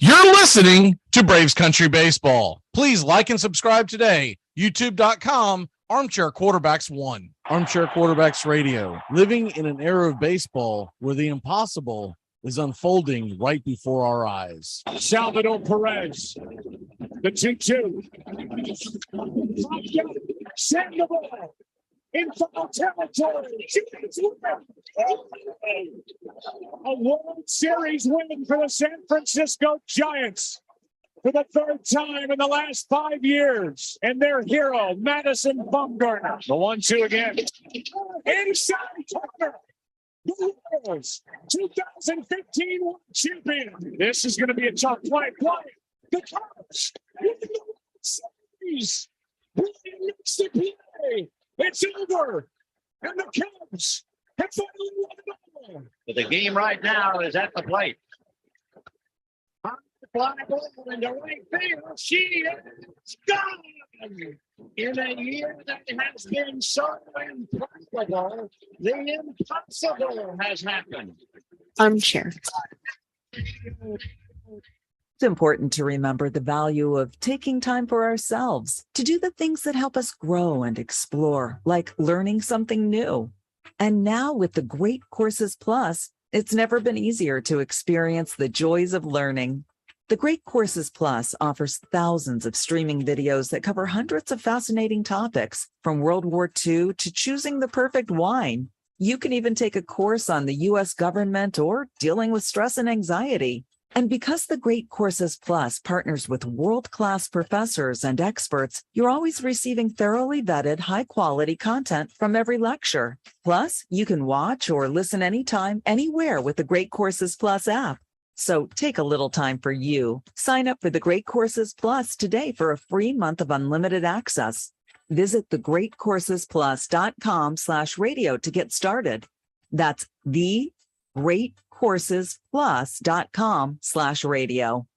You're listening to Braves Country Baseball. Please like and subscribe today. YouTube.com, Armchair Quarterbacks 1. Armchair Quarterbacks Radio. Living in an era of baseball where the impossible is unfolding right before our eyes. Salvador Perez, the 2-2. Send the ball in foul territory. A World Series win for the San Francisco Giants for the third time in the last 5 years. And their hero, Madison Bumgarner. The 1-2 again. Inside corner. The Royals, 2015 World Champion. This is going to be a tough play. The Cubs. Series. Makes the play. It's over. And the Cubs have finally won it all. But the game right now is at the plate. Fly ball into right field. She is gone. In a year that has been so impossible, the impossible has happened. Armchair. It's important to remember the value of taking time for ourselves to do the things that help us grow and explore, like learning something new. And now with the Great Courses Plus, it's never been easier to experience the joys of learning. The Great Courses Plus offers thousands of streaming videos that cover hundreds of fascinating topics, from World War II to choosing the perfect wine. You can even take a course on the U.S. government or dealing with stress and anxiety. And because the Great Courses Plus partners with world-class professors and experts, you're always receiving thoroughly vetted, high-quality content from every lecture. Plus, you can watch or listen anytime, anywhere with the Great Courses Plus app. So take a little time for you. Sign up for the Great Courses Plus today for a free month of unlimited access. Visit thegreatcoursesplus.com/radio to get started. That's thegreatcoursesplus.com/radio.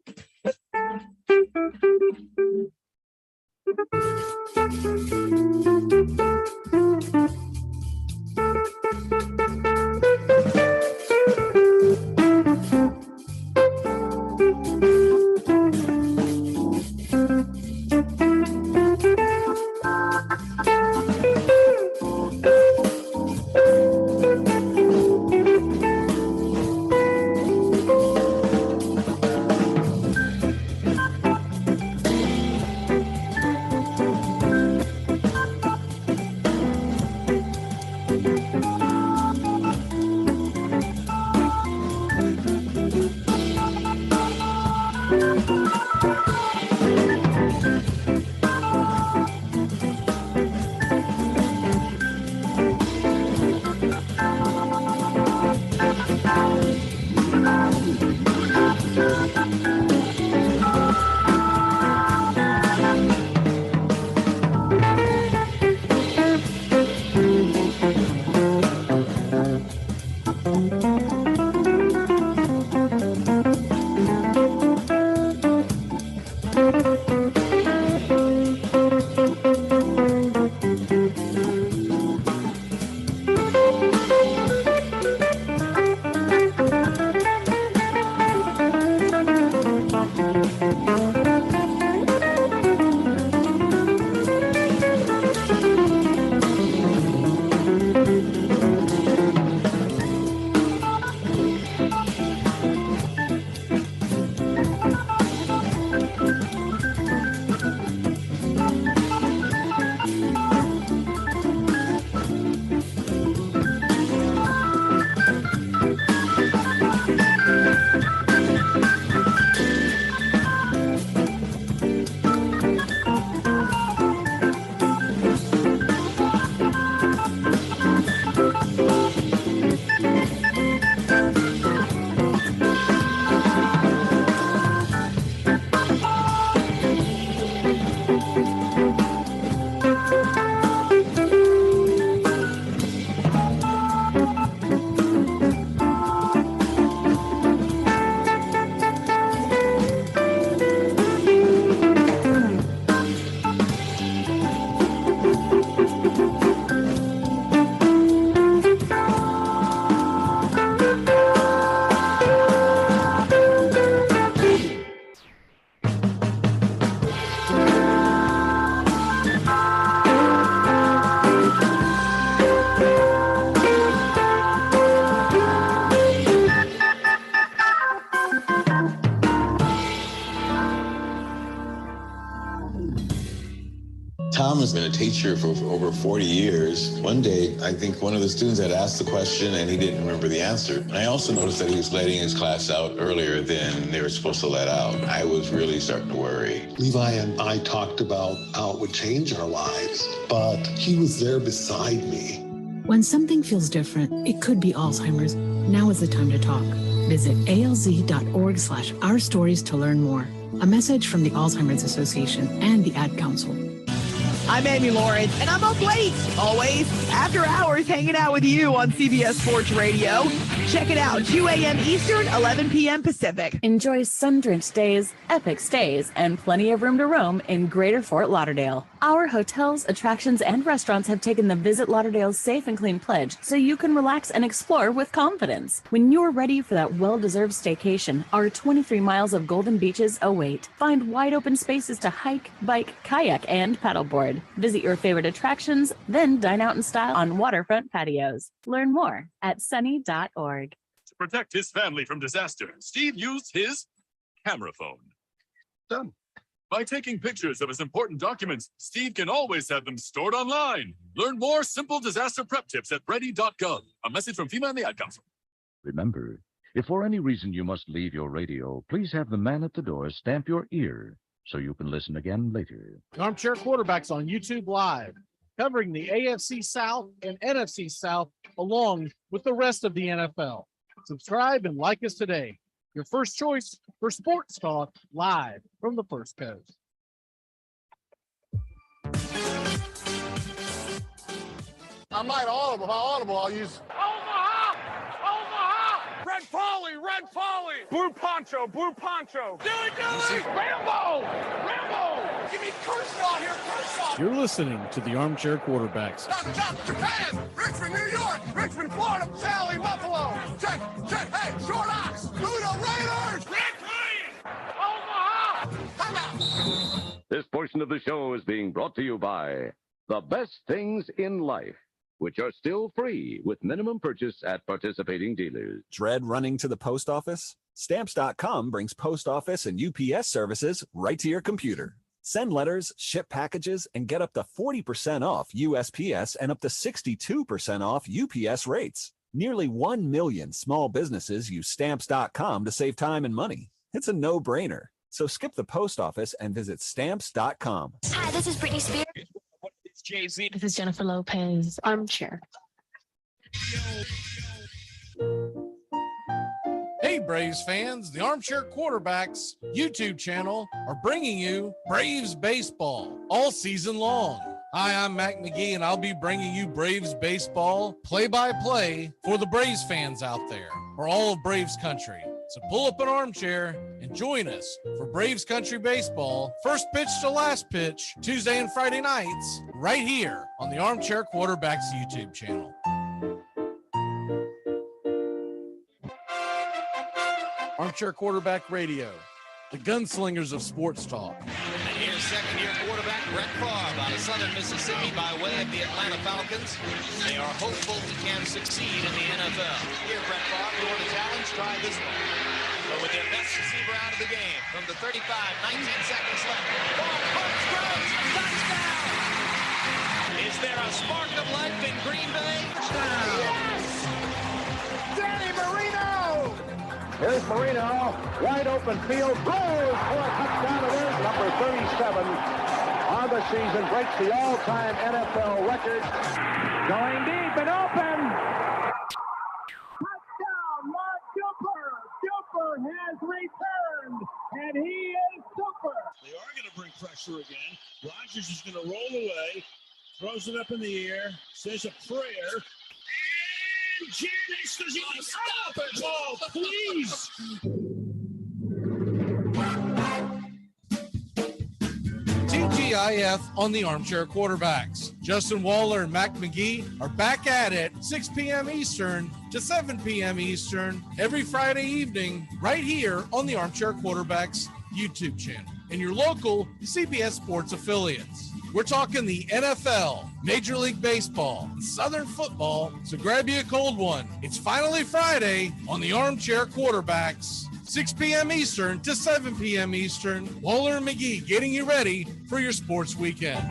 Tom has been a teacher for over 40 years. One day, I think one of the students had asked the question and he didn't remember the answer. And I also noticed that he was letting his class out earlier than they were supposed to let out. I was really starting to worry. Levi and I talked about how it would change our lives, but he was there beside me. When something feels different, it could be Alzheimer's. Now is the time to talk. Visit alz.org/ourstories to learn more. A message from the Alzheimer's Association and the Ad Council. I'm Amy Lawrence, and I'm up late, always, after hours, hanging out with you on CBS Sports Radio. Check it out, 2 a.m. Eastern, 11 p.m. Pacific. Enjoy sun-drenched days, epic stays, and plenty of room to roam in Greater Fort Lauderdale. Our hotels, attractions, and restaurants have taken the Visit Lauderdale's Safe and Clean pledge, so you can relax and explore with confidence. When you're ready for that well-deserved staycation, our 23 miles of golden beaches await. Find wide-open spaces to hike, bike, kayak, and paddleboard. Visit your favorite attractions, then dine out in style on waterfront patios. Learn more at sunny.org. To protect his family from disaster, Steve used his camera phone. Done. By taking pictures of his important documents, Steve can always have them stored online. Learn more simple disaster prep tips at ready.gov. A message from FEMA and the Ad Council. Remember, if for any reason you must leave your radio, please have the man at the door stamp your ear so you can listen again later. Armchair Quarterbacks on YouTube Live, covering the AFC South and NFC South along with the rest of the NFL. Subscribe and like us today. Your first choice for sports talk live from the First Coast. I'm not audible. If I'm audible, I'll use Omaha! Red Folly! Blue Poncho! Dilly! Rambo! Give me Kershaw here, Kershaw! You're listening to the Armchair Quarterbacks. Stop, Japan! Richmond, New York! Richmond, Florida! Sally, Buffalo! Check! Hey, Short Ox! Ludo Raiders! Red Lion! Omaha! Come out! This portion of the show is being brought to you by The Best Things in Life, which are still free with minimum purchase at participating dealers. Dread running to the post office? Stamps.com brings post office and UPS services right to your computer. Send letters, ship packages, and get up to 40% off USPS and up to 62% off UPS rates. Nearly 1 million small businesses use Stamps.com to save time and money. It's a no-brainer. So skip the post office and visit Stamps.com. Hi, this is Britney Spears. It's Jay-Z. This is Jennifer Lopez. Armchair. Hey, Braves fans, the Armchair Quarterbacks YouTube channel are bringing you Braves baseball all season long. Hi, I'm Mac McGee, and I'll be bringing you Braves baseball play-by-play for the Braves fans out there, for all of Braves country. So pull up an armchair and join us for Braves Country Baseball, first pitch to last pitch, Tuesday and Friday nights, right here on the Armchair Quarterbacks YouTube channel. Armchair Quarterback Radio, the gunslingers of sports talk. And here's second-year quarterback Brett Favre out of Southern Mississippi by way of the Atlanta Falcons. They are hopeful he can succeed in the NFL. Here, Brett Favre, you want to challenge? Try this one. But with their best receiver out of the game from the 35, 19 seconds left. Ball pumps, throws, touchdown! Is there a spark of life in Green Bay? Touchdown! Yes! Danny Marino! Here's Marino, wide open field, throws for a touchdown. It is number 37 on the season, breaks the all-time NFL record. Going deep and open. Touchdown, Mark Cooper. Cooper has returned, and he is super. They are going to bring pressure again. Rodgers is going to roll away, throws it up in the air, says a prayer. And Janice, does he stop it? Oh, please. TGIF on the Armchair Quarterbacks. Justin Waller and Mac McGee are back at it 6 p.m. Eastern to 7 p.m. Eastern every Friday evening right here on the Armchair Quarterbacks YouTube channel and your local CBS Sports affiliates. We're talking the NFL, Major League Baseball, and Southern football, so grab you a cold one. It's finally Friday on the Armchair Quarterbacks 6 p.m. Eastern to 7 p.m. Eastern. Waller and McGee getting you ready for your sports weekend.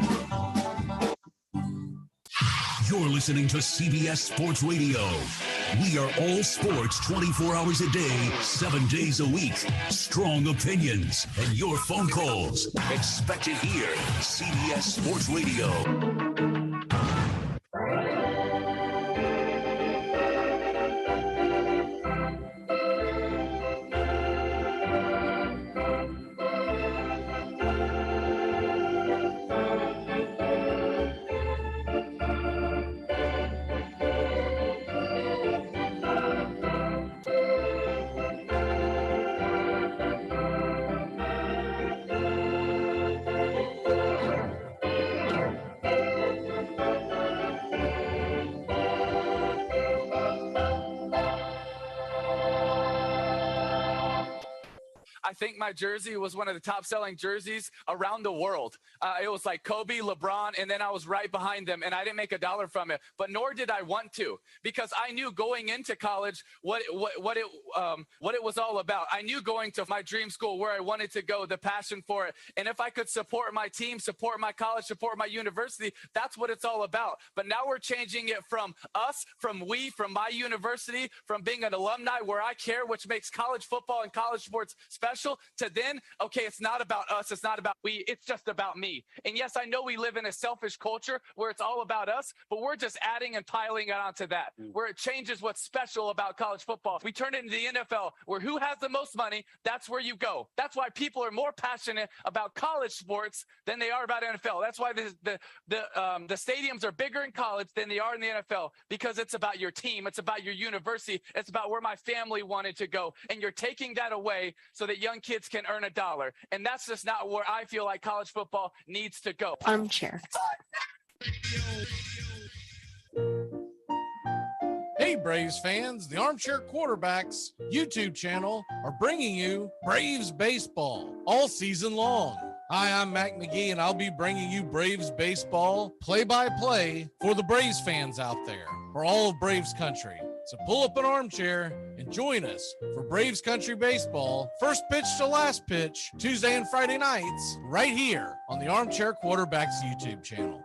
You're listening to CBS Sports Radio. We are all sports 24 hours a day, 7 days a week. Strong opinions and your phone calls. Expect it here. CBS Sports Radio. I think my jersey was one of the top selling jerseys around the world. It was like Kobe, LeBron, and then I was right behind them, and I didn't make a dollar from it, but nor did I want to, because I knew going into college what it was all about. I knew going to my dream school where I wanted to go, the passion for it. And if I could support my team, support my college, support my university, that's what it's all about. But now we're changing it from us, from my university, from being an alumni where I care, which makes college football and college sports special, to then, okay, it's not about us, it's not about we, it's just about me. And yes, I know we live in a selfish culture where it's all about us, but we're just adding and piling it onto that, where it changes what's special about college football. We turn it into the NFL, where who has the most money, that's where you go. That's why people are more passionate about college sports than they are about NFL. That's why the stadiums are bigger in college than they are in the NFL, because it's about your team, it's about your university, it's about where my family wanted to go. And you're taking that away so that young kids can earn $1. And that's just not where I feel like college football needs to go. Armchair. Hey, Braves fans, the Armchair Quarterbacks YouTube channel are bringing you Braves baseball all season long. Hi, I'm Mac McGee, and I'll be bringing you Braves baseball play-by-play for the Braves fans out there, for all of Braves country. So pull up an armchair and join us for Braves Country Baseball, first pitch to last pitch, Tuesday and Friday nights, right here on the Armchair Quarterbacks YouTube channel.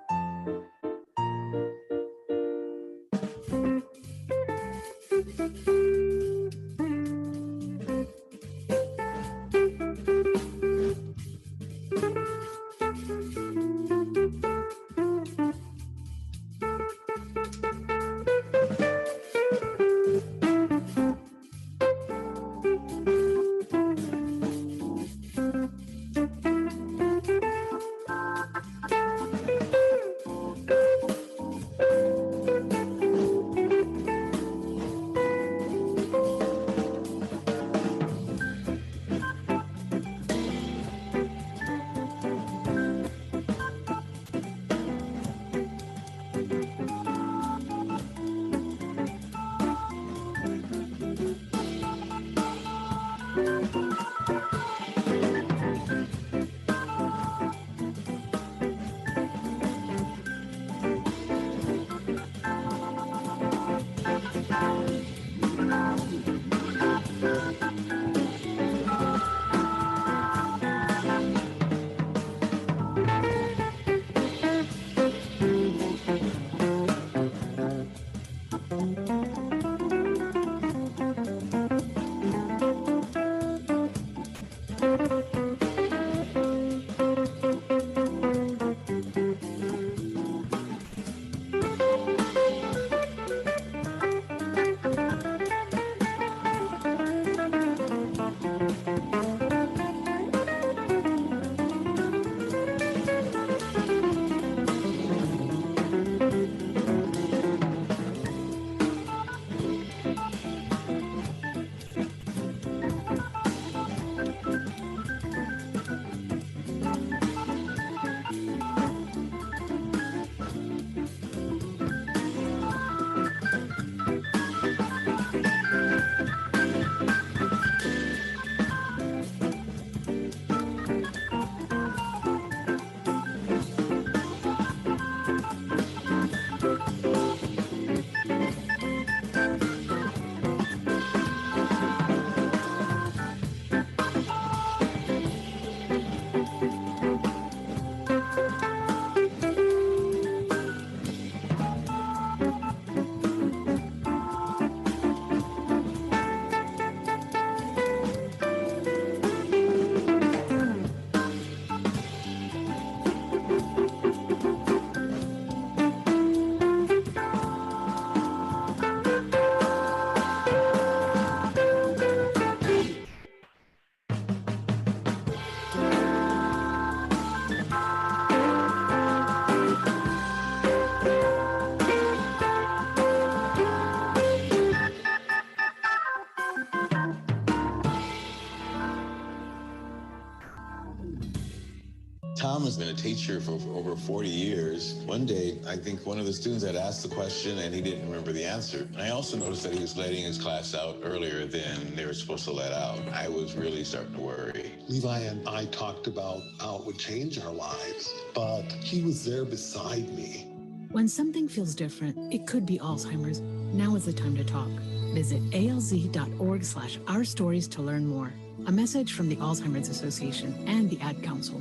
Tom has been a teacher for over 40 years. One day, I think one of the students had asked the question and he didn't remember the answer. And I also noticed that he was letting his class out earlier than they were supposed to let out. I was really starting to worry. Levi and I talked about how it would change our lives, but he was there beside me. When something feels different, it could be Alzheimer's. Now is the time to talk. Visit alz.org/ourstories to learn more. A message from the Alzheimer's Association and the Ad Council.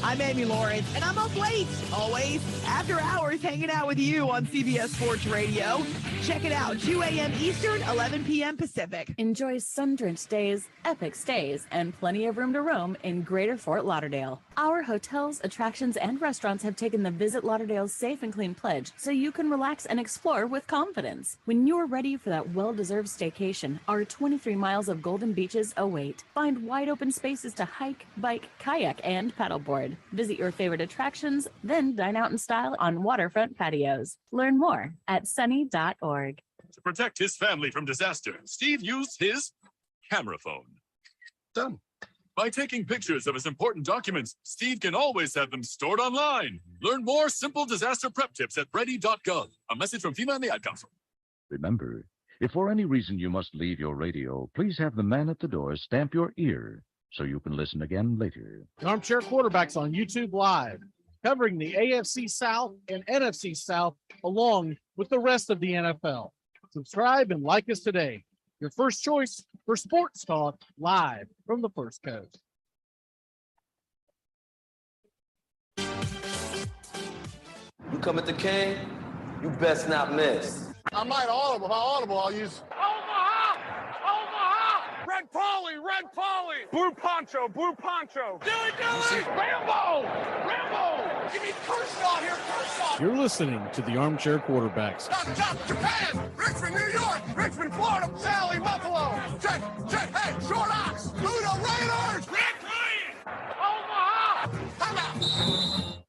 I'm Amy Lawrence, and I'm up late, always, after hours, hanging out with you on CBS Sports Radio. Check it out, 2 a.m. Eastern, 11 p.m. Pacific. Enjoy sun-drenched days, epic stays, and plenty of room to roam in Greater Fort Lauderdale. Our hotels, attractions, and restaurants have taken the Visit Lauderdale's Safe and Clean pledge, so you can relax and explore with confidence. When you're ready for that well-deserved staycation, our 23 miles of golden beaches await. Find wide-open spaces to hike, bike, kayak, and paddleboard. Visit your favorite attractions, then dine out in style on waterfront patios. Learn more at sunny.org. To protect his family from disaster, Steve used his camera phone. Done. By taking pictures of his important documents, Steve can always have them stored online. Learn more simple disaster prep tips at ready.gov. A message from FEMA and the Ad Council. Remember, if for any reason you must leave your radio, please have the man at the door stamp your ear so you can listen again later. The Armchair Quarterbacks on YouTube Live, covering the AFC South and NFC South along with the rest of the NFL. Subscribe and like us today. Your first choice for sports talk live from the First Coast. You come at the king, you best not miss. I might audible. If I audible, I'll use Omaha! Omaha! Red Polly! Blue poncho! Dilly! Rambo! Give me Kershaw here, Kershaw! You're listening to the Armchair Quarterbacks. Stop, Japan! Richmond, New York! Richmond, Florida! Sally, Buffalo! Check, hey, Short Ox! Luda Raiders! Red Lion! Omaha! Come out!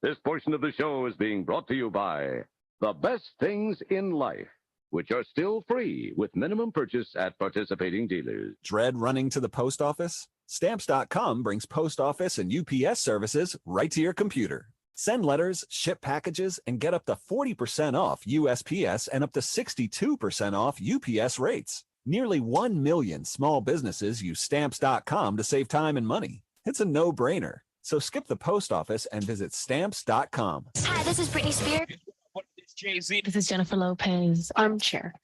This portion of the show is being brought to you by The Best Things in Life, which are still free with minimum purchase at participating dealers. Dread running to the post office? Stamps.com brings post office and UPS services right to your computer. Send letters, ship packages, and get up to 40% off USPS and up to 62% off UPS rates. Nearly 1 million small businesses use Stamps.com to save time and money. It's a no-brainer. So skip the post office and visit Stamps.com. Hi, this is Britney Spears. What is Jay-Z? This is Jennifer Lopez. Armchair.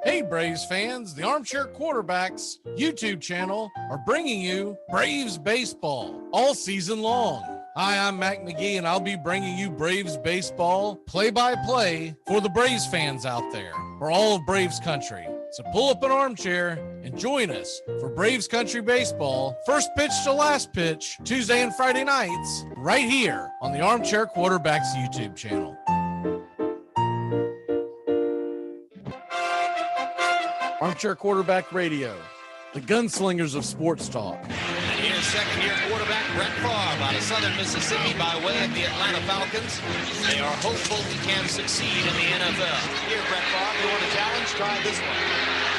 Hey, Braves fans, the Armchair Quarterbacks YouTube channel are bringing you Braves baseball all season long. Hi, I'm Mac McGee, and I'll be bringing you Braves baseball play-by-play for the Braves fans out there, for all of Braves country. So pull up an armchair and join us for Braves Country Baseball, first pitch to last pitch, Tuesday and Friday nights, right here on the Armchair Quarterbacks YouTube channel. Armchair Quarterback Radio, the gunslingers of sports talk. And here's second-year quarterback Brett Favre out of Southern Mississippi by way of the Atlanta Falcons. They are hopeful he can succeed in the NFL. Here, Brett Favre, you want a challenge? Try this one.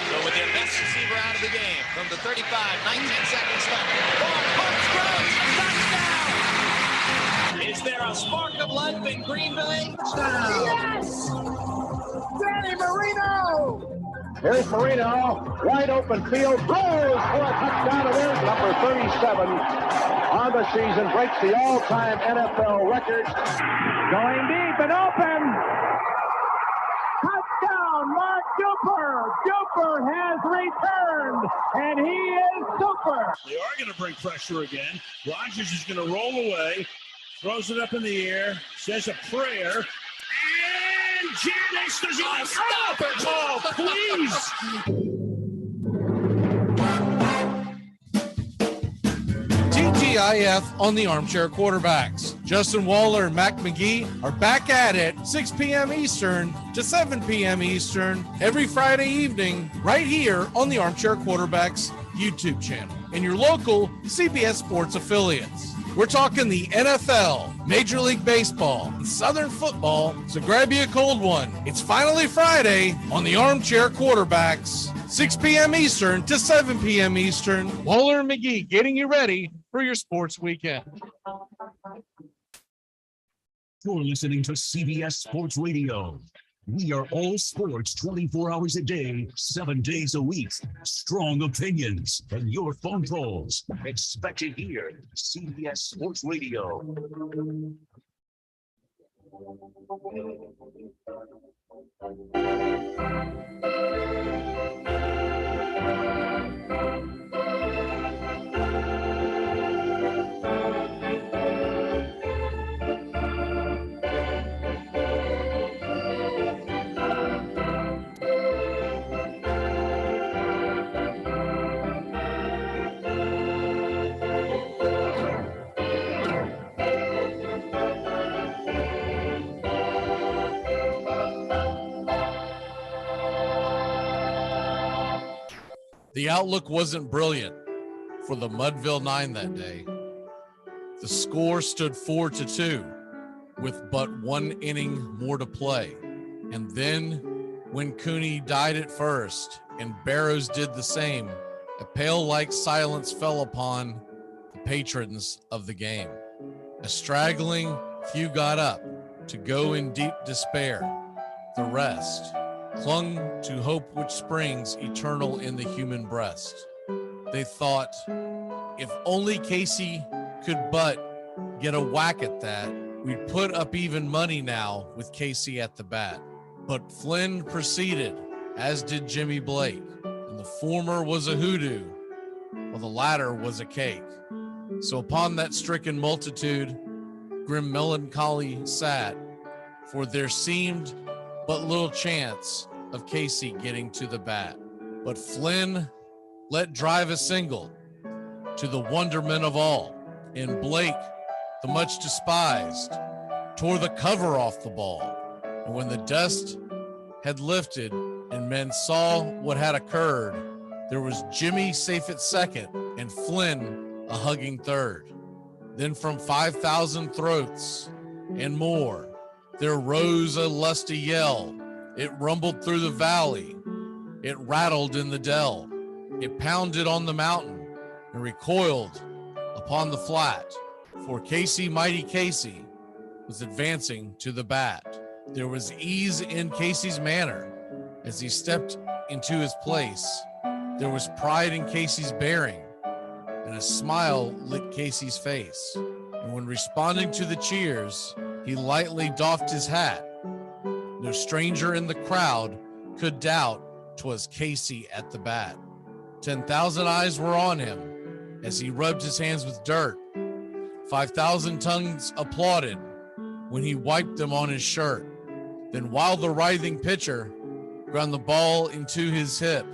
So with their best receiver out of the game from the 35, 19 seconds left. Ball pumps, throws, touchdown! Is there a spark of life in Green Bay? Yes! Danny Marino! Here's Marino, wide open field, throws for a touchdown. It is number 37 on the season, breaks the all-time NFL record. Going deep and open. Touchdown, Mark Duper. Duper has returned, and he is super. They are going to bring pressure again. Rodgers is going to roll away, throws it up in the air, says a prayer, and Janice does not stop it. Oh, please. TGIF on the Armchair Quarterbacks. Justin Waller and Mac McGee are back at it 6 p.m. Eastern to 7 p.m. Eastern every Friday evening right here on the Armchair Quarterbacks YouTube channel and your local CBS Sports affiliates. We're talking the NFL, Major League Baseball, and Southern football, so grab you a cold one. It's finally Friday on the Armchair Quarterbacks 6 p.m. Eastern to 7 p.m. Eastern. Waller and McGee getting you ready for your sports weekend. You're listening to CBS Sports Radio. We are all sports 24 hours a day, 7 days a week. Strong opinions and your phone calls. Expect it here. CBS Sports Radio. The outlook wasn't brilliant for the Mudville Nine that day. The score stood 4-2 with but one inning more to play. And then when Cooney died at first and Barrows did the same, a pale-like silence fell upon the patrons of the game. A straggling few got up to go in deep despair. The rest clung to hope which springs eternal in the human breast. They thought, if only Casey could but get a whack at that, we'd put up even money now with Casey at the bat. But Flynn proceeded, as did Jimmy Blake, and the former was a hoodoo, while the latter was a cake. So upon that stricken multitude, grim melancholy sat, for there seemed but little chance of Casey getting to the bat. But Flynn let drive a single to the wonderment of all, and Blake, the much despised, tore the cover off the ball. And when the dust had lifted and men saw what had occurred, there was Jimmy safe at second and Flynn a hugging third. Then from 5,000 throats and more, there rose a lusty yell. It rumbled through the valley. It rattled in the dell. It pounded on the mountain and recoiled upon the flat. For Casey, mighty Casey, was advancing to the bat. There was ease in Casey's manner as he stepped into his place. There was pride in Casey's bearing, and a smile lit Casey's face. And when responding to the cheers, he lightly doffed his hat. No stranger in the crowd could doubt 'twas Casey at the bat. 10,000 eyes were on him as he rubbed his hands with dirt. 5,000 tongues applauded when he wiped them on his shirt. Then while the writhing pitcher ground the ball into his hip,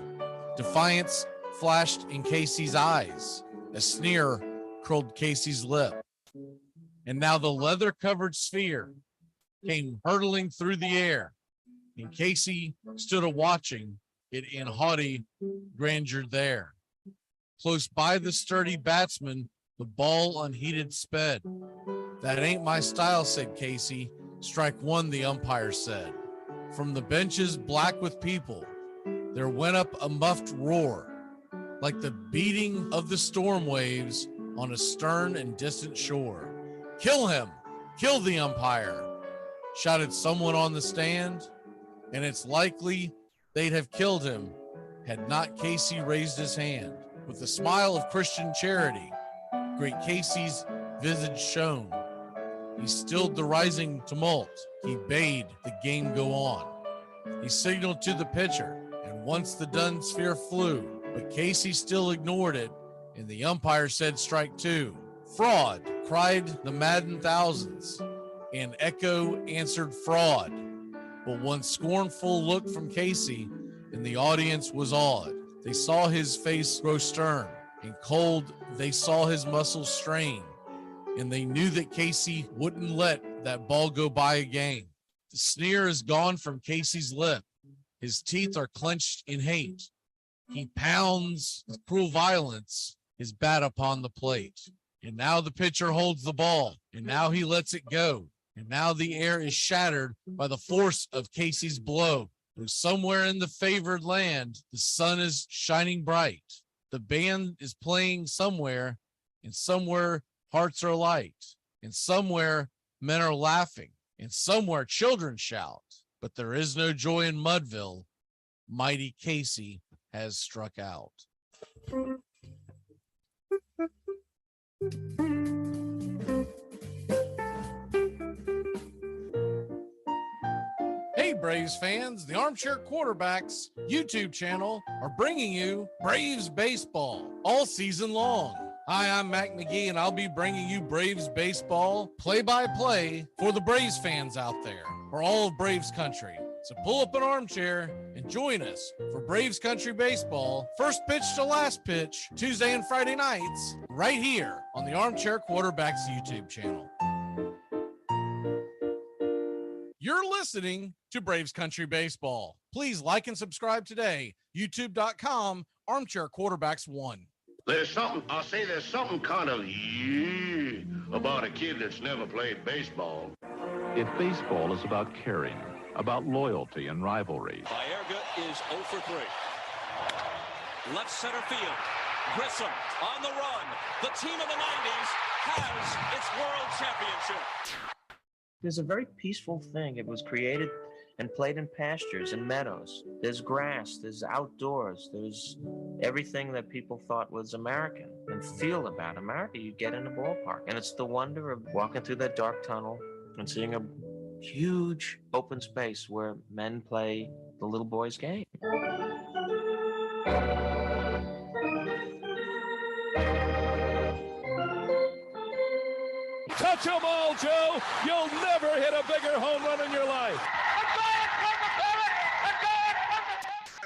defiance flashed in Casey's eyes. A sneer curled Casey's lip. And now the leather-covered sphere came hurtling through the air, and Casey stood a-watching it in haughty grandeur there. Close by the sturdy batsman, the ball unheeded sped. That ain't my style, said Casey. Strike one, the umpire said. From the benches black with people, there went up a muffled roar, like the beating of the storm waves on a stern and distant shore. Kill him! Kill the umpire! Shouted someone on the stand, and it's likely they'd have killed him had not Casey raised his hand. With a smile of Christian charity, great Casey's visage shone. He stilled the rising tumult. He bade the game go on. He signaled to the pitcher, and once the dun sphere flew, but Casey still ignored it, and the umpire said strike two. Fraud, cried the maddened thousands, and echo answered fraud. But one scornful look from Casey, and the audience was awed. They saw his face grow stern and cold. They saw his muscles strain, and they knew that Casey wouldn't let that ball go by again. The sneer is gone from Casey's lip. His teeth are clenched in hate. He pounds with cruel violence his bat upon the plate. And now the pitcher holds the ball, and now he lets it go. And now the air is shattered by the force of Casey's blow. Somewhere in the favored land, the sun is shining bright. The band is playing somewhere, and somewhere hearts are light, and somewhere men are laughing, and somewhere children shout. But there is no joy in Mudville. Mighty Casey has struck out. Hey, Braves fans, the Armchair Quarterbacks YouTube channel are bringing you Braves baseball all season long. Hi, I'm Mac McGee, and I'll be bringing you Braves baseball play-by-play for the Braves fans out there, for all of Braves country. So pull up an armchair and join us for Braves Country Baseball, first pitch to last pitch, Tuesday and Friday nights, right here on the Armchair Quarterbacks YouTube channel. You're listening to Braves Country Baseball. Please like and subscribe today. YouTube.com, Armchair Quarterbacks 1. There's something kind of about a kid that's never played baseball. If baseball is about caring, about loyalty and rivalry. Baerga is 0 for 3. Left center field. Grissom on the run. The team of the 90s has its world championship. There's a very peaceful thing. It was created and played in pastures and meadows. There's grass, there's outdoors, there's everything that people thought was American and feel about America. You get in a ballpark, and it's the wonder of walking through that dark tunnel and seeing a huge open space where men play the little boy's game. Touch them all, Joe. You'll never hit a bigger home run in your life.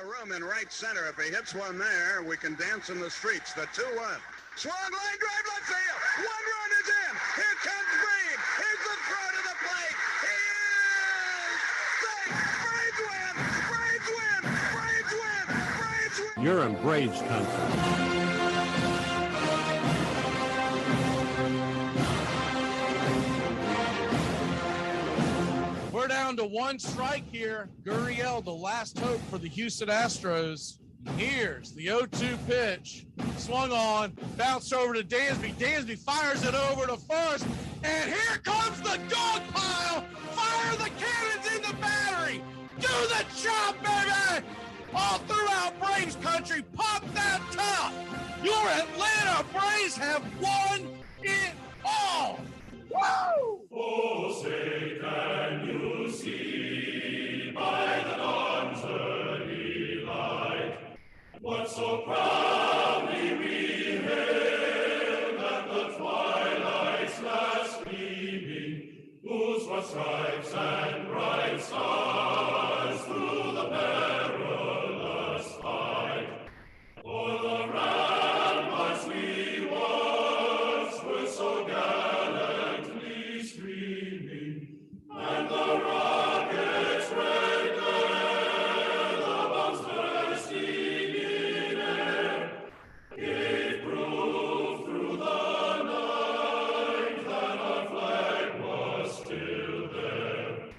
A room in right center. If he hits one there, we can dance in the streets. The 2-1. Swung line drive left field. One run is in. Here comes Breed. Here's the throw to the plate. He is safe. Braves win. Braves win. Braves win. Braves win. You're in Braves country. We're down to one strike here. Gurriel, the last hope for the Houston Astros. Here's the 0-2 pitch. Swung on, bounced over to Dansby. Dansby fires it over to first. And here comes the dog pile. Fire the cannons in the battery. Do the chop, baby. All throughout Braves country, pop that top. Your Atlanta Braves have won it all. Woo! Oh, say, can you see by the dawn's early light what so proudly we hailed at the twilight's last gleaming, whose broad stripes and bright stars through the perilous fight o'er the ramparts we once were so gallantly streaming, and the rockets' red glare, the bombs bursting in air, gave proof through the night that our flag was still there.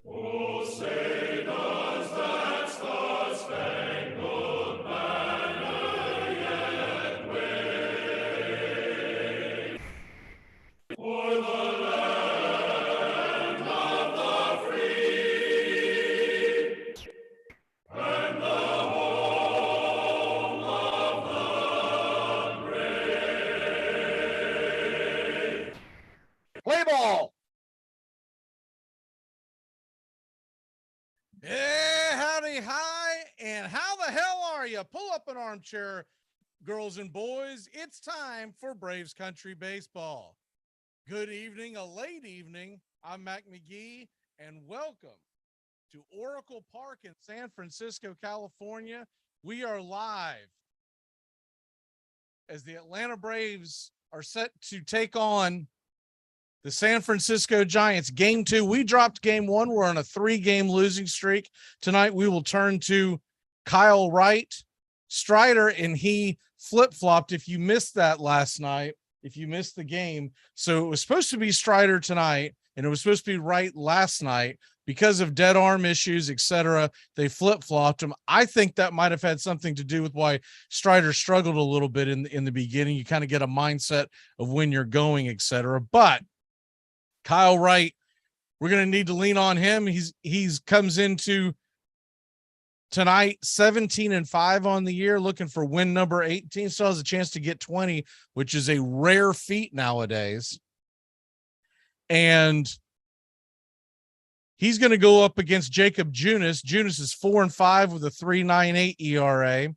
Oh, say does that star-spangled banner yet wave for the land of the free and the home of the brave? Play ball. Yeah, howdy, hi, and how the hell are you? Pull up an armchair, girls and boys. It's time for Braves Country Baseball. Good evening, a late evening. I'm Mac McGee, and welcome to Oracle Park in San Francisco, California. We are live as the Atlanta Braves are set to take on the San Francisco Giants. Game 2, we dropped game 1. We're on a 3-game losing streak. Tonight, we will turn to Kyle Wright, Strider, and he flip-flopped. If you missed that last night, if you missed the game. So it was supposed to be Strider tonight, and it was supposed to be Wright last night, because of dead arm issues, etc., they flip-flopped him. I think that might have had something to do with why Strider struggled a little bit in the beginning. You kind of get a mindset of when you're going, etc. But Kyle Wright, we're going to need to lean on him. He's comes into tonight 17-5 on the year, looking for win number 18. Still has a chance to get 20, which is a rare feat nowadays. And he's going to go up against Jacob Junis. Junis is 4-5 with a 3.98 ERA.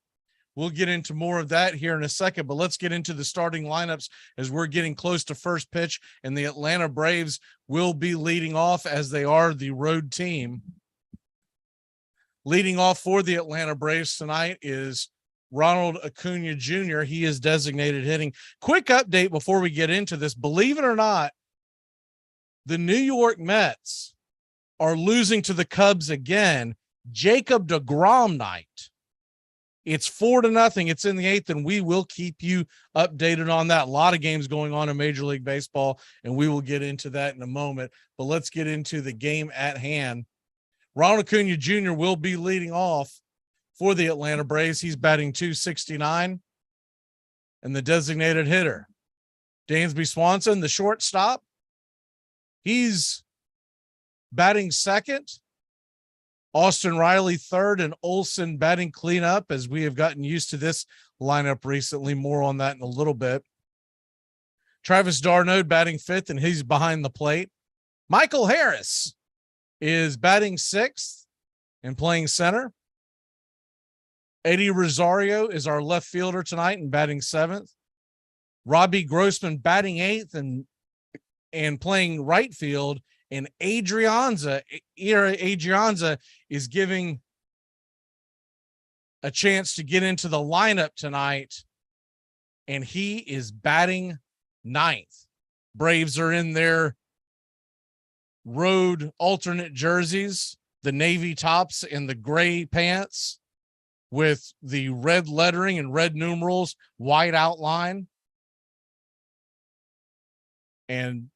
We'll get into more of that here in a second, but let's get into the starting lineups as we're getting close to first pitch, and the Atlanta Braves will be leading off as they are the road team. Leading off for the Atlanta Braves tonight is Ronald Acuna Jr. He is designated hitting. Quick update before we get into this. Believe it or not, the New York Mets are losing to the Cubs again. Jacob deGrom night. It's 4-0. It's in the 8th, and we will keep you updated on that. A lot of games going on in Major League Baseball, and we will get into that in a moment. But let's get into the game at hand. Ronald Acuna Jr. will be leading off for the Atlanta Braves. He's batting .269, and the designated hitter, Dansby Swanson, the shortstop, he's batting second. Austin Riley third, and Olsen batting cleanup, as we have gotten used to this lineup recently. More on that in a little bit. Travis d'Arnaud batting fifth, and he's behind the plate. Michael Harris is batting sixth and playing center. Eddie Rosario is our left fielder tonight and batting seventh. Robbie Grossman batting eighth and playing right field. And Adrianza is giving a chance to get into the lineup tonight, and he is batting ninth. Braves are in their road alternate jerseys, the navy tops and the gray pants with the red lettering and red numerals, white outline. And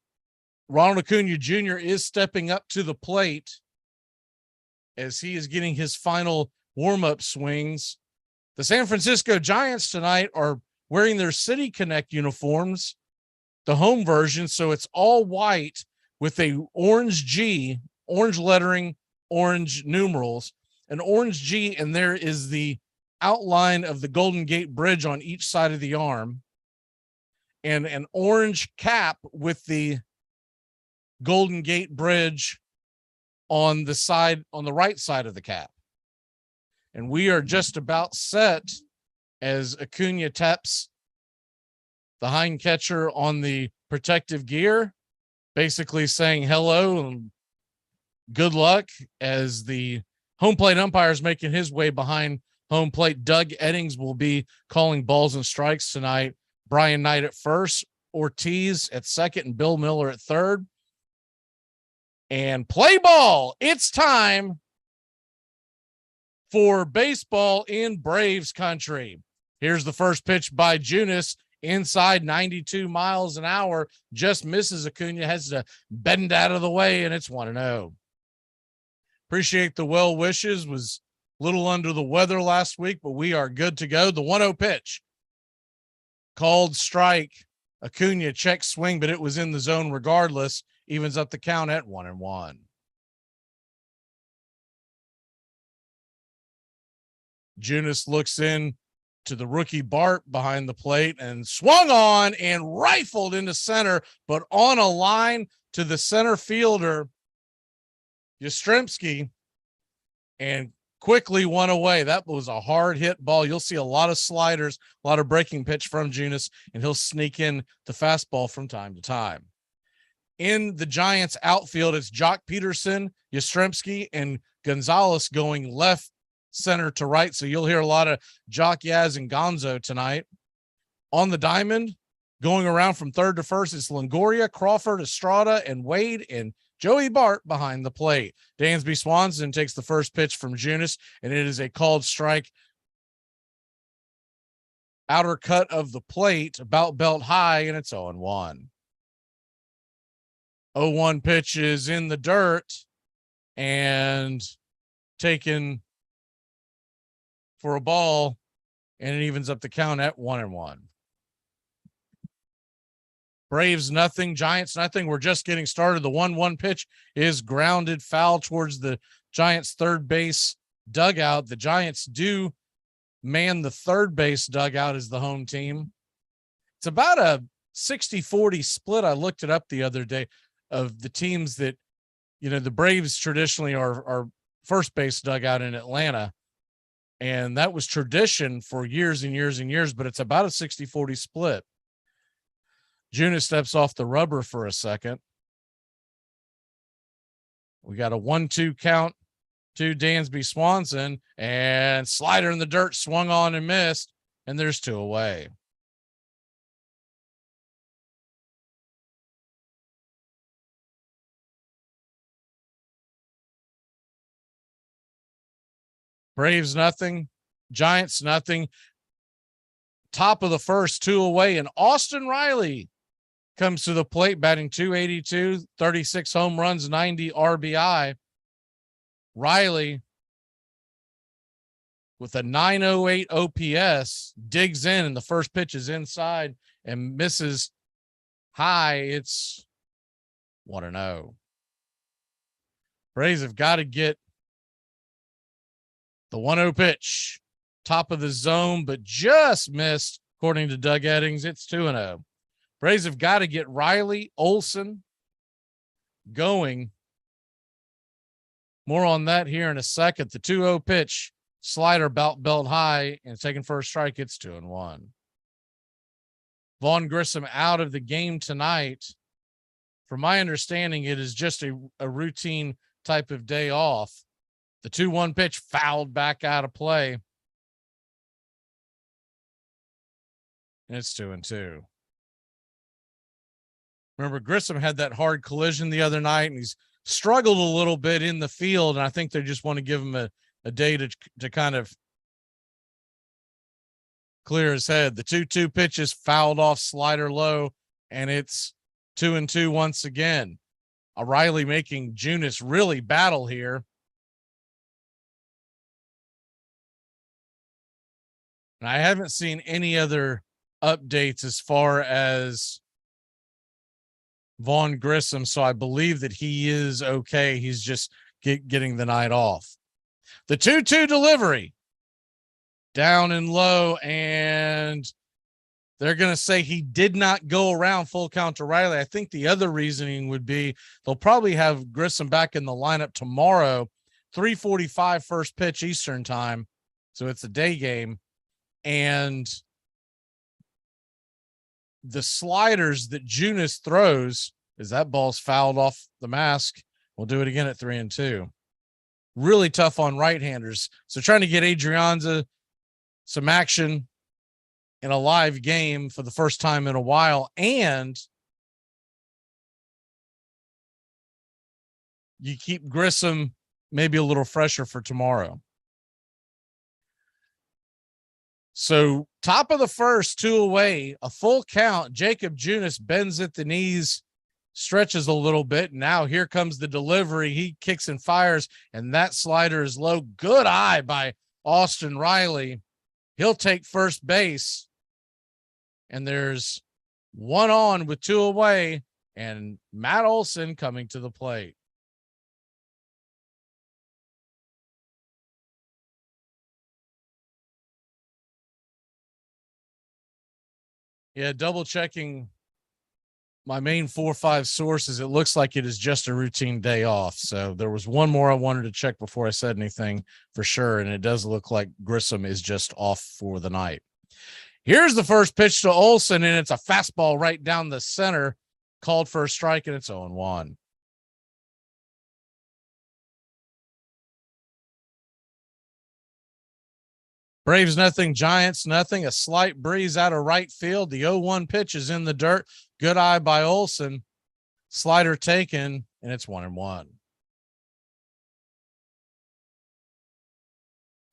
Ronald Acuna Jr. is stepping up to the plate as he is getting his final warm-up swings. The San Francisco Giants tonight are wearing their City Connect uniforms, the home version, so it's all white with a orange G, orange lettering, orange numerals, an orange G, and there is the outline of the Golden Gate Bridge on each side of the arm, and an orange cap with the Golden Gate Bridge on the side, on the right side of the cap. And we are just about set as Acuna taps the hind catcher on the protective gear, basically saying hello and good luck, as the home plate umpire is making his way behind home plate. Doug Eddings will be calling balls and strikes tonight. Brian Knight at first, Ortiz at second, and Bill Miller at third. And play ball. It's time for baseball in Braves country. Here's the first pitch by Junis, inside 92 miles an hour, just misses Acuna, has to bend out of the way, and it's 1-0. Appreciate the well wishes. Was a little under the weather last week, but we are good to go. The 1-0 pitch. Called strike. Acuna check swing, but it was in the zone regardless. Evens up the count at 1-1. Junis looks in to the rookie Bart behind the plate and swung on and rifled into center, but on a line to the center fielder, Yastrzemski, and quickly one away. That was a hard hit ball. You'll see a lot of sliders, a lot of breaking pitch from Junis, and he'll sneak in the fastball from time to time. In the Giants outfield, it's Jock Peterson, Yastrzemski, and Gonzalez going left, center to right. So you'll hear a lot of Jock, Yaz, and Gonzo tonight. On the diamond, going around from third to first, it's Longoria, Crawford, Estrada, and Wade, and Joey Bart behind the plate. Dansby Swanson takes the first pitch from Junis, and it is a called strike. Outer cut of the plate, about belt high, and it's 0-1. 0-1 pitch is in the dirt, and taken for a ball, and it evens up the count at 1-1. Braves nothing, Giants nothing. We're just getting started. The 1-1 pitch is grounded foul towards the Giants' third base dugout. The Giants do man the third base dugout as the home team. It's about a 60-40 split. I looked it up the other day of the teams that, the Braves traditionally are first base dugout in Atlanta. And that was tradition for years and years and years, but it's about a 60-40 split. Junis steps off the rubber for a second. We got a 1-2 count to Dansby Swanson, and slider in the dirt, swung on and missed, and there's 2 away. Braves nothing, Giants nothing. Top of the first, 2 away, and Austin Riley comes to the plate, batting .282, 36 home runs, 90 RBI. Riley, with a .908 OPS, digs in, and the first pitch is inside and misses high. It's 1-0. Braves have got to get the 1-0 pitch, top of the zone, but just missed, according to Doug Eddings. It's 2-0. Braves have got to get Riley, Olsen going. More on that here in a second. The 2-0 pitch, slider belt high, and taken for a strike. It's 2-1. Vaughn Grissom out of the game tonight. From my understanding, it is just a routine type of day off. The 2-1 pitch fouled back out of play. And it's 2-2. Remember, Grissom had that hard collision the other night, and he's struggled a little bit in the field, and I think they just want to give him a day to kind of clear his head. The 2-2 pitch is fouled off, slider low, and it's 2-2 once again. Riley making Junis really battle here. And I haven't seen any other updates as far as Vaughn Grissom, so I believe that he is okay. He's just getting the night off. The 2-2 delivery, down and low, and they're going to say he did not go around, full count to Riley. I think the other reasoning would be they'll probably have Grissom back in the lineup tomorrow, 3:45 first pitch Eastern time, so it's a day game. And the sliders that Junis throws, is that ball's fouled off the mask. We'll do it again at 3-2. Really tough on right-handers. So trying to get Adrianza some action in a live game for the first time in a while. And you keep Grissom maybe a little fresher for tomorrow. So top of the first, 2 away, a full count. Jacob Junis bends at the knees, stretches a little bit. Now here comes the delivery. He kicks and fires, and that slider is low. Good eye by Austin Riley. He'll take first base, and there's 1 on with 2 away, and Matt Olson coming to the plate. Yeah, double checking my main 4-5 sources. It looks like it is just a routine day off. So there was one more I wanted to check before I said anything for sure. And it does look like Grissom is just off for the night. Here's the first pitch to Olsen, and it's a fastball right down the center, called for a strike, and it's 0-1. Braves nothing, Giants nothing. A slight breeze out of right field. The 0-1 pitch is in the dirt. Good eye by Olsen. Slider taken, and it's 1-1.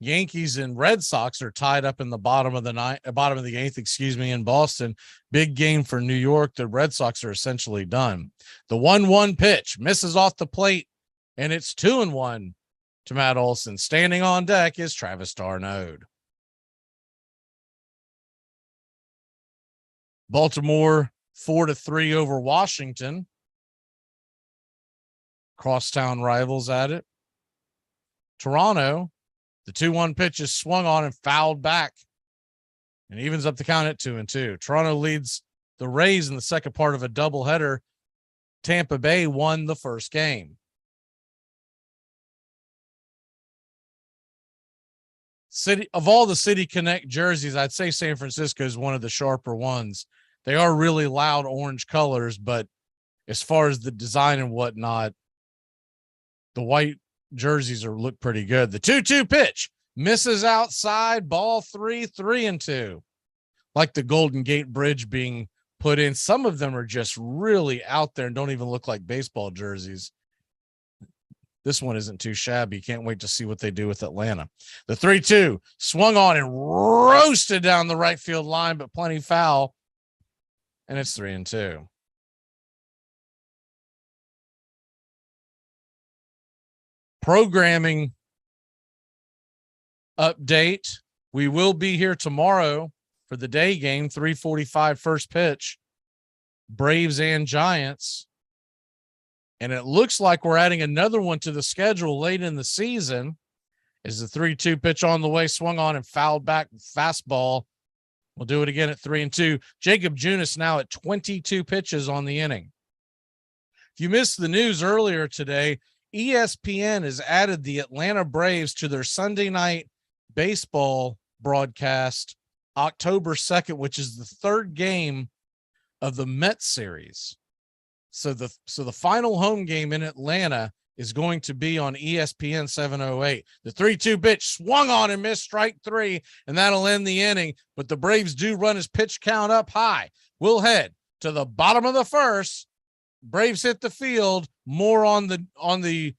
Yankees and Red Sox are tied up in the bottom of the 8th, in Boston. Big game for New York. The Red Sox are essentially done. The 1-1 pitch misses off the plate and it's 2-1 to Matt Olson. Standing on deck is Travis Darnode. Baltimore 4-3 over Washington. Crosstown rivals at it. Toronto, the 2-1 pitch is swung on and fouled back and evens up the count at 2-2. Toronto leads the Rays in the second part of a doubleheader. Tampa Bay won the first game. City of all the City Connect jerseys, I'd say San Francisco is one of the sharper ones. They are really loud orange colors, but as far as the design and whatnot, the white jerseys look pretty good. The 2-2 pitch misses outside, ball 3-2. Like the Golden Gate Bridge being put in. Some of them are just really out there and don't even look like baseball jerseys. This one isn't too shabby. Can't wait to see what they do with Atlanta. The 3-2 swung on and roasted down the right field line, but plenty foul. And it's 3-2. Programming update. We will be here tomorrow for the day game, 3:45 first pitch, Braves and Giants. And it looks like we're adding another one to the schedule late in the season. Is the 3-2 pitch on the way, swung on and fouled back fastball. We'll do it again at 3-2. Jacob Junis now at 22 pitches on the inning. If you missed the news earlier today, ESPN has added the Atlanta Braves to their Sunday night baseball broadcast October 2nd, which is the third game of the Mets series. So the final home game in Atlanta is going to be on ESPN 708. The 3-2 pitch swung on and missed, strike 3, and that'll end the inning. But the Braves do run his pitch count up high. We'll head to the bottom of the first. Braves hit the field. More on the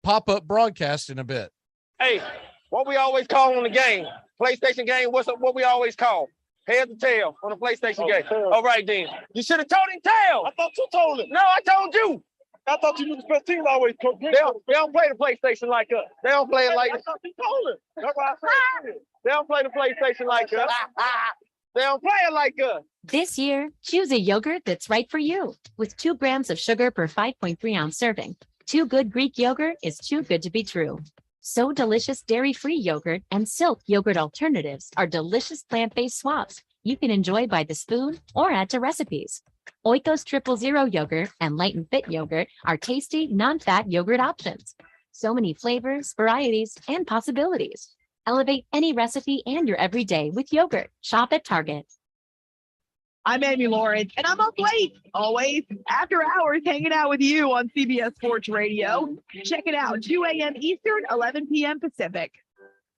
pop-up broadcast in a bit. Hey, what we always call on the game, PlayStation game, what we always call? Heads or tail on the PlayStation game. All right, then. You should have told him tail. I thought you told him. No, I told you. I thought you knew the special team always told you. They don't play the PlayStation like us. They don't play it like us. I thought you told him. That's why I said they don't play the PlayStation like us. They don't play it like us. This year, choose a yogurt that's right for you. With 2 grams of sugar per 5.3 ounce serving. Too Good Greek yogurt is too good to be true. So Delicious dairy-free yogurt and Silk yogurt alternatives are delicious plant-based swaps you can enjoy by the spoon or add to recipes. Oikos 000 yogurt and Light and Fit yogurt are tasty, non-fat yogurt options. So many flavors, varieties, and possibilities. Elevate any recipe and your everyday with yogurt. Shop at Target. I'm Amy Lawrence, and I'm up late, always, after hours, hanging out with you on CBS Sports Radio. Check it out, 2 a.m. Eastern, 11 p.m. Pacific.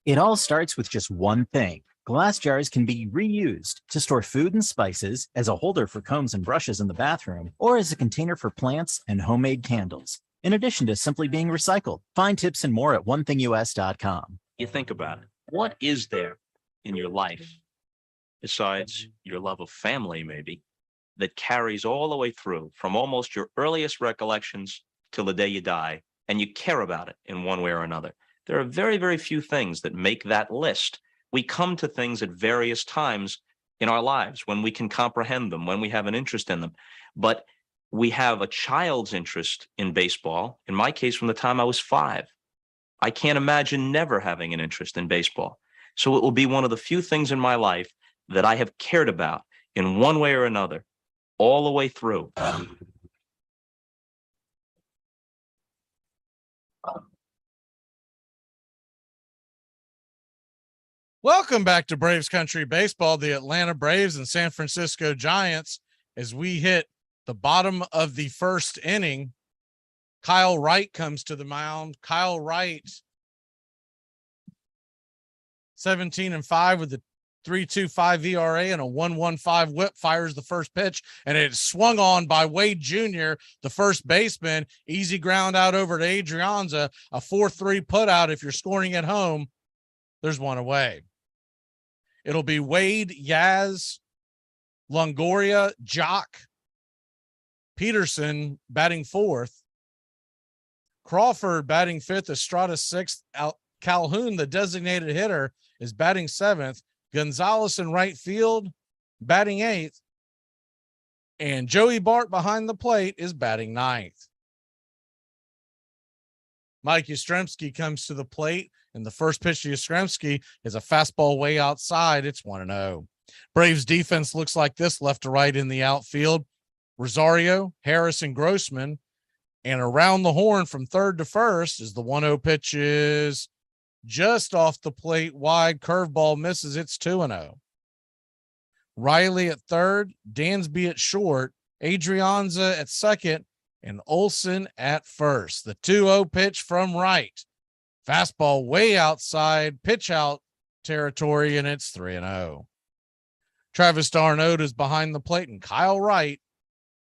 It all starts with just one thing. Glass jars can be reused to store food and spices, as a holder for combs and brushes in the bathroom, or as a container for plants and homemade candles, in addition to simply being recycled. Find tips and more at onethingus.com. You think about it. What is there in your life, besides your love of family maybe, that carries all the way through from almost your earliest recollections till the day you die, and you care about it in one way or another? There are very, very few things that make that list. We come to things at various times in our lives when we can comprehend them, when we have an interest in them. But we have a child's interest in baseball, in my case, from the time I was 5. I can't imagine never having an interest in baseball. So it will be one of the few things in my life that I have cared about in one way or another all the way through. Welcome back to Braves Country Baseball, the Atlanta Braves and San Francisco Giants, as we hit the bottom of the first inning. Kyle Wright comes to the mound. Kyle Wright, 17-5 with a 3.25 ERA and a 1.15 whip, fires the first pitch, and it's swung on by Wade Jr., the first baseman. Easy ground out over to Adrianza, a 4-3 putout. If you're scoring at home, there's one away. It'll be Wade, Yaz, Longoria, Jock, Peterson batting fourth. Crawford batting fifth, Estrada sixth, Calhoun, the designated hitter, is batting seventh. Gonzalez in right field, batting eighth. And Joey Bart behind the plate is batting ninth. Mike Yastrzemski comes to the plate, and the first pitch to Yastrzemski is a fastball way outside. It's 1-0. Braves defense looks like this left to right in the outfield. Rosario, Harris, and Grossman. And around the horn from third to first is the 1-0 pitch is just off the plate wide. Curveball misses. It's 2-0. Riley at third, Dansby at short, Adrianza at second, and Olson at first. The 2-0 pitch from right. Fastball way outside, pitch out territory, and it's 3-0. Travis d'Arnaud is behind the plate, and Kyle Wright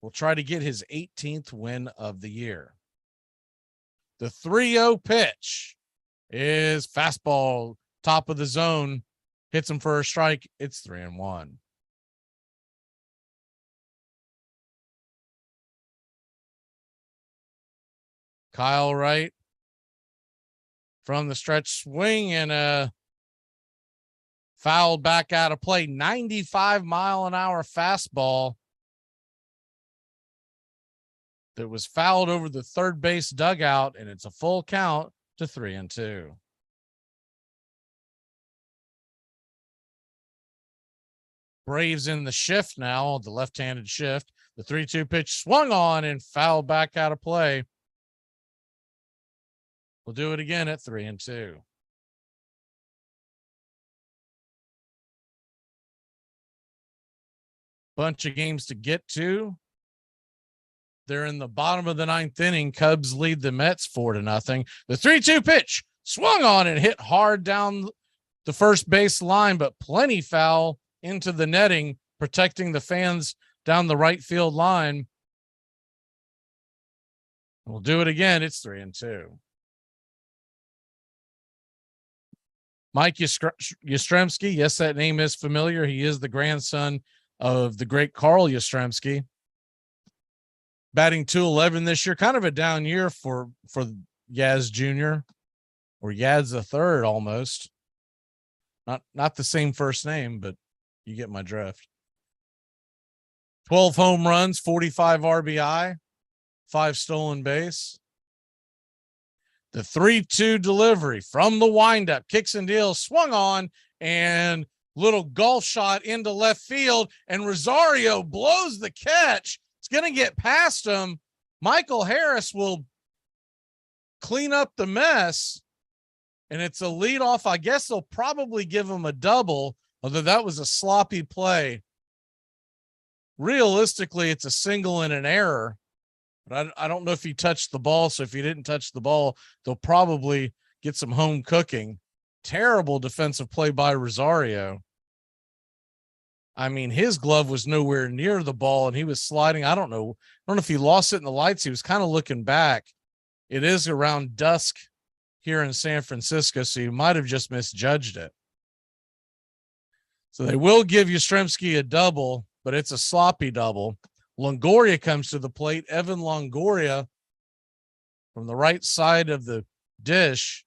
will try to get his 18th win of the year. The 3-0 pitch is fastball, top of the zone, hits him for a strike. It's 3-1. Kyle Wright from the stretch swing and fouled back out of play. 95-mile-an-hour fastball that was fouled over the third base dugout, and it's a full count to 3-2. Braves in the shift now, the left-handed shift. The 3-2 pitch swung on and fouled back out of play. We'll do it again at 3-2. Bunch of games to get to. They're in the bottom of the ninth inning. Cubs lead the Mets 4-0. The 3-2 pitch swung on and hit hard down the first base line, but plenty foul into the netting, protecting the fans down the right field line. We'll do it again. It's 3-2. Mike Yastrzemski. Yes, that name is familiar. He is the grandson of the great Carl Yastrzemski. Batting .211 this year. Kind of a down year for Yaz Jr. or Yaz the third almost. Not the same first name, but you get my drift. 12 home runs, 45 RBI, 5 stolen base. The 3-2 delivery from the windup, kicks and deals, swung on, and little golf shot into left field, and Rosario blows the catch. It's going to get past him. Michael Harris will clean up the mess, and it's a leadoff. I guess they'll probably give him a double, although that was a sloppy play. Realistically, it's a single and an error. But I don't know if he touched the ball. So if he didn't touch the ball, they'll probably get some home cooking. Terrible defensive play by Rosario. I mean, his glove was nowhere near the ball and he was sliding. I don't know if he lost it in the lights. He was kind of looking back. It is around dusk here in San Francisco, so you might have just misjudged it. So they will give Yastrzemski a double, but it's a sloppy double. Longoria comes to the plate. Evan Longoria from the right side of the dish,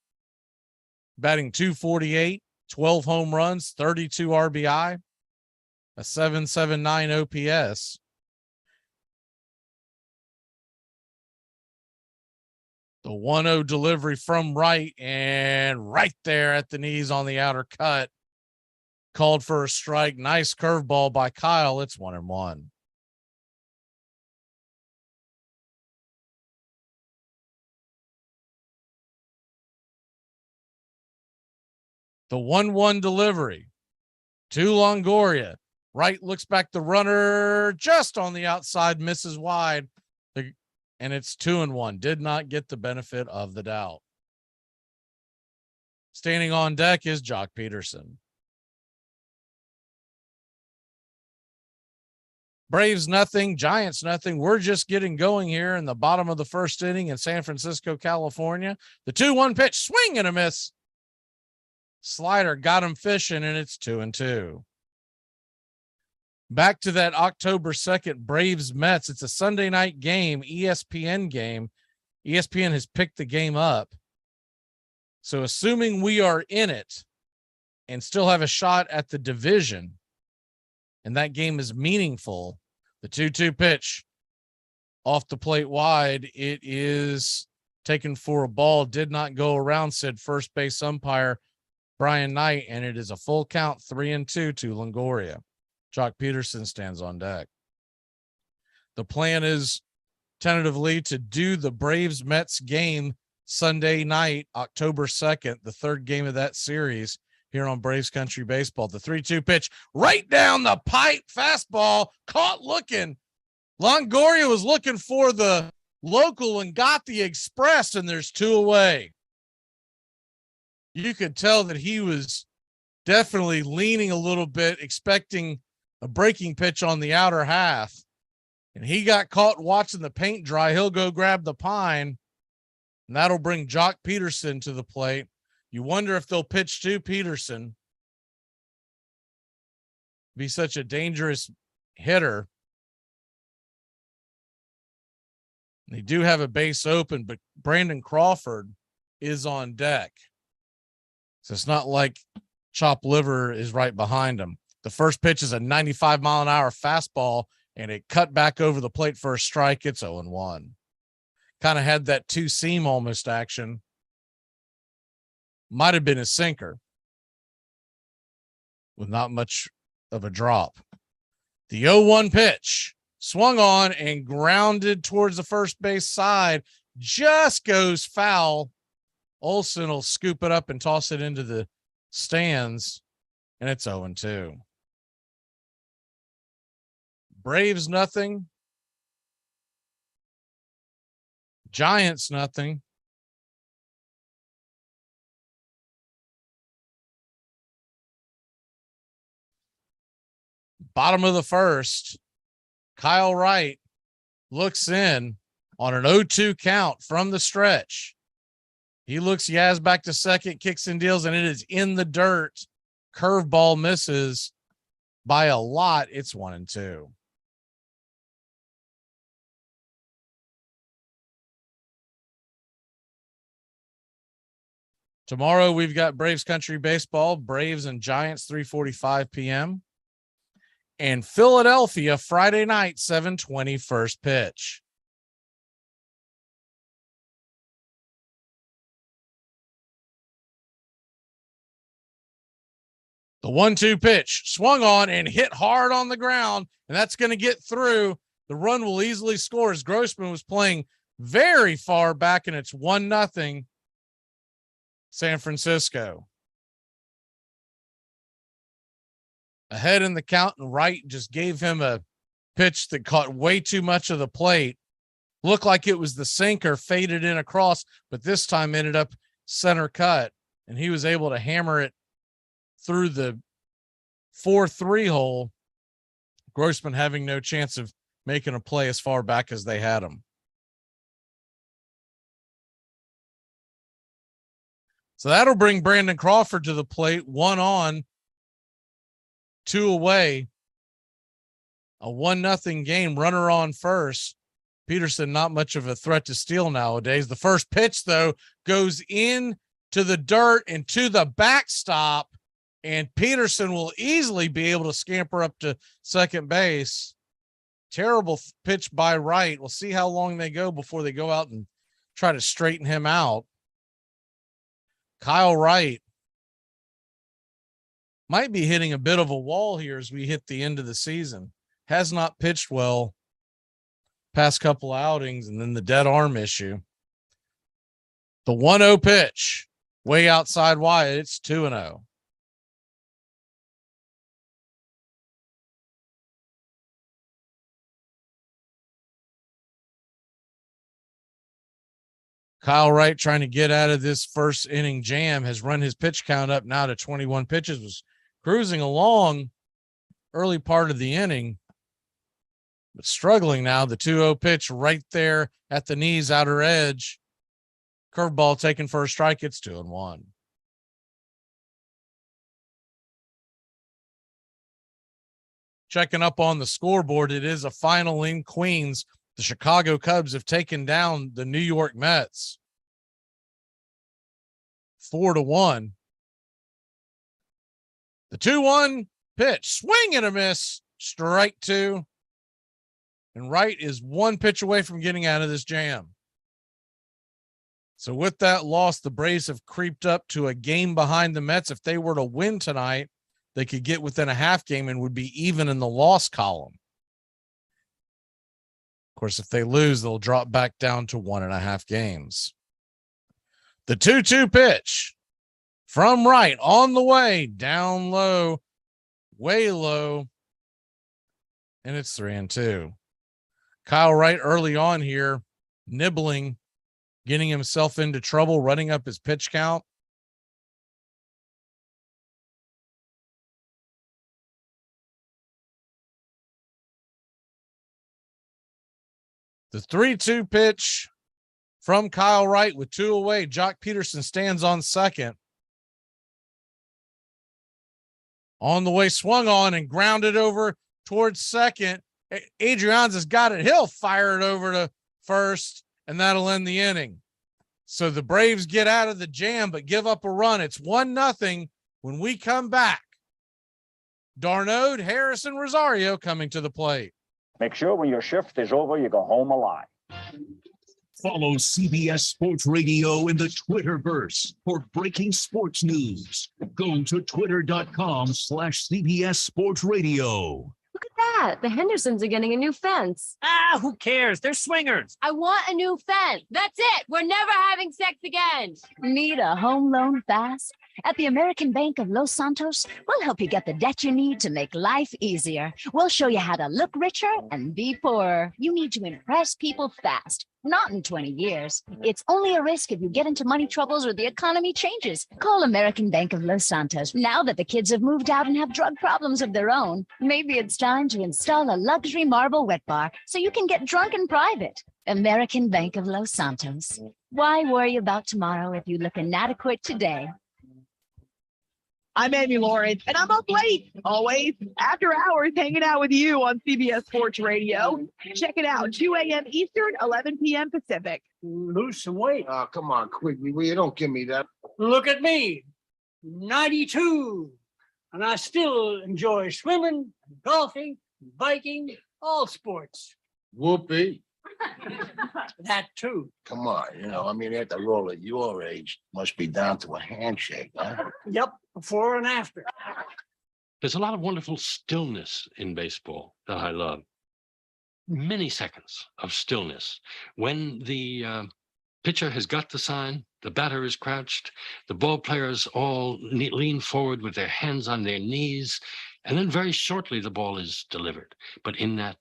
batting .248, 12 home runs, 32 RBI, a 7.79 OPS. The 1-0 delivery from right, and right there at the knees on the outer cut, called for a strike. Nice curveball by Kyle. It's 1-1. The 1-1 delivery to Longoria. Right looks back, the runner just on the outside, misses wide. And it's 2-1. Did not get the benefit of the doubt. Standing on deck is Jock Peterson. Braves nothing, Giants nothing. We're just getting going here in the bottom of the first inning in San Francisco, California. The 2-1 pitch, swing and a miss. Slider got him fishing, and it's 2-2. Back to that October 2nd Braves Mets. It's a Sunday night game, ESPN game. ESPN has picked the game up. So assuming we are in it and still have a shot at the division, and that game is meaningful, the 2-2 pitch off the plate wide, it is taken for a ball, did not go around, said first base umpire Brian Knight, and it is a full count, 3-2 to Longoria. Jock Peterson stands on deck. The plan is tentatively to do the Braves-Mets game Sunday night, October 2nd, the third game of that series here on Braves Country Baseball. The 3-2 pitch right down the pipe, fastball, caught looking. Longoria was looking for the local and got the express, and there's 2 away. You could tell that he was definitely leaning a little bit, expecting a breaking pitch on the outer half. And he got caught watching the paint dry. He'll go grab the pine, and that'll bring Jock Peterson to the plate. You wonder if they'll pitch to Peterson. Be such a dangerous hitter. They do have a base open, but Brandon Crawford is on deck. So it's not like Chop Liver is right behind him. The first pitch is a 95-mile-an-hour fastball, and it cut back over the plate for a strike. It's 0-1. Kind of had that two-seam almost action. Might have been a sinker with not much of a drop. The 0-1 pitch swung on and grounded towards the first base side. Just goes foul. Olsen will scoop it up and toss it into the stands, and it's 0-2. Braves nothing. Giants nothing. Bottom of the first, Kyle Wright looks in on an 0-2 count from the stretch. He looks Yaz back to second, kicks and deals, and it is in the dirt. Curveball misses by a lot. It's 1-2. Tomorrow we've got Braves Country Baseball, Braves and Giants, 3:45 p.m. And Philadelphia Friday night, 7:20 first pitch. The 1-2 pitch swung on and hit hard on the ground, and that's going to get through. The run will easily score as Grossman was playing very far back, and it's 1-0 San Francisco. Ahead in the count, and Wright just gave him a pitch that caught way too much of the plate. Looked like it was the sinker, faded in across, but this time ended up center cut, and he was able to hammer it through the 4-3 hole. Grossman having no chance of making a play as far back as they had him. So that'll bring Brandon Crawford to the plate, 1 on, 2 away. A 1-0 game, runner on first. Peterson, not much of a threat to steal nowadays. The first pitch, though, goes in to the dirt and to the backstop, and Peterson will easily be able to scamper up to second base. Terrible pitch by Wright. We'll see how long they go before they go out and try to straighten him out. Kyle Wright might be hitting a bit of a wall here as we hit the end of the season. Has not pitched well past couple outings, and then the dead arm issue. The 1-0 pitch, way outside wide. It's 2-0. Kyle Wright, trying to get out of this first inning jam, has run his pitch count up now to 21 pitches, was cruising along early part of the inning, but struggling now. The 2-0 pitch right there at the knees, outer edge. Curveball taken for a strike. It's 2-1. Checking up on the scoreboard, it is a final in Queens, The Chicago Cubs have taken down the New York Mets 4-1. The 2-1 pitch, swing and a miss, strike two. And Wright is one pitch away from getting out of this jam. So with that loss, the Braves have creeped up to a game behind the Mets. If they were to win tonight, they could get within a half game and would be even in the loss column. Of course, if they lose, they'll drop back down to 1.5 games. The 2-2 pitch from Wright on the way, down low, way low, and it's 3-2. Kyle Wright early on here, nibbling, getting himself into trouble, running up his pitch count. The 3-2 pitch from Kyle Wright with 2 away. Jock Peterson stands on second. On the way, swung on and grounded over towards second. Adrianza's got it. He'll fire it over to first, and that'll end the inning. So the Braves get out of the jam, but give up a run. It's 1-0 when we come back. Darnode, Harris, and Rosario coming to the plate. Make sure when your shift is over, you go home alive. Follow CBS Sports Radio in the Twitterverse for breaking sports news. Go to twitter.com/CBS Sports Radio. Look at that. The Hendersons are getting a new fence. Ah, who cares? They're swingers. I want a new fence. That's it. We're never having sex again. Need a home loan fast? At the American Bank of Los Santos, we'll help you get the debt you need to make life easier. We'll show you how to look richer and be poorer. You need to impress people fast, not in 20 years. It's only a risk if you get into money troubles or the economy changes. Call American Bank of Los Santos. Now that the kids have moved out and have drug problems of their own, maybe it's time to install a luxury marble wet bar so you can get drunk in private. American Bank of Los Santos. Why worry about tomorrow if you look inadequate today? I'm Amy Lawrence, and I'm up late, always, after hours, hanging out with you on CBS Sports Radio. Check it out, 2 a.m. Eastern, 11 p.m. Pacific. Lose some weight. Oh, come on, quickly. Will you don't give me that. Look at me, 92, and I still enjoy swimming, golfing, biking, all sports. Whoopee. That too. Come on, after all at your age, must be down to a handshake, huh? Yep, before and after. There's a lot of wonderful stillness in baseball that I love. Many seconds of stillness. When the pitcher has got the sign, the batter is crouched, the ball players all lean forward with their hands on their knees, and then very shortly the ball is delivered. But in that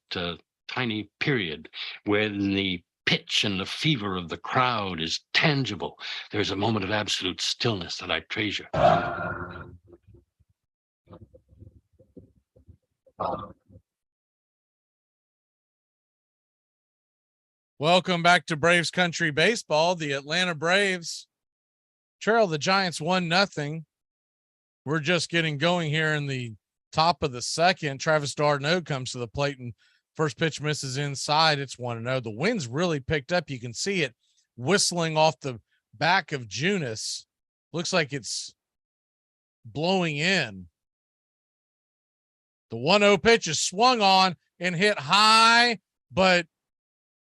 tiny period when the pitch and the fever of the crowd is tangible, there's a moment of absolute stillness that I treasure. Welcome back to Braves Country Baseball. The Atlanta Braves trail the Giants 1-0. We're just getting going here in the top of the second. Travis d'Arnaud comes to the plate and first pitch misses inside. It's 1-0. The wind's really picked up. You can see it whistling off the back of Junis. Looks like it's blowing in. The 1-0 pitch is swung on and hit high, but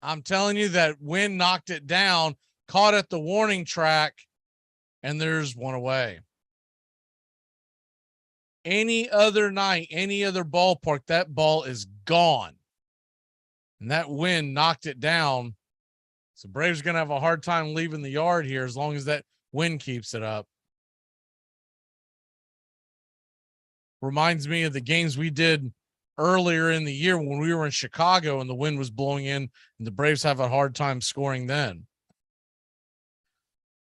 I'm telling you that wind knocked it down, caught at the warning track, and there's one away. Any other night, any other ballpark, that ball is gone. And that wind knocked it down. So Braves are going to have a hard time leaving the yard here as long as that wind keeps it up. Reminds me of the games we did earlier in the year when we were in Chicago and the wind was blowing in and the Braves have a hard time scoring then.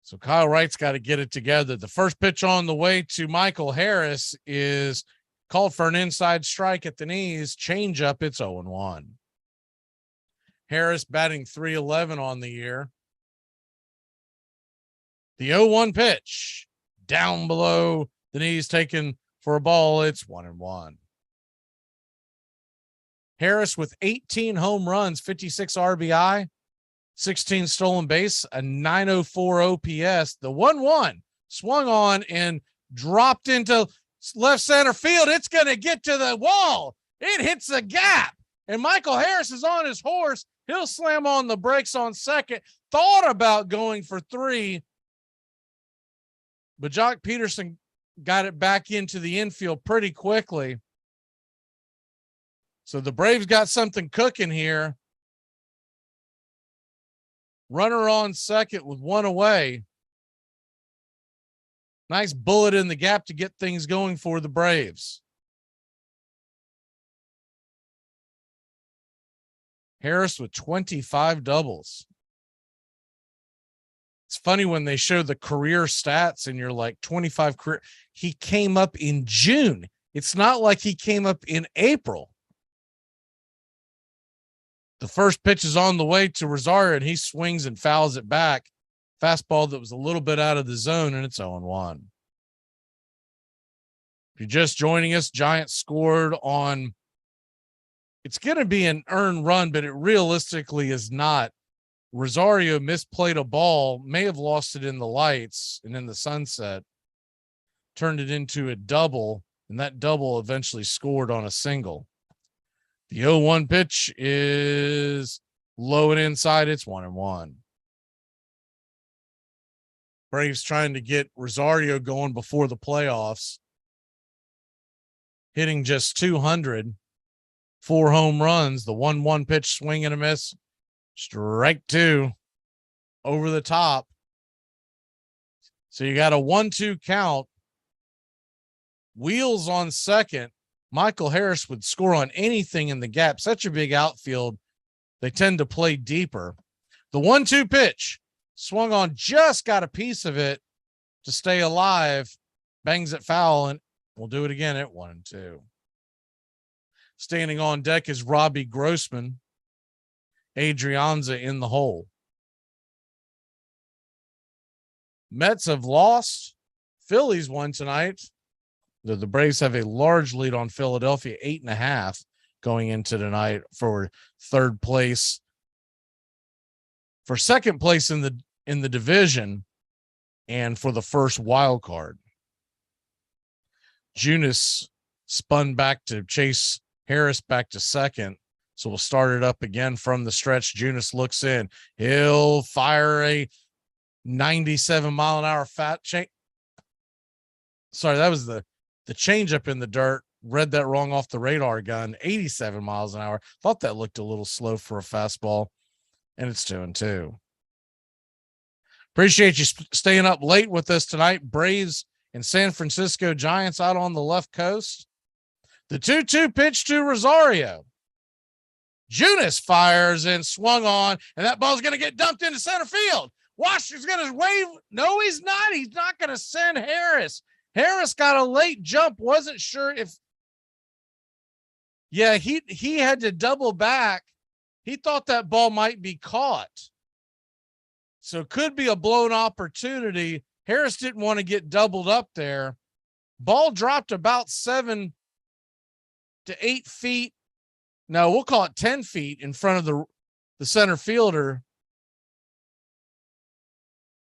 So Kyle Wright's got to get it together. The first pitch on the way to Michael Harris is called for an inside strike at the knees. Change up. It's 0-1. Harris batting .311 on the year. The 0-1 pitch down below the knees, taken for a ball. It's 1-1. Harris with 18 home runs, 56 RBI, 16 stolen base, a 904 OPS. The 1-1 swung on and dropped into left center field. It's going to get to the wall. It hits the gap. And Michael Harris is on his horse. He'll slam on the brakes on second. Thought about going for 3. But Jock Peterson got it back into the infield pretty quickly. So the Braves got something cooking here. Runner on second with 1 away. Nice bullet in the gap to get things going for the Braves. Harris with 25 doubles. It's funny when they show the career stats and you're like 25 career. He came up in June. It's not like he came up in April. The first pitch is on the way to Rosario, and he swings and fouls it back. Fastball that was a little bit out of the zone, and it's 0-1. If you're just joining us, Giants scored on, it's going to be an earned run, but it realistically is not. Rosario misplayed a ball, may have lost it in the lights and in the sunset, turned it into a double, and that double eventually scored on a single. The 0-1 pitch is low and inside. It's 1-1. Braves trying to get Rosario going before the playoffs. Hitting just 200, 4 home runs. The 1-1 pitch, swing and a miss. Strike 2 over the top. So you got a 1-2 count. Wheels on second. Michael Harris would score on anything in the gap. Such a big outfield. They tend to play deeper. The 1-2 pitch swung on, just got a piece of it to stay alive. Bangs it foul, and we'll do it again at 1-2. Standing on deck is Robbie Grossman. Adrianza in the hole. Mets have lost. Phillies won tonight. The Braves have a large lead on Philadelphia, 8.5 going into tonight for third place. For second place in the division and for the first wild card. Junis spun back to chase Harris back to second. So we'll start it up again from the stretch. Junis looks in. He'll fire a 97-mile-an-hour fat change. Sorry, that was the changeup in the dirt. Read that wrong off the radar gun. 87 miles an hour. Thought that looked a little slow for a fastball. And it's 2-2. Appreciate you staying up late with us tonight. Braves and San Francisco Giants out on the left coast. The 2-2 pitch to Rosario. Junis fires and swung on, and that ball's going to get dumped into center field. Washington's going to wave. No, he's not. He's not going to send Harris. Harris got a late jump. Wasn't sure if. Yeah, he had to double back. He thought that ball might be caught. So it could be a blown opportunity. Harris didn't want to get doubled up there. Ball dropped about 7 to 8 feet. No, we'll call it 10 feet in front of the center fielder.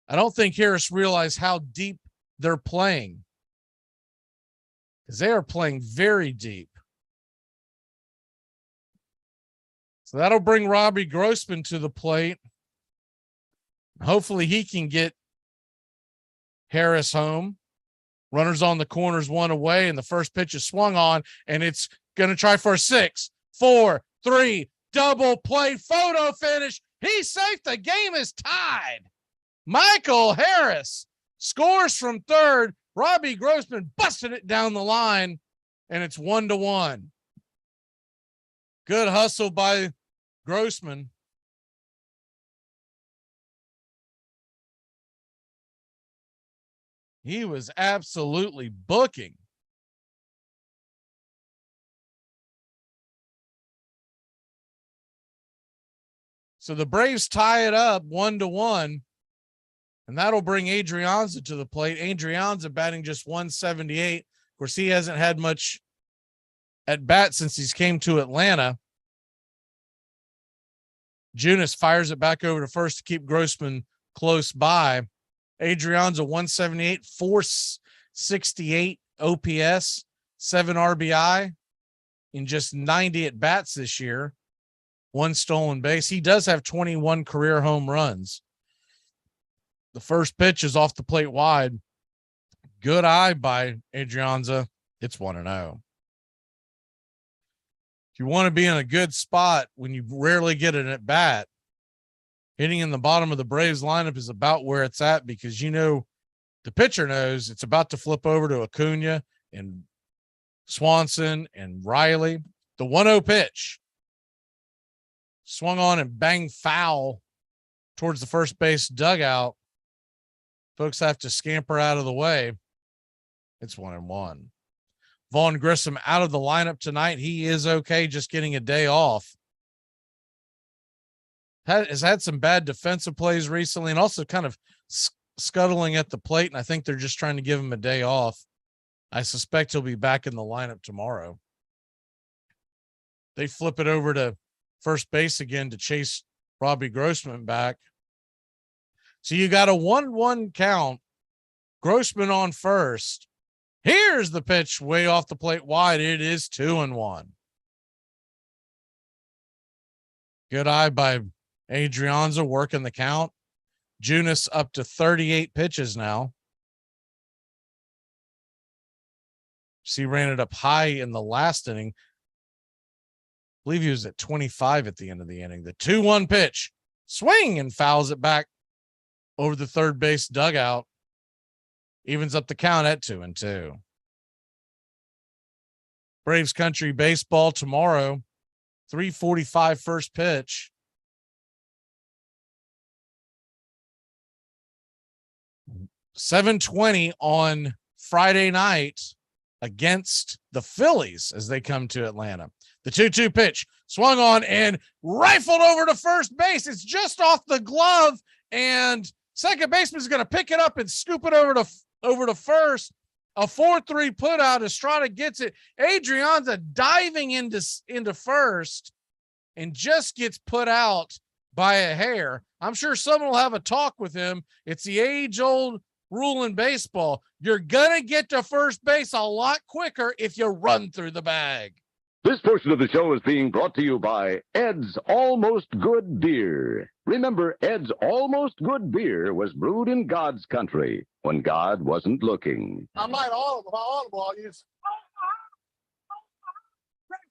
I don't think Harris realized how deep they're playing, because they are playing very deep. So that'll bring Robbie Grossman to the plate. Hopefully he can get Harris home. Runners on the corners, 1 away, and the first pitch is swung on, and it's going to try for a 6, 4, 3, double play, photo finish. He's safe. The game is tied. Michael Harris scores from third. Robbie Grossman busted it down the line, and it's 1-1. Good hustle by Grossman. He was absolutely booking. So the Braves tie it up 1-1, and that'll bring Adrianza to the plate. Adrianza batting just 178. Of course, he hasn't had much at bat since he's came to Atlanta. Junis fires it back over to first to keep Grossman close by. Adrianza 178, 468 OPS, 7 RBI in just 90 at bats this year. 1 stolen base. He does have 21 career home runs. The first pitch is off the plate wide. Good eye by Adrianza. It's 1-0. If you want to be in a good spot when you rarely get an at bat, hitting in the bottom of the Braves lineup is about where it's at, because you know the pitcher knows it's about to flip over to Acuna and Swanson and Riley. The 1-0 pitch swung on and banged foul towards the first base dugout. Folks have to scamper out of the way. It's 1-1. Vaughn Grissom out of the lineup tonight. He is okay, just getting a day off. Has had some bad defensive plays recently and also kind of scuttling at the plate, and I think they're just trying to give him a day off. I suspect he'll be back in the lineup tomorrow. They flip it over to first base again to chase Robbie Grossman back. So you got a 1-1 count. Grossman on first. Here's the pitch way off the plate wide. It is 2-1. Good eye by Adrianza working the count. Junis up to 38 pitches now. He ran it up high in the last inning. I believe he was at 25 at the end of the inning. The 2-1 pitch, swing, and fouls it back over the third base dugout. Evens up the count at 2-2. Braves Country Baseball tomorrow, 3:45 first pitch. $7:20 on Friday night against the Phillies as they come to Atlanta. The 2-2 pitch swung on and rifled over to first base. It's just off the glove, and second baseman is going to pick it up and scoop it over to first. A 4-3 put out. Estrada gets it. Adrianza diving into first and just gets put out by a hair. I'm sure someone will have a talk with him. It's the age-old rule in baseball. You're going to get to first base a lot quicker if you run through the bag. This portion of the show is being brought to you by Ed's Almost Good Beer. Remember, Ed's Almost Good Beer was brewed in God's country when God wasn't looking. I might audible. I'll use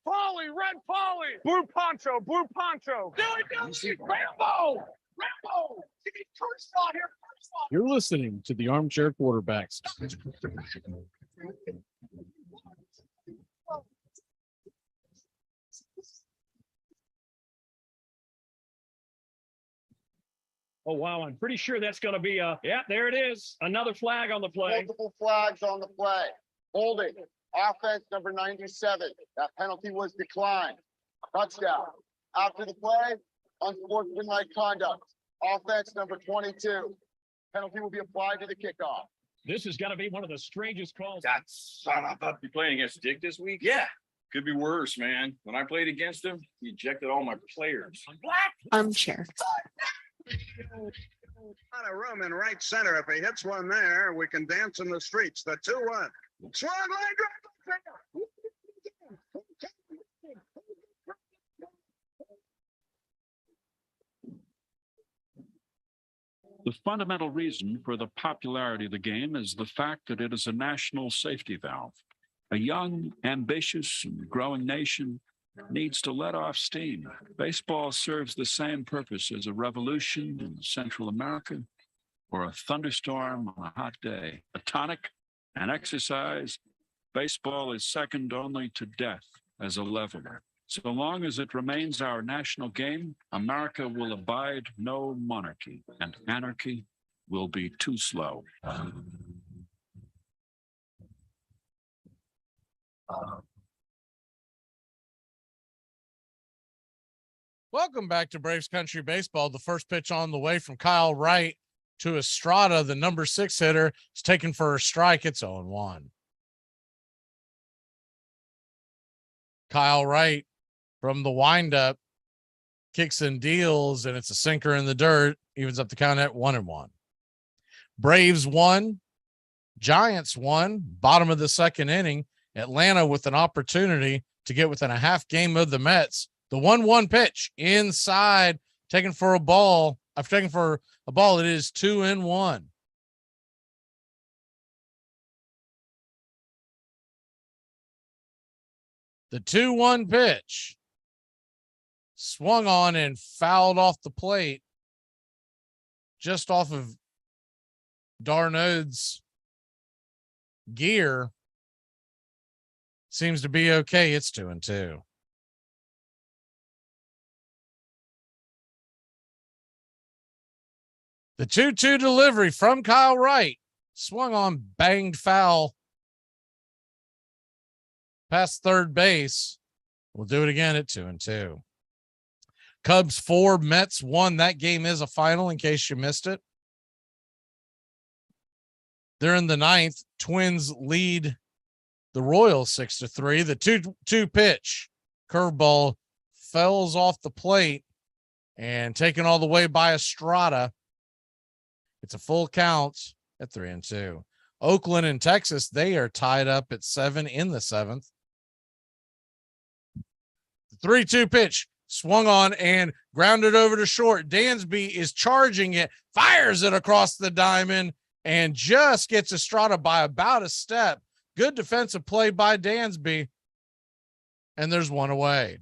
Red Polly, Blue Poncho. Do it, Rambo! Give me first shot here. You're listening to the Armchair Quarterbacks. Oh, wow. I'm pretty sure that's going to be there it is. Another flag on the play. Multiple flags on the play. Holding. Offense number 97. That penalty was declined. Touchdown. After the play, unsportsmanlike conduct. Offense number 22. Penalty will be applied to the kickoff. This is going to be one of the strangest calls. That son of a... You playing against Dick this week? Yeah. Could be worse, man. When I played against him, he ejected all my players. Armchair. Out of room in right center. If he hits one there, we can dance in the streets. The 2-1. Swung line drive. The fundamental reason for the popularity of the game is the fact that it is a national safety valve. A young, ambitious, and growing nation needs to let off steam. Baseball serves the same purpose as a revolution in Central America or a thunderstorm on a hot day. A tonic, an exercise, baseball is second only to death as a leveler. So long as it remains our national game, America will abide no monarchy, and anarchy will be too slow. Welcome back to Braves Country Baseball. The first pitch on the way from Kyle Wright to Estrada, the number 6 hitter, is taken for a strike. It's 0-1. Kyle Wright from the windup kicks and deals, and it's a sinker in the dirt, evens up the count at 1-1. Braves won, Giants won, bottom of the second inning. Atlanta with an opportunity to get within a half game of the Mets. The 1-1 pitch inside, taken for a ball. After taking for a ball, it is 2-1. The 2-1 pitch swung on and fouled off the plate, just off of Darnold's gear. Seems to be okay. It's 2-2. The 2-2 delivery from Kyle Wright, swung on, banged foul past third base. We'll do it again at 2-2. Cubs 4, Mets 1. That game is a final in case you missed it. They're in the ninth. Twins lead the Royals 6-3. The 2-2 pitch, curveball, fells off the plate and taken all the way by Estrada. It's a full count at 3-2. Oakland and Texas, they are tied up at 7 in the seventh. The 3-2 pitch swung on and grounded over to short. Dansby is charging it, fires it across the diamond, and just gets Estrada by about a step. Good defensive play by Dansby. And there's one away.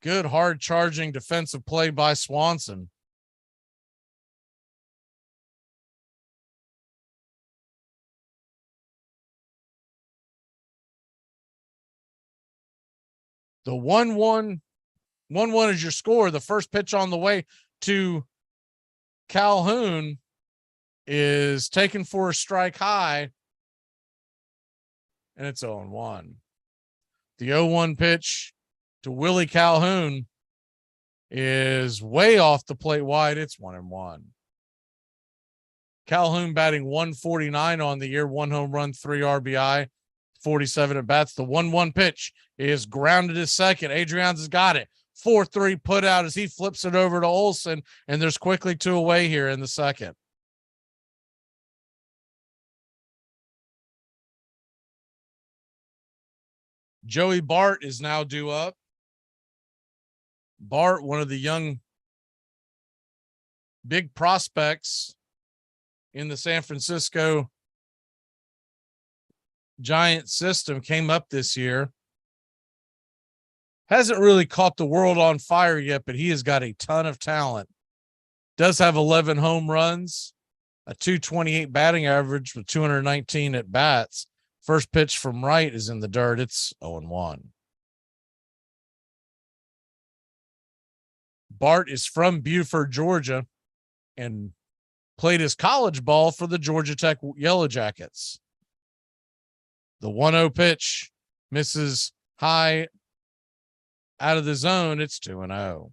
Good hard charging defensive play by Swanson. The 1-1 is your score. The first pitch on the way to Calhoun is taken for a strike high, and it's 0-1. The 0-1 pitch to Willie Calhoun is way off the plate wide. It's 1-1. Calhoun batting 149 on the year, 1 home run, 3 RBI, 47 at bats. The 1-1 pitch is grounded to second. Adrians has got it. 4-3 put out as he flips it over to Olsen, and there's quickly 2 away here in the second. Joey Bart is now due up. Bart, one of the young big prospects in the San Francisco Giants system, came up this year. Hasn't really caught the world on fire yet, but he has got a ton of talent. Does have 11 home runs, a 228 batting average with 219 at bats. First pitch from right is in the dirt. It's 0-1. Bart is from Buford, Georgia, and played his college ball for the Georgia Tech Yellow Jackets. The 1-0 pitch misses high out of the zone. It's 2-0.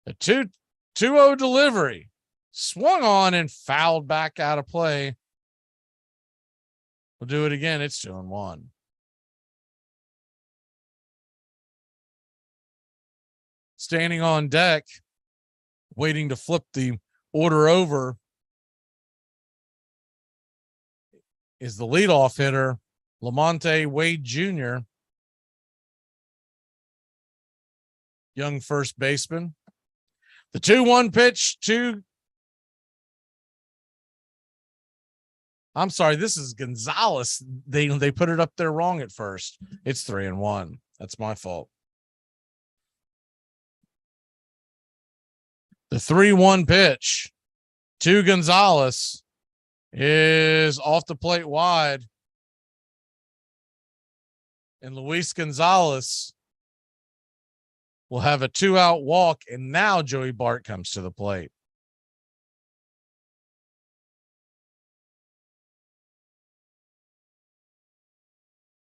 A 2-0 delivery swung on and fouled back out of play. We'll do it again. It's 2-1. Standing on deck, waiting to flip the order over, is the leadoff hitter, Lamonte Wade Jr., young first baseman. The 2-1 pitch to, I'm sorry, this is Gonzalez. They put it up there wrong at first. It's 3-1. That's my fault. The 3-1 pitch to Gonzalez is off the plate wide. And Luis Gonzalez will have a 2-out walk. And now Joey Bart comes to the plate.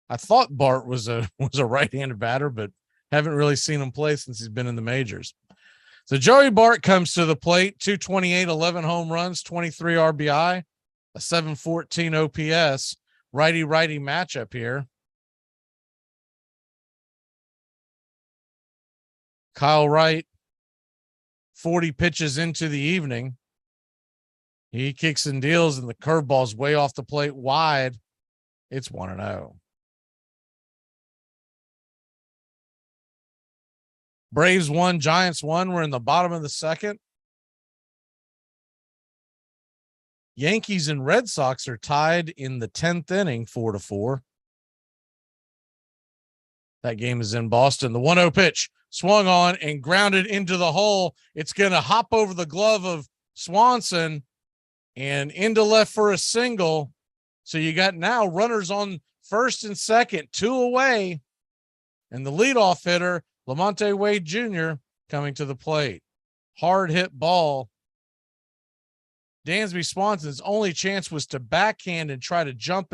I thought Bart was a right-handed batter, but haven't really seen him play since he's been in the majors. So Joey Bart comes to the plate, 228, 11 home runs, 23 RBI, a 714 OPS, righty-righty matchup here. Kyle Wright, 40 pitches into the evening. He kicks and deals, and the curveball's way off the plate wide. It's 1-0. Braves 1, Giants 1. We're in the bottom of the second. Yankees and Red Sox are tied in the 10th inning, 4-4. That game is in Boston. The 1-0 pitch swung on and grounded into the hole. It's going to hop over the glove of Swanson and into left for a single. So you got now runners on first and second, 2 away. And the leadoff hitter, Lamonte Wade Jr., coming to the plate. Hard hit ball. Dansby Swanson's only chance was to backhand and try to jump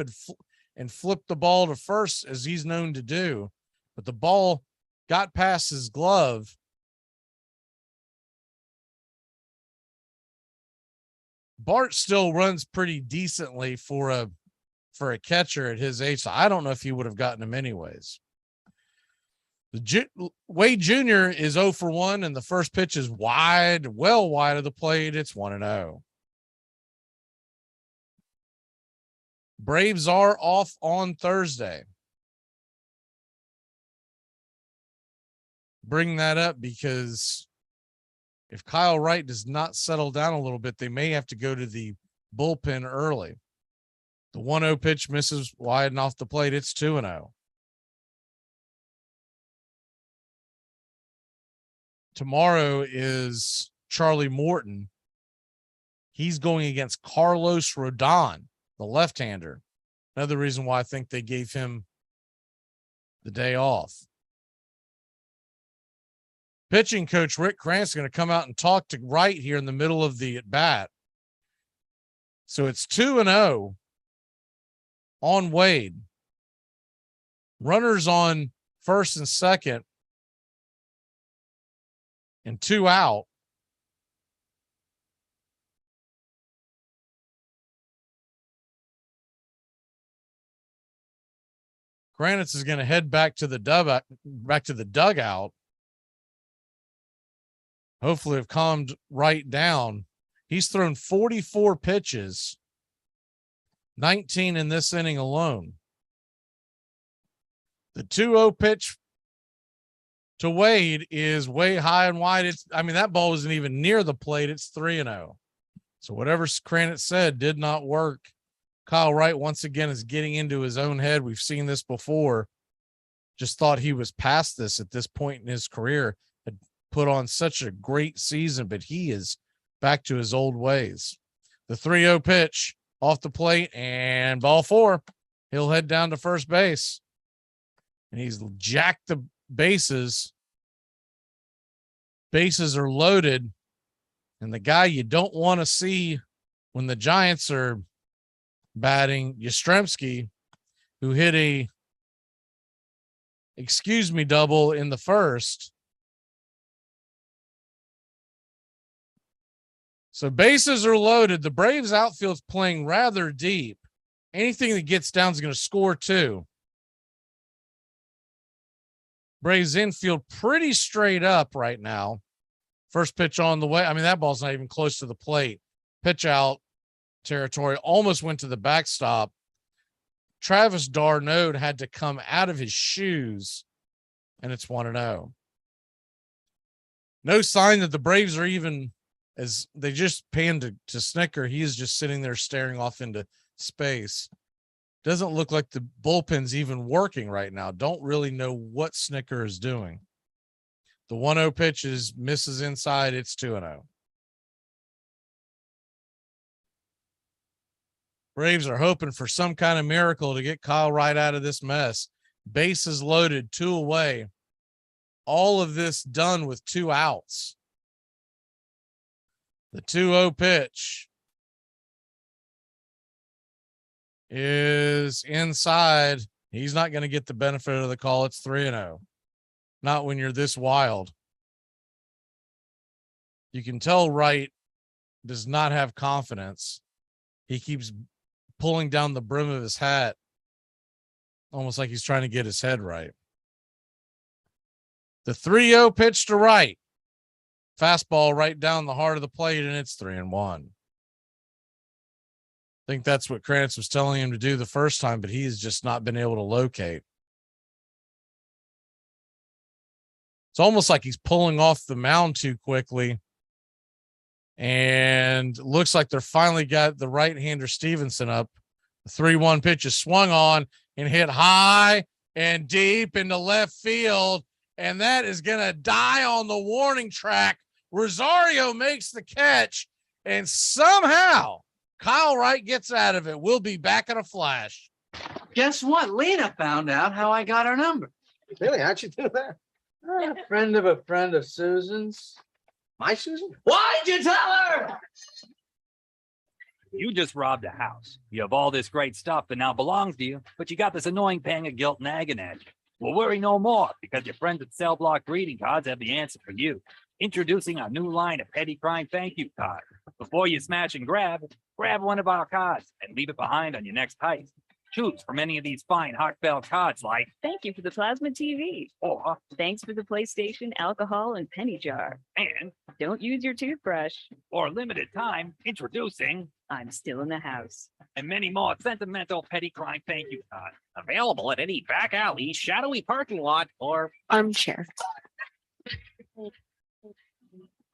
and flip the ball to first, as he's known to do. But the ball got past his glove. Bart still runs pretty decently for a catcher at his age. So I don't know if he would have gotten him anyways. Wade Jr. is 0 for 1, and the first pitch is wide, well wide of the plate. It's 1-0. Braves are off on Thursday. Bring that up because if Kyle Wright does not settle down a little bit, they may have to go to the bullpen early. The 1-0 pitch misses wide and off the plate. It's 2-0. Tomorrow is Charlie Morton. He's going against Carlos Rodon, the left-hander. Another reason why I think they gave him the day off. Pitching coach Rick Krantz is going to come out and talk to Wright here in the middle of the at-bat. So it's 2-0 on Wade. Runners on first and second and 2 out. Granitz is going to head back to the dugout. Hopefully have calmed Wright down. He's thrown 44 pitches, 19 in this inning alone. The 2-0 pitch to Wade is way high and wide. That ball wasn't even near the plate. It's 3-0. So whatever Kranitz said did not work. Kyle Wright once again is getting into his own head. We've seen this before. Just thought he was past this at this point in his career. Had put on such a great season, but he is back to his old ways. The 3-0 pitch off the plate and ball 4. He'll head down to first base. And he's jacked the bases. Bases are loaded. And the guy you don't want to see when the Giants are batting, Yastrzemski, who hit a double in the first. So bases are loaded. The Braves outfield's playing rather deep. Anything that gets down is going to score 2. Braves infield pretty straight up right now. First pitch on the way. That ball's not even close to the plate. Pitch out territory, almost went to the backstop. Travis d'Arnaud had to come out of his shoes, and it's 1-0. No sign that the Braves are even, as they just panned to Snicker. He is just sitting there staring off into space. Doesn't look like the bullpen's even working right now. Don't really know what Snicker is doing. The 1-0 pitch misses inside. It's 2-0. Braves are hoping for some kind of miracle to get Kyle Wright out of this mess. Bases loaded, 2 away. All of this done with 2 outs. The 2-0 pitch is inside. He's not going to get the benefit of the call. It's 3-0. Not when you're this wild. You can tell Wright does not have confidence. He keeps pulling down the brim of his hat, almost like he's trying to get his head right. The 3-0 pitch to Wright. Fastball right down the heart of the plate, and it's 3-1. I think that's what Krantz was telling him to do the first time, but he's just not been able to locate. It's almost like he's pulling off the mound too quickly. And looks like they're finally got the right-hander Stevenson up. The 3-1 pitch is swung on and hit high and deep into left field. And that is going to die on the warning track. Rosario makes the catch, and somehow Kyle Wright gets out of it. We'll be back in a flash. Guess what? Lena found out how I got her number. Really? How'd you do that? A friend of Susan's. My Susan? Why'd you tell her? You just robbed a house. You have all this great stuff that now belongs to you, but you got this annoying pang of guilt nagging at you. Well, worry no more, because your friends at Cell Block Greeting Cards have the answer for you. Introducing our new line of petty crime thank you cards. Before you smash and grab one of our cards and leave it behind on your next heist. Choose from any of these fine heartfelt cards like thank you for the plasma TV, or thanks for the PlayStation, alcohol, and penny jar, and don't use your toothbrush, or limited time introducing I'm still in the house, and many more sentimental petty crime thank you cards. Available at any back alley, shadowy parking lot, or armchair.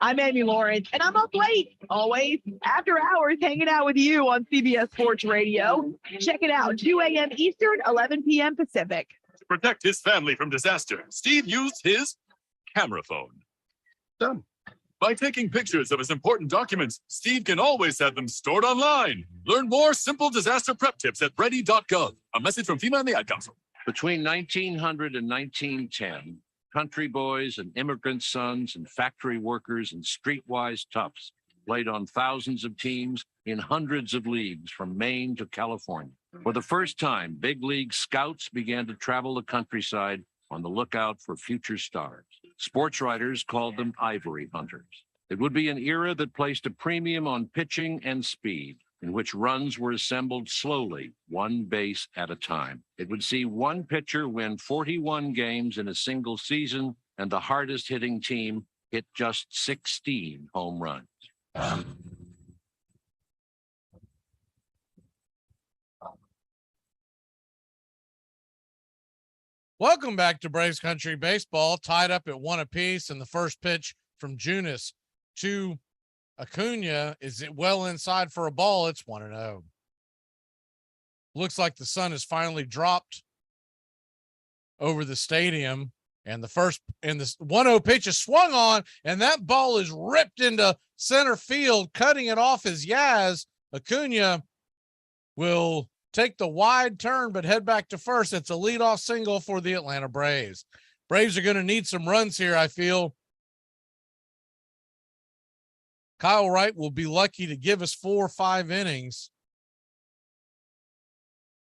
I'm Amy Lawrence, and I'm up late, always, after hours, hanging out with you on CBS Sports Radio. Check it out, 2 a.m. Eastern, 11 p.m. Pacific. To protect his family from disaster, Steve used his camera phone. Done. By taking pictures of his important documents, Steve can always have them stored online. Learn more simple disaster prep tips at ready.gov. A message from FEMA and the Ad Council. Between 1900 and 1910, country boys and immigrant sons and factory workers and streetwise toughs played on thousands of teams in hundreds of leagues from Maine to California. For the first time, big league scouts began to travel the countryside on the lookout for future stars. Sports writers called them ivory hunters. It would be an era that placed a premium on pitching and speed, in which runs were assembled slowly, one base at a time. It would see one pitcher win 41 games in a single season, and the hardest hitting team hit just 16 home runs. Welcome back to Braves Country Baseball, tied up at 1 apiece, and the first pitch from Junis to Acuna is it well inside for a ball. It's 1-0. Looks like the sun has finally dropped over the stadium, and the 1-0 pitch is swung on, and that ball is ripped into center field, cutting it off as Yaz. Acuna will take the wide turn, but head back to first. It's a leadoff single for the Atlanta Braves. Braves are going to need some runs here, I feel. Kyle Wright will be lucky to give us 4 or 5 innings.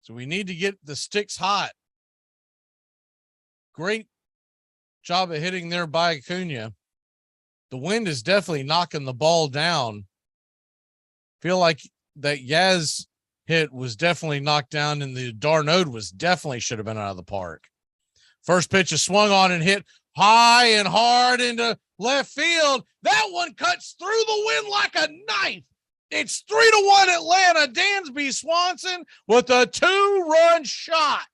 So we need to get the sticks hot. Great job of hitting there by Acuna. The wind is definitely knocking the ball down. Feel like that Yaz hit was definitely knocked down, and the Darnode was definitely should have been out of the park. First pitch is swung on and hit high and hard into left field. That one cuts through the wind like a knife. It's 3-1 Atlanta. Dansby Swanson with a 2-run shot.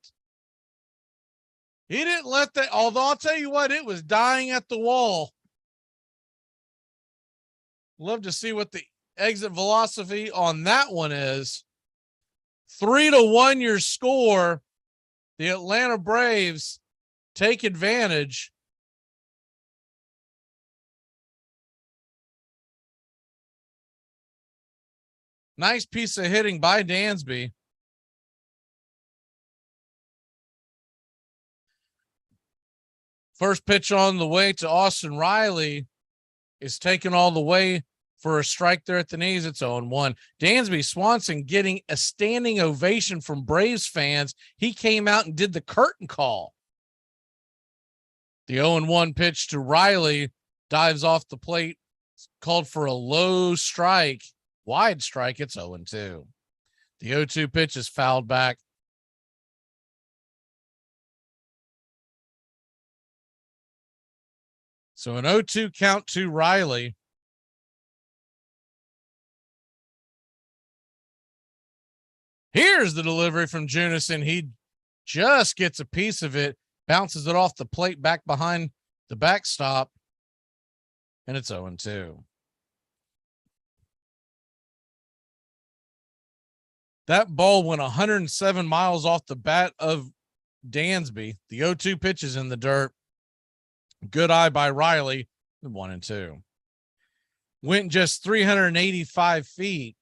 He didn't let that, although I'll tell you what, it was dying at the wall. Love to see what the exit velocity on that one is. 3-1 your score. The Atlanta Braves take advantage. Nice piece of hitting by Dansby. First pitch on the way to Austin Riley is taken all the way for a strike there at the knees. It's 0-1. Dansby Swanson getting a standing ovation from Braves fans. He came out and did the curtain call. The 0-1 pitch to Riley dives off the plate, called for a low strike, wide strike. It's 0-2. The 0-2 pitch is fouled back. So an 0-2 count to Riley. Here's the delivery from Junison. He just gets a piece of it, bounces it off the plate back behind the backstop, and it's 0-2. That ball went 107 miles off the bat of Dansby. The 0-2 pitch is in the dirt. Good eye by Riley. 1-2. Went just 385 feet,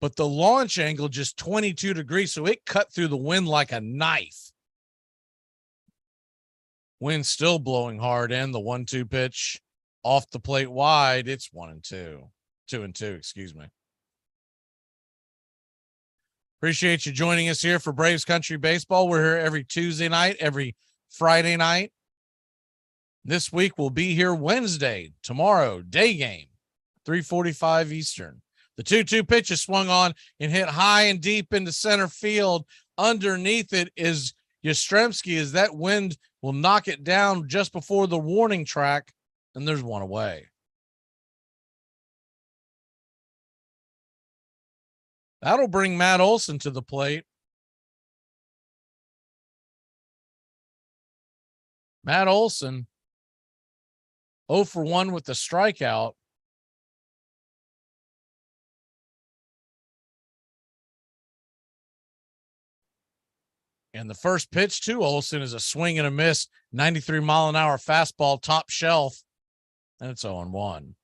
but the launch angle just 22 degrees, so it cut through the wind like a knife. Wind still blowing hard, and the 1-2 pitch off the plate wide. It's 1-2. 2-2, excuse me. Appreciate you joining us here for Braves Country Baseball. We're here every Tuesday night, every Friday night. This week we'll be here Wednesday, tomorrow, day game, 3:45 Eastern. The 2-2 pitch is swung on and hit high and deep into center field. Underneath it is Yastrzemski, as that wind will knock it down just before the warning track, and there's one away. That'll bring Matt Olson to the plate. Matt Olson, 0 for 1 with the strikeout. And the first pitch to Olson is a swing and a miss, 93-mile-an-hour fastball, top shelf, and it's 0-1.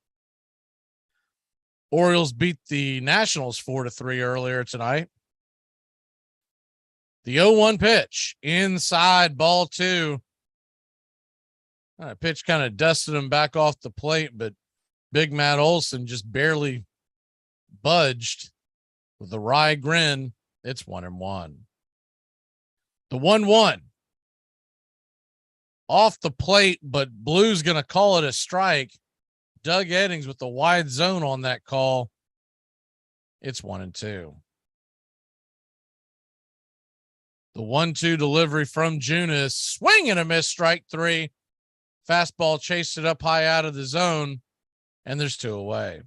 Orioles beat the Nationals 4-3 earlier tonight. The 0-1 pitch, inside, ball 2. Pitch kind of dusted him back off the plate, but big Matt Olson just barely budged with a wry grin. It's 1-1. The 1-1 off the plate, but Blue's going to call it a strike. Doug Eddings with the wide zone on that call. It's 1-2. The 1-2 delivery from Junis, swing and a miss, strike 3. Fastball chased it up high out of the zone, and there's 2 away.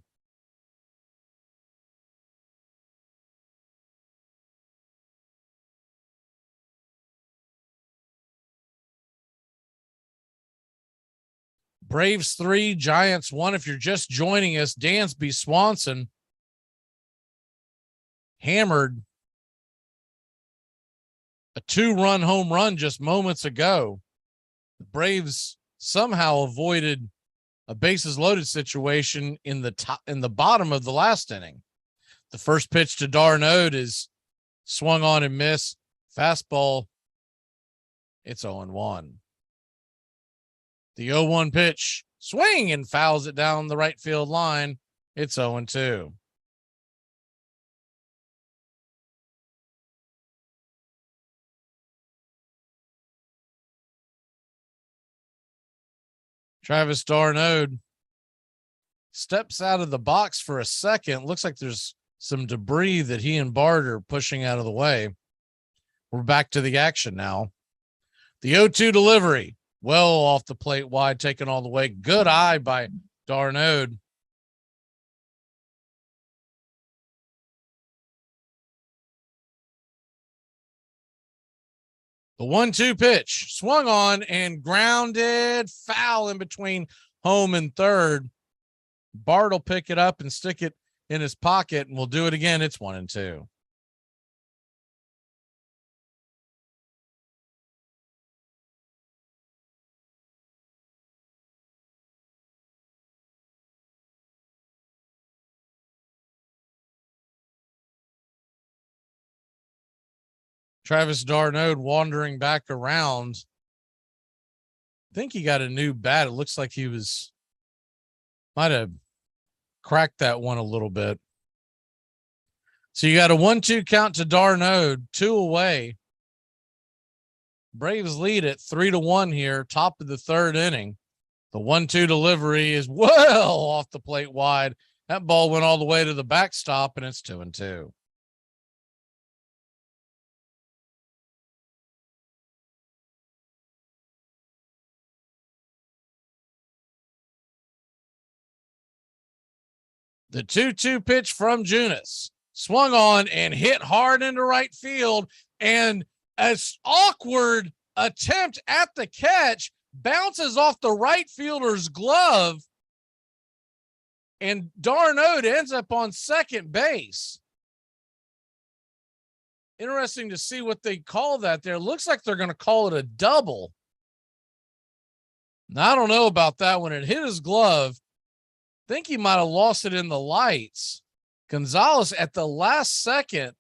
Braves 3, Giants 1. If you're just joining us, Dansby Swanson hammered a 2-run home run just moments ago. The Braves somehow avoided a bases loaded situation in the bottom of the last inning. The first pitch to Darnode is swung on and missed. Fastball. It's 0-1. The 0-1 pitch, swing and fouls it down the right field line. It's 0-2. Travis Darnode steps out of the box for a second. Looks like there's some debris that he and Bart are pushing out of the way. We're back to the action now. The 0-2 delivery, well off the plate wide, taken all the way. Good eye by Darnode. The 1-2 pitch swung on and grounded, foul in between home and third. Bart will pick it up and stick it in his pocket, and we'll do it again. It's 1-2. Travis Darnode wandering back around. I think he got a new bat. It looks like he might have cracked that one a little bit. So you got a 1-2 count to Darnode, 2 away. Braves lead at 3-1 here, top of the third inning. The 1-2 delivery is well off the plate wide. That ball went all the way to the backstop, and it's 2-2. The 2-2 pitch from Junis swung on and hit hard into right field. And an awkward attempt at the catch bounces off the right fielder's glove. And Darnode ends up on second base. Interesting to see what they call that there. Looks like they're going to call it a double. Now, I don't know about that when it hit his glove. Think he might have lost it in the lights. Gonzalez at the last second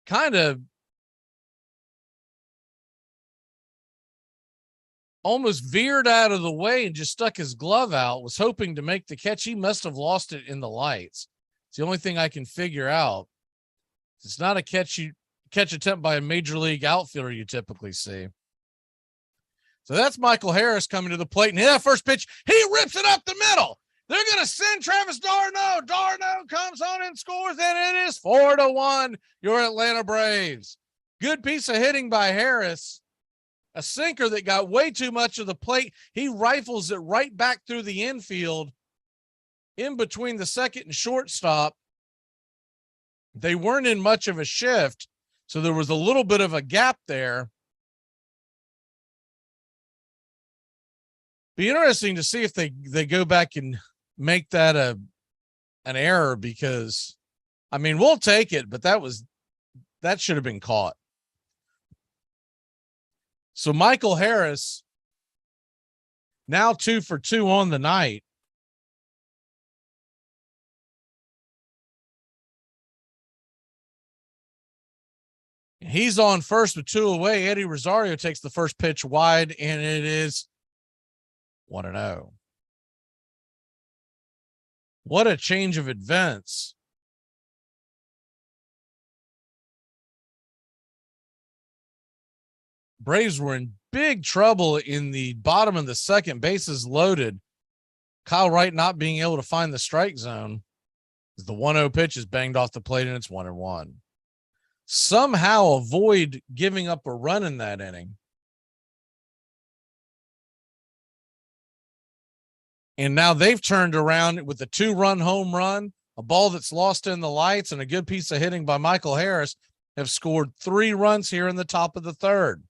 kind of almost veered out of the way and just stuck his glove out, was hoping to make the catch. He must have lost it in the lights. It's the only thing I can figure out. It's not a catch attempt by a major league outfielder you typically see. So that's Michael Harris coming to the plate, and that first pitch, he rips it up the middle. They're going to send Travis d'Arnaud. d'Arnaud comes on and scores, and it is 4-1, your Atlanta Braves. Good piece of hitting by Harris. A sinker that got way too much of the plate. He rifles it right back through the infield in between the second and shortstop. They weren't in much of a shift, so there was a little bit of a gap there. Be interesting to see if they go back and make that an error, because I mean, we'll take it, but that should have been caught. So Michael Harris now 2 for 2 on the night. He's on first with 2 away. Eddie Rosario takes the first pitch wide, and it is 1-0. What a change of events. Braves were in big trouble in the bottom of the second, bases loaded. Kyle Wright not being able to find the strike zone. The 1-0 pitch is banged off the plate, and it's 1-1. Somehow avoid giving up a run in that inning. And now they've turned around with a 2-run home run, a ball that's lost in the lights, and a good piece of hitting by Michael Harris, have scored 3 runs here in the top of the third.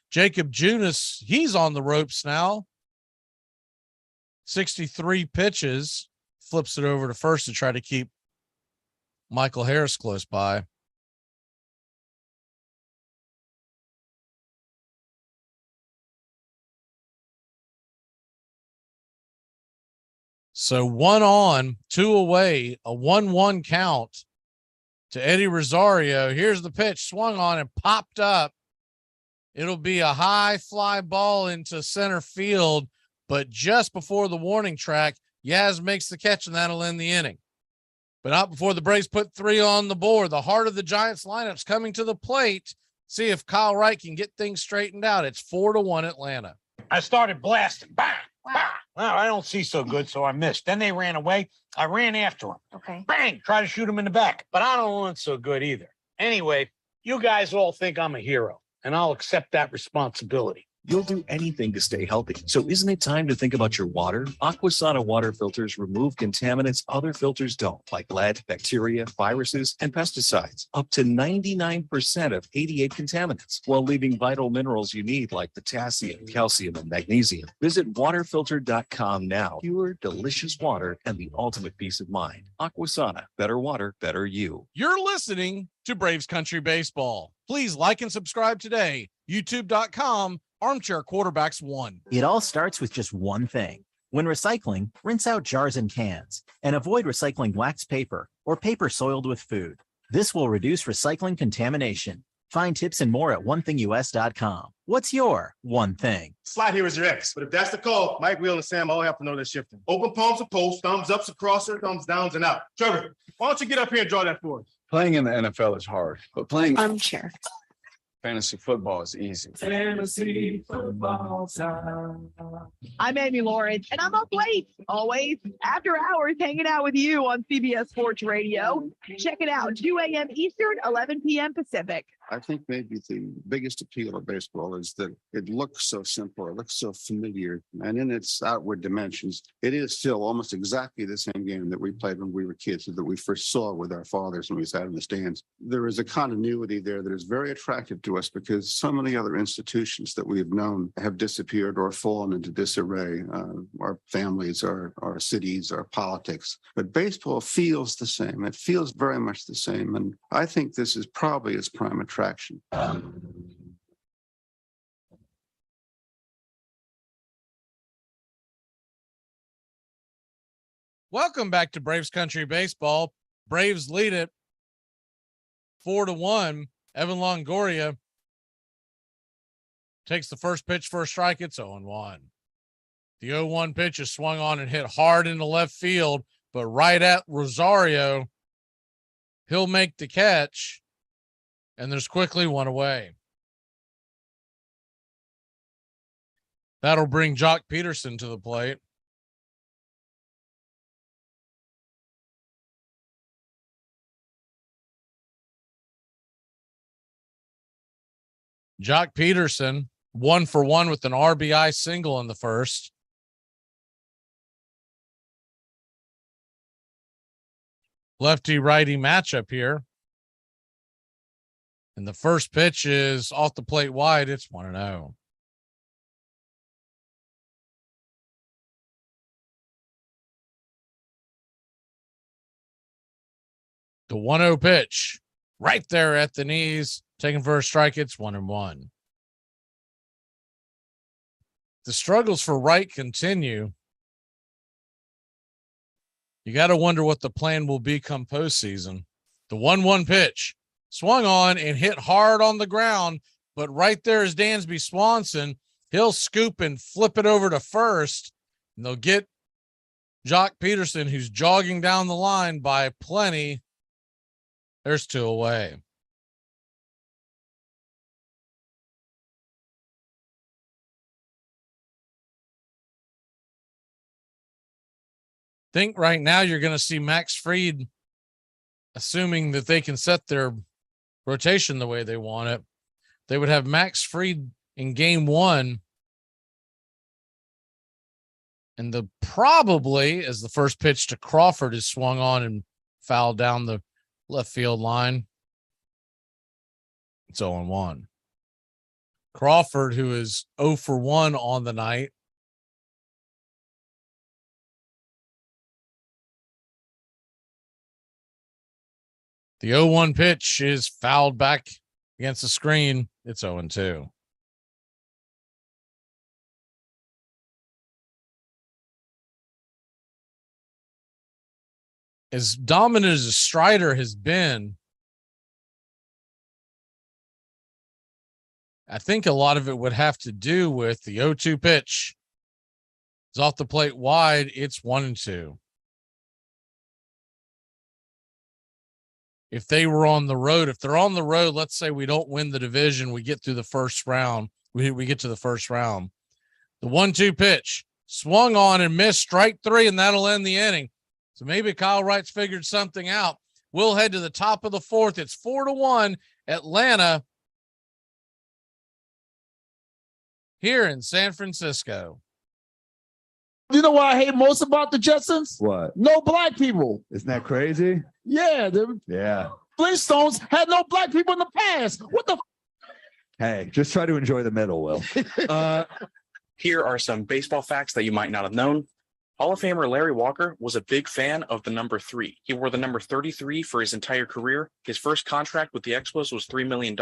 Jacob Junis, he's on the ropes now. 63 pitches, flips it over to first to try to keep Michael Harris close by. So 1 on, 2 away, a 1-1 count to Eddie Rosario. Here's the pitch, swung on and popped up. It'll be a high fly ball into center field, but just before the warning track, Yaz makes the catch, and that'll end the inning. But not before the Braves put 3 on the board. The heart of the Giants lineup's coming to the plate. See if Kyle Wright can get things straightened out. It's 4-1 Atlanta. I started blasting. Bang! Bang! Well, I don't see so good, so I missed. Then they ran away. I ran after them. Okay. Bang! Try to shoot him in the back. But I don't want so good either. Anyway, you guys all think I'm a hero, and I'll accept that responsibility. You'll do anything to stay healthy. So isn't it time to think about your water? Aquasana water filters remove contaminants other filters don't, like lead, bacteria, viruses, and pesticides. Up to 99% of 88 contaminants, while leaving vital minerals you need like potassium, calcium, and magnesium. Visit waterfilter.com now. Pure, delicious water and the ultimate peace of mind. Aquasana, better water, better you. You're listening to Braves Country Baseball. Please like and subscribe today. YouTube.com. Armchair Quarterbacks 1. It all starts with just one thing. When recycling, rinse out jars and cans and avoid recycling wax paper or paper soiled with food. This will reduce recycling contamination. Find tips and more at onethingus.com. What's your one thing? Slide here is your ex. But if that's the call, Mike, Will, and Sam all have to know they're shifting. Open palms to post, thumbs ups across her, thumbs downs and out. Trevor, why don't you get up here and draw that for us? Playing in the NFL is hard, but playing Armchair. Fantasy football is easy. Fantasy football time. I'm Amy Lawrence, and I'm up late, always after hours, hanging out with you on CBS Sports Radio. Check it out, 2 a.m. Eastern, 11 p.m. Pacific. I think maybe the biggest appeal of baseball is that it looks so simple, it looks so familiar, and in its outward dimensions, it is still almost exactly the same game that we played when we were kids, that we first saw with our fathers when we sat in the stands. There is a continuity there that is very attractive to us because so many other institutions that we have known have disappeared or fallen into disarray. Our families, our cities, our politics. But baseball feels the same. It feels very much the same. And I think this is probably its prime attraction. Welcome back to Braves Country Baseball. Braves lead it 4-1. Evan Longoria takes the first pitch for a strike. It's 0-1. The 0-1 pitch is swung on and hit hard into left field, but right at Rosario. He'll make the catch. And there's quickly one away. That'll bring Jock Peterson to the plate. Jock Peterson, 1-for-1 with an RBI single in the first. Lefty-righty matchup here. And the first pitch is off the plate wide. It's 1-0. The 1-0 pitch right there at the knees, taken for a strike. It's 1-1. The struggles for Wright continue. You got to wonder what the plan will be come postseason. The 1-1 pitch. Swung on and hit hard on the ground, but right there is Dansby Swanson. He'll scoop and flip it over to first, and they'll get Jock Peterson, who's jogging down the line by plenty. There's 2 away. Think right now you're going to see Max Fried, assuming that they can set their rotation the way they want it. They would have Max Fried in game 1. And the probably as the first pitch to Crawford is swung on and fouled down the left field line. It's 0-1. Crawford, who is 0-for-1 on the night. The 0-1 pitch is fouled back against the screen. It's 0-2. As dominant as Strider has been, I think a lot of it would have to do with the 0-2 pitch. It's off the plate wide. It's 1-2. If they were on the road, if they're on the road, let's say we don't win the division, we get through the first round. We get to the first round. The 1-2 pitch swung on and missed, strike 3, and that'll end the inning. So maybe Kyle Wright's figured something out. We'll head to the top of the 4th. It's 4-1 Atlanta here in San Francisco. You know what I hate most about the Jetsons? What? No black people. Isn't that crazy? Yeah. Yeah. Flintstones had no black people in the past. What the? Hey, just try to enjoy the middle, Will. Here are some baseball facts that you might not have known. Hall of Famer Larry Walker was a big fan of the number 3. He wore the number 33 for his entire career. His first contract with the Expos was $3 million,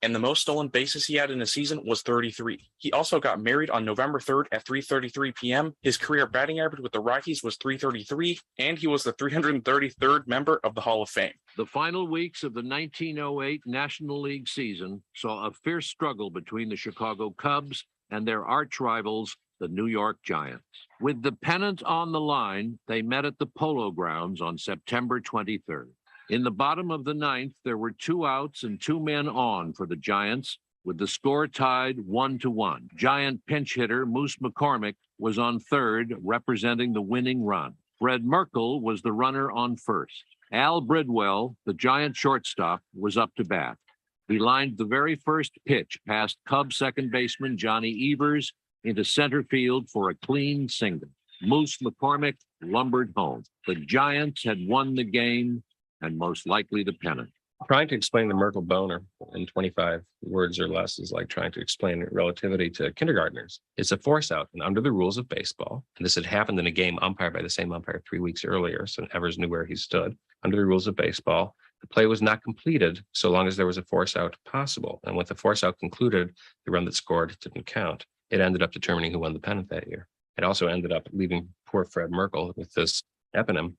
and the most stolen bases he had in a season was 33. He also got married on November 3rd at 3:33 p.m. His career batting average with the Rockies was .333, and he was the 333rd member of the Hall of Fame. The final weeks of the 1908 National League season saw a fierce struggle between the Chicago Cubs and their arch rivals, the New York Giants. With the pennant on the line, they met at the Polo Grounds on September 23rd. In the bottom of the ninth, there were 2 outs and 2 men on for the Giants, with the score tied 1-1. Giant pinch hitter Moose McCormick was on third, representing the winning run. Fred Merkel was the runner on first. Al Bridwell, the Giant shortstop, was up to bat. He lined the very first pitch past Cub second baseman Johnny Evers into center field for a clean single. Moose McCormick lumbered home. The Giants had won the game and most likely the pennant. Trying to explain the Merkel boner in 25 words or less is like trying to explain relativity to kindergartners. It's a force out, and under the rules of baseball, and this had happened in a game umpired by the same umpire 3 weeks earlier, so Evers knew where he stood. Under the rules of baseball, the play was not completed so long as there was a force out possible. And with the force out concluded, the run that scored didn't count. It ended up determining who won the pennant that year. It also ended up leaving poor Fred Merkel with this eponym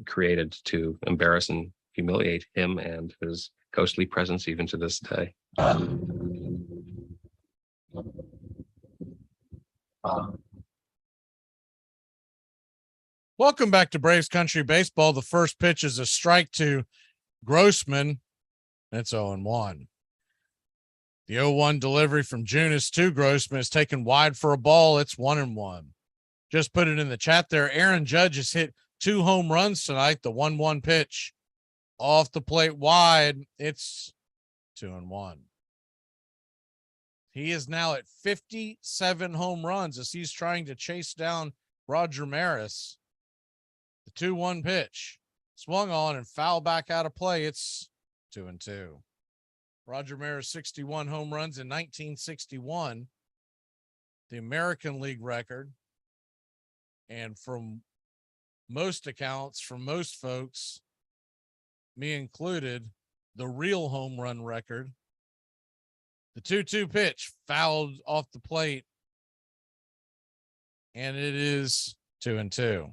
created to embarrass and humiliate him and his ghostly presence even to this day. Welcome back to Braves Country Baseball. The first pitch is a strike to Grossman. It's 0-1. The 0-1 delivery from Junis to Grossman is taken wide for a ball. It's 1-1. Just put it in the chat there. Aaron Judge has hit 2 home runs tonight. The 1-1 pitch off the plate wide. It's 2-1. He is now at 57 home runs as he's trying to chase down Roger Maris. The 2-1 pitch swung on and foul back out of play. It's 2-2. Roger Maris 61 home runs in 1961, the American League record. And from most accounts, from most folks, me included, the real home run record. The 2-2 pitch fouled off the plate, and it is 2-2.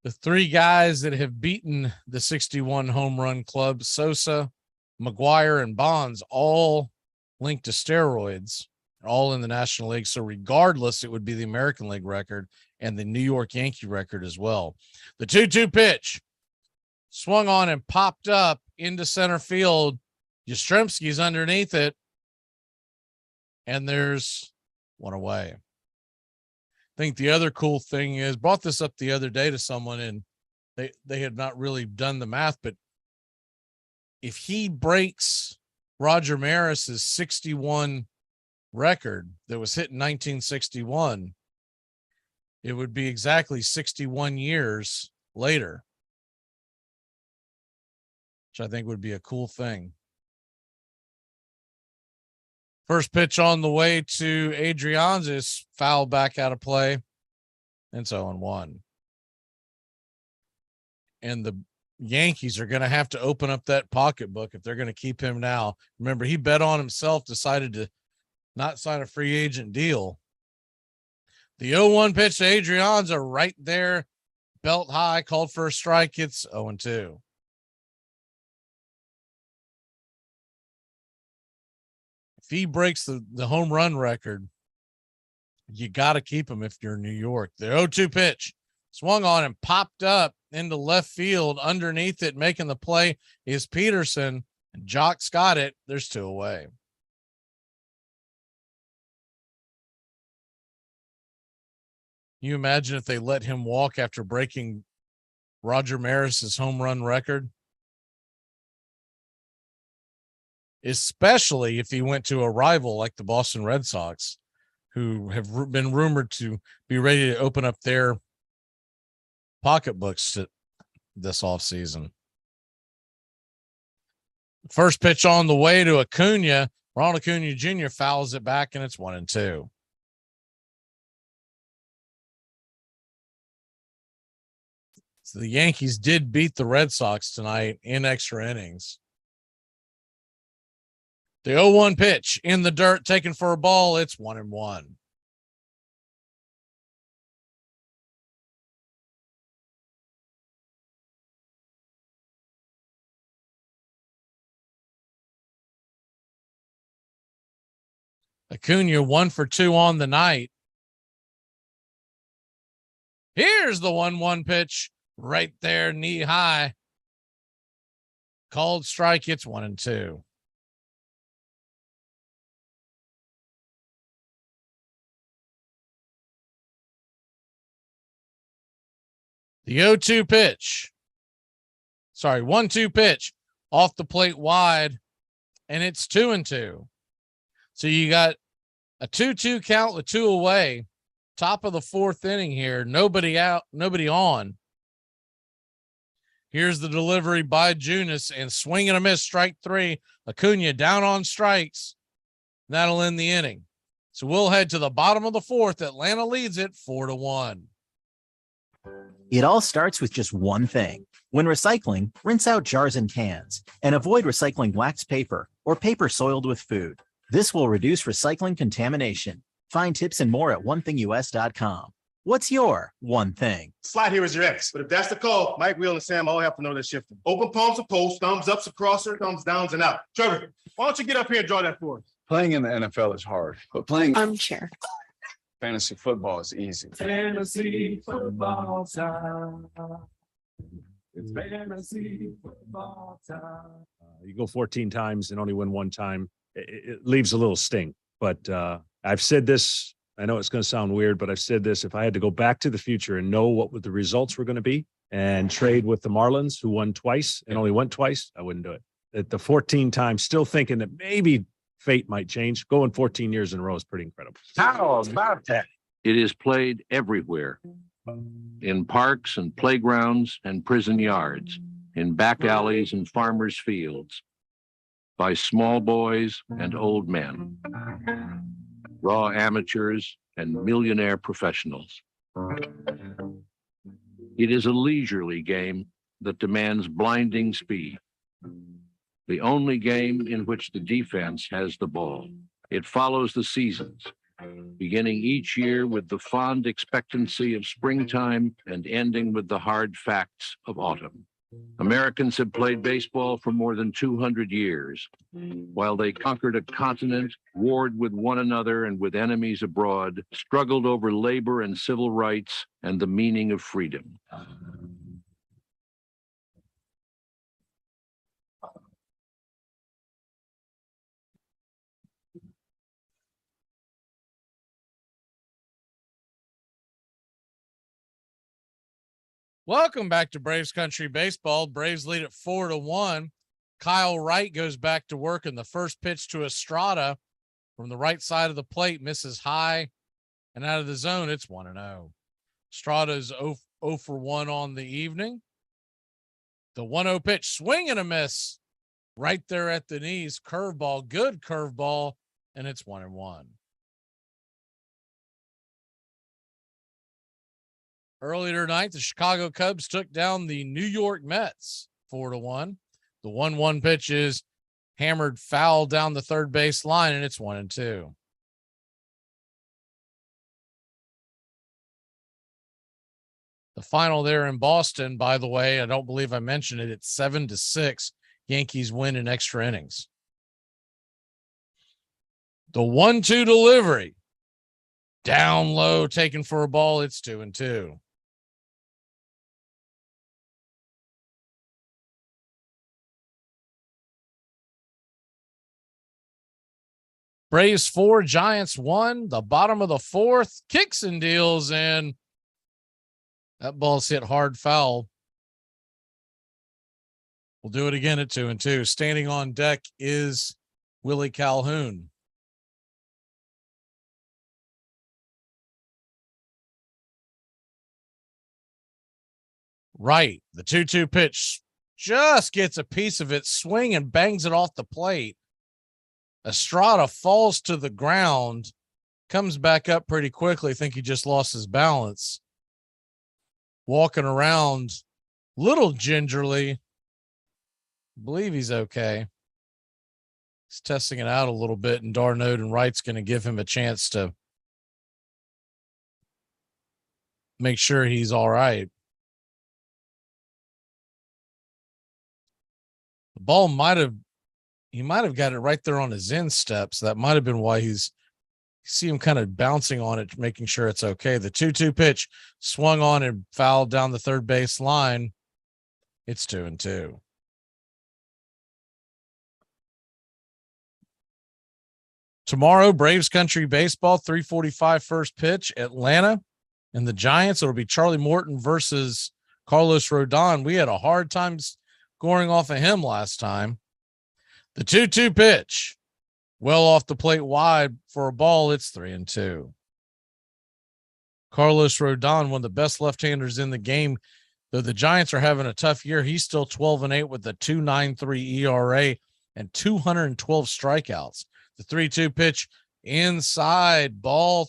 The 3 guys that have beaten the 61 home run club, Sosa, McGuire, and Bonds, all linked to steroids, all in the National League. So regardless, it would be the American League record and the New York Yankee record as well. The 2-2 pitch swung on and popped up into center field. Yastrzemski's underneath it, and there's one away. I think the other cool thing is, brought this up the other day to someone, and they had not really done the math, but if he breaks Roger Maris's 61 record that was hit in 1961, it would be exactly 61 years later, which I think would be a cool thing. First pitch on the way to Adrian's is foul back out of play. And so 0-1. And the Yankees are going to have to open up that pocketbook if they're going to keep him now. Remember, he bet on himself, decided to not sign a free agent deal. The 0-1 pitch to Adrian's are right there, belt high, called for a strike. It's 0-2. If he breaks the home run record, you got to keep him if you're in New York. The 0-2 pitch swung on and popped up into left field. Underneath it, making the play is Peterson, and Jock's got it. There's 2 away. You imagine if they let him walk after breaking Roger Maris's home run record? Especially if he went to a rival like the Boston Red Sox, who have been rumored to be ready to open up their pocketbooks this offseason. First pitch on the way to Acuna. Ronald Acuna Jr. fouls it back, and it's 1-2. So the Yankees did beat the Red Sox tonight in extra innings. The 0-1 pitch in the dirt, taken for a ball. It's 1-1. Acuna 1 for 2 on the night. Here's the 1-1 pitch right there, knee high. Called strike. It's 1-2. The 0-2 pitch. Sorry, 1-2 pitch off the plate wide, and it's 2-2. So you got a 2-2 count with 2 away. Top of the 4th inning here. Nobody out, nobody on. Here's the delivery by Junis, and swing and a miss, strike 3. Acuna down on strikes. That'll end the inning. So we'll head to the bottom of the 4th. Atlanta leads it 4-1. It all starts with just one thing. When recycling, rinse out jars and cans and avoid recycling waxed paper or paper soiled with food. This will reduce recycling contamination. Find tips and more at onethingus.com. What's your one thing? Slide here is your ex. But if that's the call, Mike, Will, and Sam all have to know they're shifting. Open palms to post, thumbs ups across her, thumbs downs and out. Trevor, why don't you get up here and draw that for us? Playing in the NFL is hard, but playing Armchair. fantasy football is easy. Fantasy football time. It's fantasy football time. You go 14 times and only win one time. It leaves a little sting. But I've said this. I know it's going to sound weird, but I've said this. If I had to go back to the future and know what the results were going to be and trade with the Marlins, who won twice and only went twice, I wouldn't do it. At the 14 times, still thinking that maybe fate might change. Going 14 years in a row is pretty incredible. How about that? It is played everywhere, in parks and playgrounds and prison yards, in back alleys and farmers' fields, by small boys and old men, raw amateurs and millionaire professionals. It is a leisurely game that demands blinding speed. The only game in which the defense has the ball. It follows the seasons, beginning each year with the fond expectancy of springtime and ending with the hard facts of autumn. Americans have played baseball for more than 200 years. While they conquered a continent, warred with one another and with enemies abroad, struggled over labor and civil rights and the meaning of freedom. Welcome back to Braves Country Baseball. Braves lead at 4-1. Kyle Wright goes back to work in the first pitch to Estrada from the right side of the plate, misses high and out of the zone. It's 1-0. Estrada's 0 for 1 on the evening. The 1-0 pitch, swing and a miss right there at the knees. Curveball, good curveball, and it's 1-1. Earlier tonight, the Chicago Cubs took down the New York Mets 4-1. The 1-1 pitch is hammered foul down the third base line, and it's 1-2. The final there in Boston, by the way, I don't believe I mentioned it. It's 7-6. Yankees win in extra innings. The 1-2 delivery. Down low, taken for a ball. It's 2-2. Braves 4, Giants 1. The bottom of the 4th, kicks and deals, and that ball's hit hard foul. We'll do it again at 2-2. Standing on deck is Willie Calhoun. Right. The 2-2 pitch just gets a piece of it, swing and bangs it off the plate. Estrada falls to the ground, comes back up pretty quickly. I think he just lost his balance. Walking around little gingerly. I believe he's okay. He's testing it out a little bit, and Darnode and Wright's going to give him a chance to make sure he's all right. The ball might have got it right there on his end steps. That might have been why he's See him kind of bouncing on it, making sure it's okay. The 2-2 pitch swung on and fouled down the third base line. It's 2-2. Tomorrow, Braves Country Baseball, 3:45 first pitch, Atlanta and the Giants. It'll be Charlie Morton versus Carlos Rodon. We had a hard time scoring off of him last time. The 2-2 pitch, well off the plate wide for a ball. It's 3-2. Carlos Rodon, one of the best left-handers in the game. Though the Giants are having a tough year, he's still 12-8 with a 2.93 ERA and 212 strikeouts. The 3-2 pitch inside ball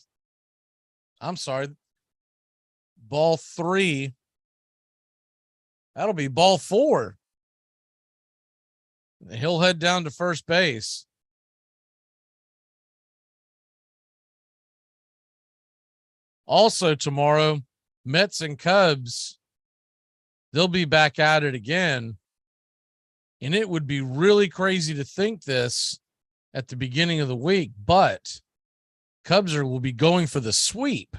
3. That'll be ball 4. He'll head down to first base. Also tomorrow, Mets and Cubs, they'll be back at it again. And it would be really crazy to think this at the beginning of the week, but Cubs will be going for the sweep.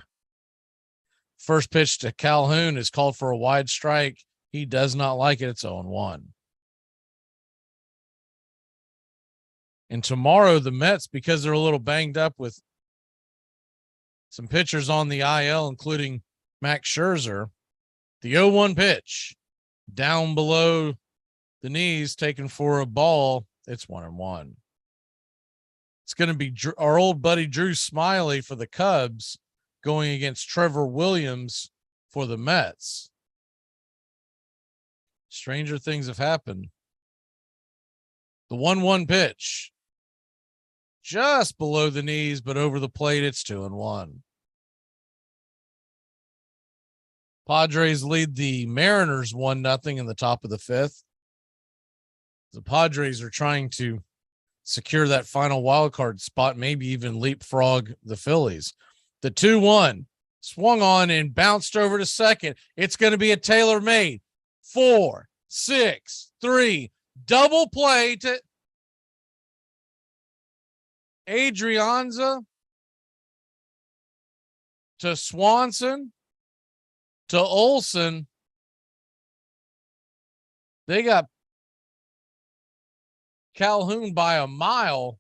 First pitch to Calhoun is called for a wide strike. He does not like it. It's 0-1. And tomorrow, the Mets, because they're a little banged up with some pitchers on the IL, including Max Scherzer, the 0-1 pitch down below the knees, taken for a ball. It's 1-1. It's going to be our old buddy Drew Smyly for the Cubs going against Trevor Williams for the Mets. Stranger things have happened. The 1-1 pitch just below the knees, but over the plate, it's 2-1. Padres lead the Mariners 1-0 in the top of the 5th. The Padres are trying to secure that final wild card spot, maybe even leapfrog the Phillies. The 2-1 swung on and bounced over to second. It's going to be a tailor-made 4, 6, 3 double play to Adrianza, to Swanson, to Olsen. They got Calhoun by a mile.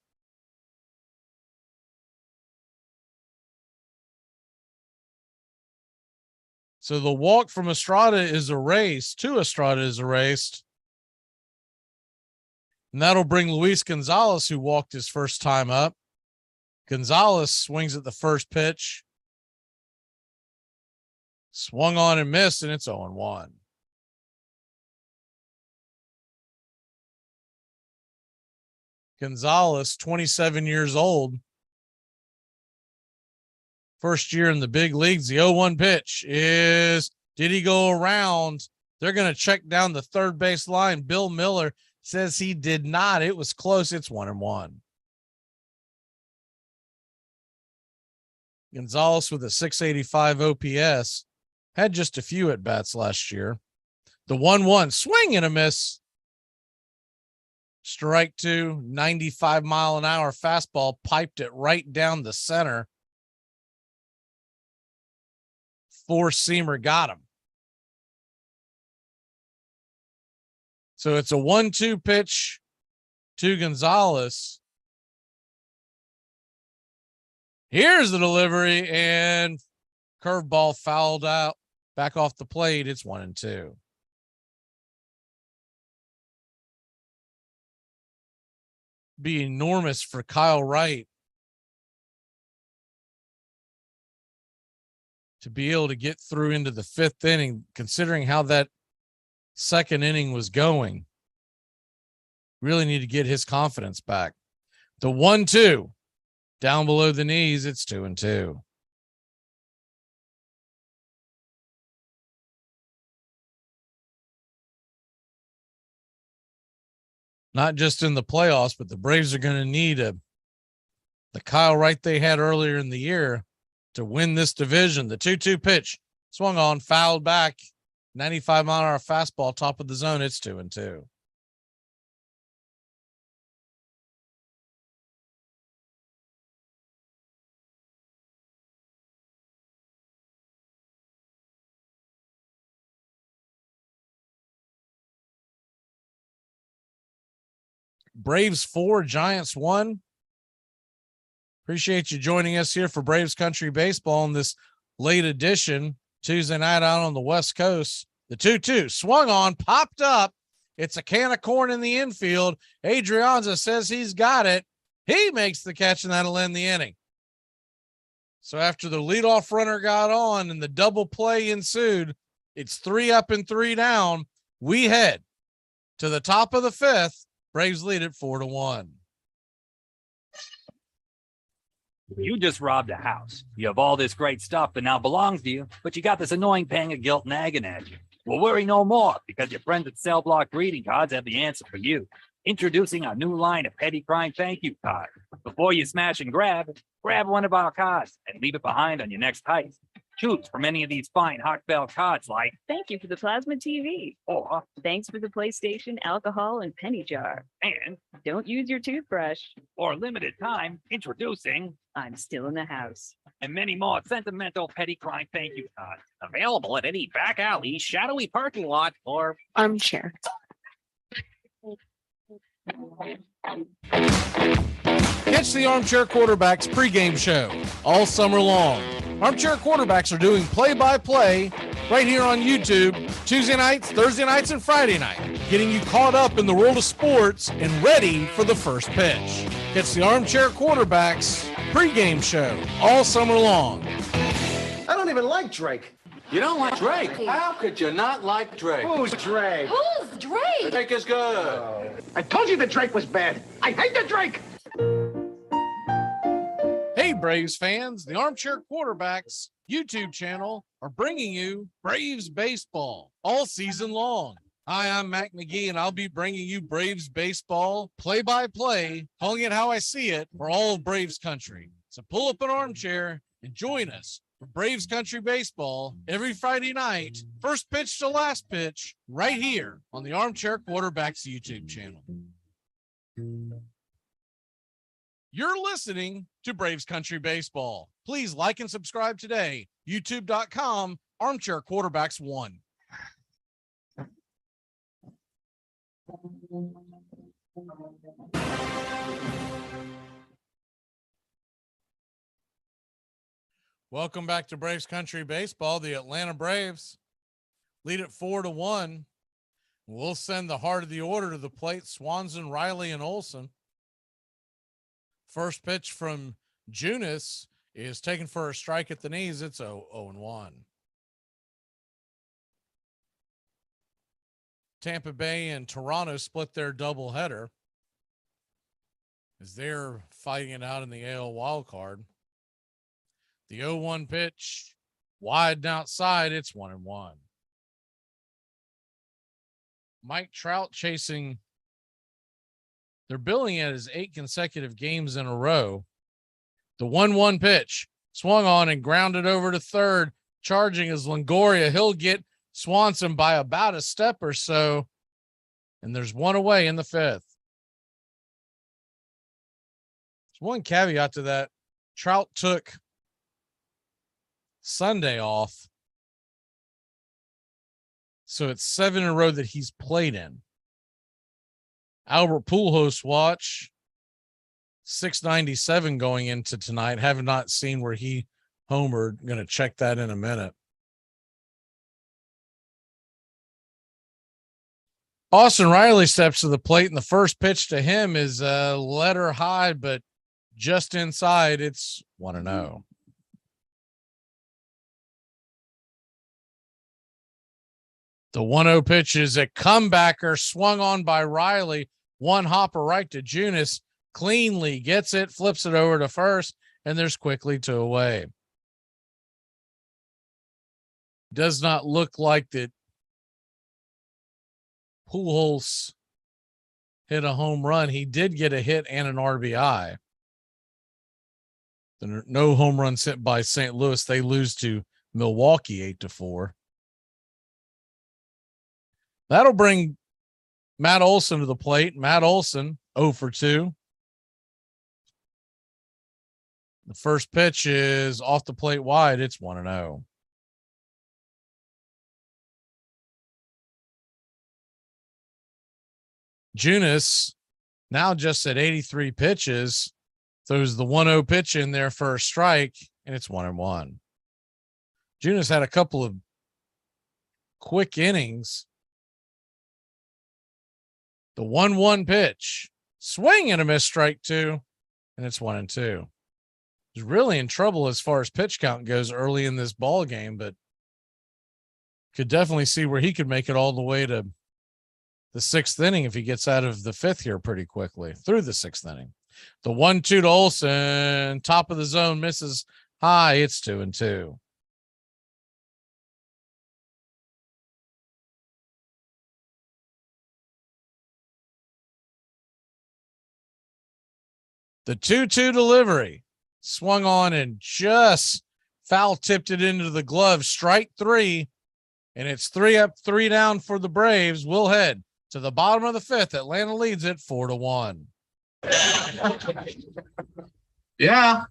So the walk from Estrada is erased. To Estrada is erased. And that'll bring Luis Gonzalez, who walked his first time up. Gonzalez swings at the first pitch. Swung on and missed, and it's 0-1. Gonzalez, 27 years old. First year in the big leagues. The 0-1 pitch is, did he go around? They're going to check down the third base line. Bill Miller says he did not. It was close. It's 1-1. Gonzalez with a 685 OPS had just a few at bats last year. The 1-1 swing and a miss. Strike 2, 95-mile-an-hour fastball, piped it right down the center. Four-seamer got him. So it's a 1-2 pitch to Gonzalez. Here's the delivery, and curveball fouled out back off the plate. It's 1-2. Be enormous for Kyle Wright to be able to get through into the 5th inning, considering how that second inning was going. Really need to get his confidence back. The 1-2 down below the knees. It's 2-2. Not just in the playoffs, but the Braves are going to need the Kyle Wright they had earlier in the year to win this division. The 2-2 pitch swung on, fouled back, 95-mile-an-hour fastball, top of the zone. It's 2-2. Braves 4, Giants 1. Appreciate you joining us here for Braves Country Baseball in this late edition, Tuesday night out on the West Coast. The 2-2 swung on, popped up. It's a can of corn in the infield. Adrianza says he's got it. He makes the catch, and that'll end the inning. So after the leadoff runner got on and the double play ensued, it's 3 up and 3 down. We head to the top of the 5th. Braves lead it 4-1. You just robbed a house. You have all this great stuff that now belongs to you, but you got this annoying pang of guilt nagging at you. Well, worry no more, because your friends at Cell Block Greeting Cards have the answer for you. Introducing our new line of petty crime thank you cards. Before you smash and grab one of our cards and leave it behind on your next heist. Choose from any of these fine heartfelt cards like Thank you for the plasma TV. or Thanks for the PlayStation, alcohol, and penny jar. and Don't use your toothbrush. or limited time introducing I'm still in the house. and many more sentimental petty crime thank you cards. Available at any back alley, shadowy parking lot, or Armchair. Catch the Armchair Quarterbacks pregame show all summer long. Armchair Quarterbacks are doing play-by-play right here on YouTube, Tuesday nights, Thursday nights, and Friday night, getting you caught up in the world of sports and ready for the first pitch. Catch the Armchair Quarterbacks pregame show all summer long. I don't even like Drake. You don't like Drake? How could you not like Drake? Who's Drake? Who's Drake? Drake is good. I told you that Drake was bad. I hate the Drake. Hey, Braves fans, the Armchair Quarterbacks YouTube channel are bringing you Braves baseball all season long. Hi, I'm Mac McGee, and I'll be bringing you Braves baseball play-by-play, calling it how I see it for all of Braves country. So pull up an armchair and join us for Braves Country Baseball every Friday night, first pitch to last pitch, right here on the Armchair Quarterbacks YouTube channel. You're listening to Braves Country Baseball. Please like and subscribe today. YouTube.com, Armchair Quarterbacks 1. Welcome back to Braves Country Baseball. The Atlanta Braves lead it 4-1. We'll send the heart of the order to the plate. Swanson, Riley, and Olson. First pitch from Junis is taken for a strike at the knees. It's 0-1. Tampa Bay and Toronto split their doubleheader as they're fighting it out in the AL wild card. The 0-1 pitch wide and outside. It's 1-1. Mike Trout chasing. They're billing it as 8 consecutive games in a row. The 1-1 pitch swung on and grounded over to third. Charging is Longoria. He'll get Swanson by about a step or so. And there's one away in the 5th. There's one caveat to that. Trout took Sunday off. So it's 7 in a row that he's played in. Albert Pujols watch 697 going into tonight. Have not seen where he homered. Going to check that in a minute. Austin Riley steps to the plate, and the first pitch to him is a letter high, but just inside. It's 1-0. The 1-0 pitch is a comebacker swung on by Riley. One hopper right to Junis. Cleanly gets it, flips it over to first, and there's quickly 2 away. Does not look like that Pujols hit a home run. He did get a hit and an RBI. No home runs hit by St. Louis. They lose to Milwaukee 8-4. That'll bring Matt Olson to the plate. Matt Olson 0 for 2. The first pitch is off the plate wide. It's 1-0. Junis Now just at 83 pitches, throws the 1-0 pitch in there for a strike, and it's 1-1. Junis had a couple of quick innings. The 1-1 pitch, swing and a miss, strike 2, and it's 1-2. He's really in trouble as far as pitch count goes early in this ball game, but could definitely see where he could make it all the way to the 6th inning if he gets out of the 5th here pretty quickly through the 6th inning. The 1-2 to Olsen, top of the zone, misses high. It's 2-2. The 2-2 delivery swung on and just foul tipped it into the glove. Strike 3, and it's 3 up, 3 down for the Braves. We'll head to the bottom of the 5th. Atlanta leads it 4-1. Yeah.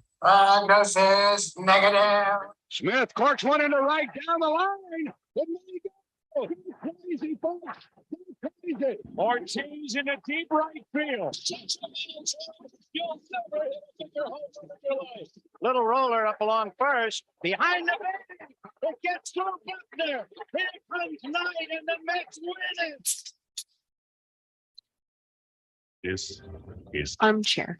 This is negative. Smith corks one into right down the line. It may go. He's crazy, folks. He's crazy. Ortiz in the deep right field. Little roller up along first. Behind the man. It gets to Buckner. Here comes Knight, and the Mets win it. This is Armchair.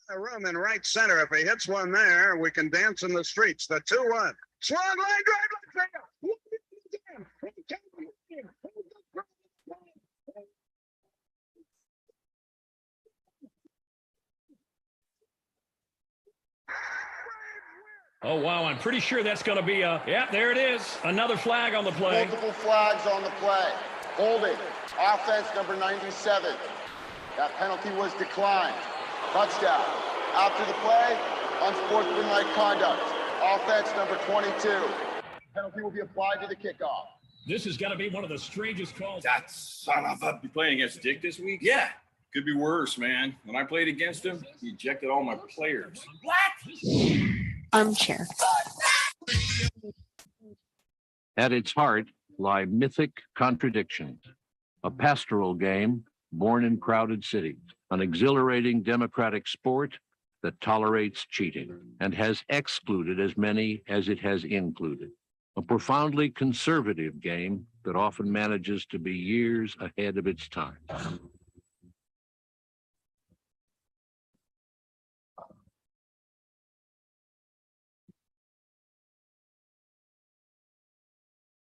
A room in right center. If he hits one there, we can dance in the streets. The 2-1. Swung line drive left field. Oh, wow. I'm pretty sure that's going to be there it is. Another flag on the play. Multiple flags on the play. Holding. Offense number 97. That penalty was declined. Touchdown. After the play, unsportsmanlike conduct. Offense number 22. Penalty will be applied to the kickoff. This is going to be one of the strangest calls. That son of a... You playing against Dick this week? Yeah. Could be worse, man. When I played against him, he ejected all my players. What? Armchair. At its heart lie mythic contradictions. A pastoral game born in crowded cities, an exhilarating democratic sport that tolerates cheating and has excluded as many as it has included. A profoundly conservative game that often manages to be years ahead of its time.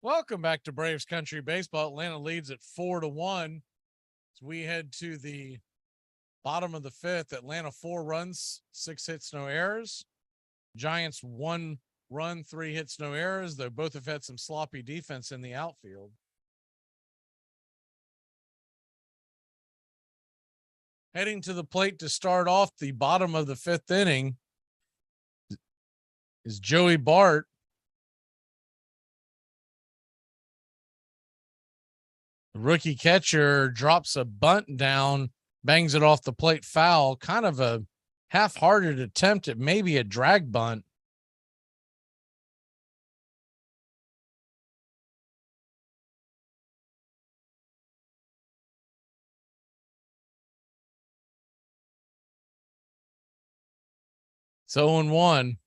Welcome back to Braves Country Baseball. Atlanta leads at 4-1. As we head to the bottom of the 5th, Atlanta 4 runs, 6 hits, no errors. Giants 1 run, 3 hits, no errors. They both have had some sloppy defense in the outfield. Heading to the plate to start off the bottom of the 5th inning is Joey Bart. The rookie catcher drops a bunt down, bangs it off the plate foul. Kind of a half-hearted attempt at maybe a drag bunt. It's 0-1.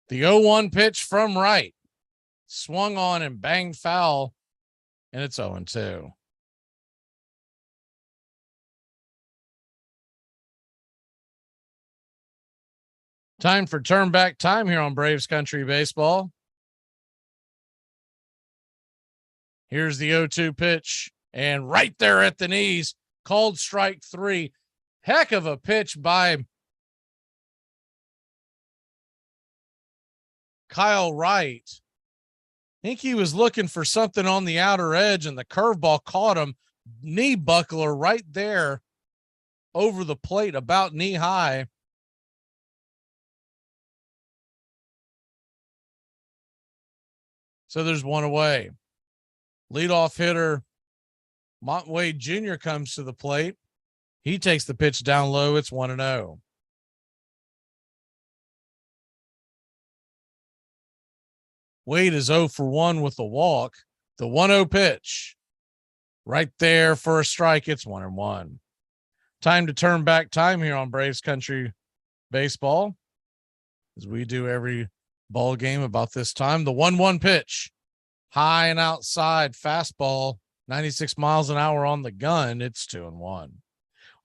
The 0-1 pitch from right, swung on and banged foul, and it's 0-2. Time for turn back time here on Braves Country Baseball. Here's the 0-2 pitch, and right there at the knees, called strike 3. Heck of a pitch by Kyle Wright. I think he was looking for something on the outer edge, and the curveball caught him. Knee buckler right there over the plate, about knee high. So there's one away. Leadoff hitter Mont Wade Jr. comes to the plate. He takes the pitch down low. It's 1-0. Wade is 0 for 1 with a walk. The 1-0 pitch. Right there for a strike. It's 1-1. Time to turn back time here on Braves Country Baseball, as we do every ball game about this time. The 1-1 pitch. High and outside fastball, 96 miles an hour on the gun. It's 2-1.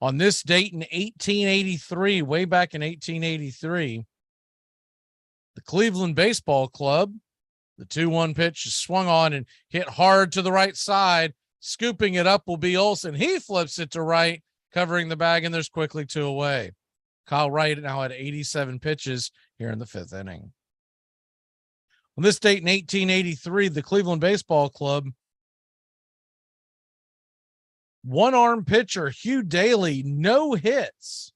On this date in 1883, way back in 1883, the Cleveland Baseball Club, the 2-1 pitch is swung on and hit hard to the right side. Scooping it up will be Olson. He flips it to right, covering the bag, and there's quickly 2 away. Kyle Wright now had 87 pitches here in the 5th inning. On this date in 1883, the Cleveland Baseball Club, one-arm pitcher Hugh Daly, no hits.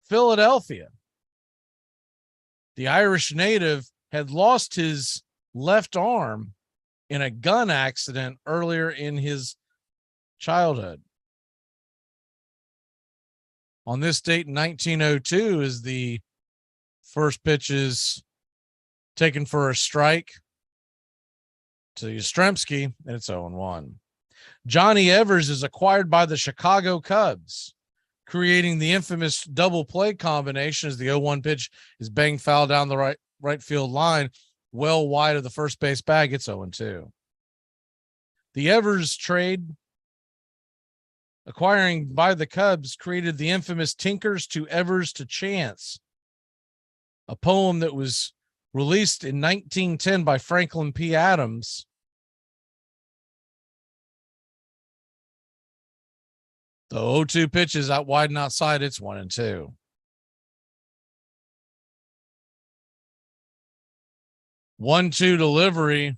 Philadelphia. The Irish native had lost his left arm in a gun accident earlier in his childhood. On this date in 1902 is the first pitch is taken for a strike to Yastrzemski, and it's 0-1. Johnny Evers is acquired by the Chicago Cubs, creating the infamous double play combination as the 0-1 pitch is banged foul down the right field line, well wide of the first base bag. It's 0-2. The Evers trade, acquiring by the Cubs, created the infamous Tinkers to Evers to Chance, a poem that was released in 1910 by Franklin P. Adams. The 0-2 pitch is out wide and outside. It's 1-2. One-two delivery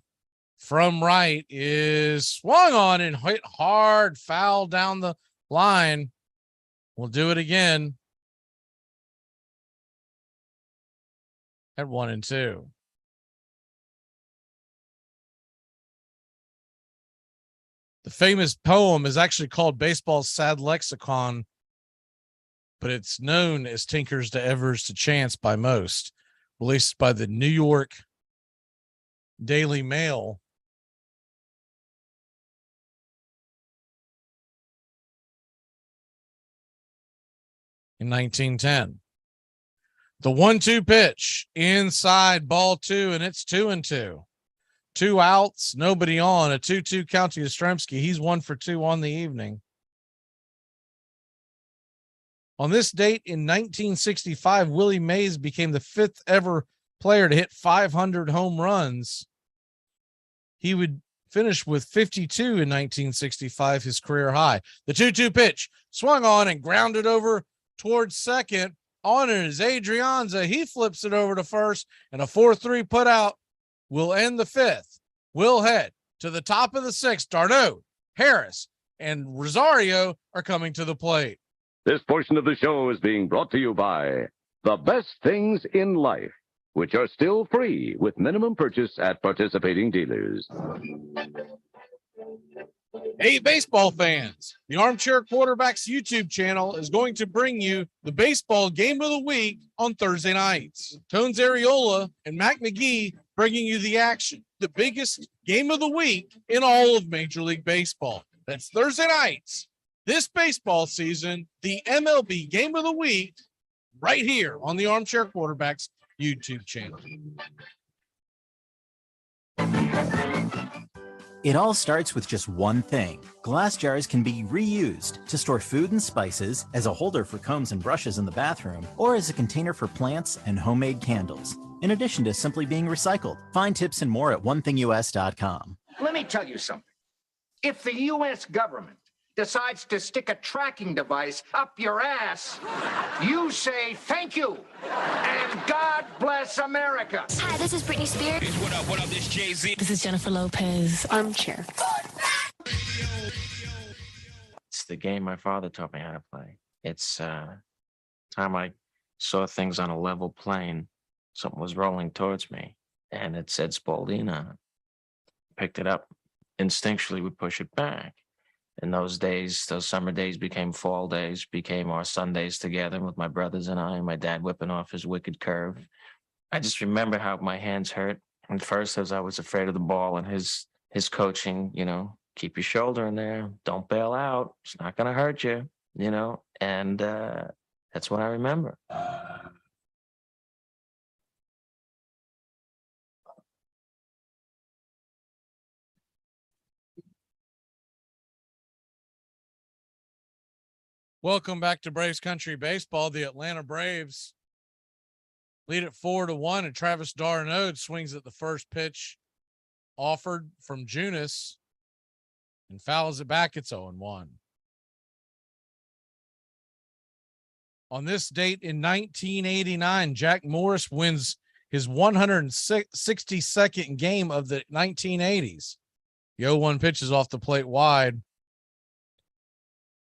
from right is swung on and hit hard, foul down the line. We'll do it again at 1-2. The famous poem is actually called Baseball's Sad Lexicon, but it's known as Tinkers to Evers to Chance by most, released by the New York Daily Mail in 1910. The 1-2 pitch inside, ball 2, and it's 2-2. 2 outs, nobody on, a 2-2 count to Yastrzemski. He's 1 for 2 on the evening. On this date in 1965, Willie Mays became the 5th ever player to hit 500 home runs. He would finish with 52 in 1965, his career high. The 2-2 pitch swung on and grounded over towards second. On it is Adrianza. He flips it over to first, and a 4-3 put out will end the 5th. We'll head to the top of the 6th. Darno, Harris, and Rosario are coming to the plate. This portion of the show is being brought to you by The Best Things in Life, which are still free with minimum purchase at participating dealers. Hey, baseball fans, the Armchair Quarterbacks YouTube channel is going to bring you the baseball game of the week on Thursday nights. Tones Ariola and Mac McGee bringing you the action, the biggest game of the week in all of Major League Baseball. That's Thursday nights. This baseball season, the MLB game of the week, right here on the Armchair Quarterbacks YouTube channel. It all starts with just one thing. Glass jars can be reused to store food and spices, as a holder for combs and brushes in the bathroom, or as a container for plants and homemade candles, in addition to simply being recycled. Find tips and more at onethingus.com. Let me tell you something. If the U.S. government decides to stick a tracking device up your ass, you say thank you and God bless America. Hi, this is Britney Spears. What up, this Jay-Z. This is Jennifer Lopez. Armchair. It's the game my father taught me how to play. It's time I saw things on a level plane. Something was rolling towards me, and it said Spalding on it. Picked it up. Instinctually, we push it back. in those days, those summer days became fall days, became our Sundays together with my brothers and I, and my dad whipping off his wicked curve. I just remember how my hands hurt at first as I was afraid of the ball, and his coaching, keep your shoulder in there, don't bail out, it's not going to hurt you, and that's what I remember. Welcome back to Braves Country Baseball. The Atlanta Braves lead it 4-1, and Travis d'Arnaud swings at the first pitch offered from Junis and fouls it back. It's 0-1. On this date in 1989, Jack Morris wins his 162nd game of the 1980s. The 0-1 pitch is off the plate wide.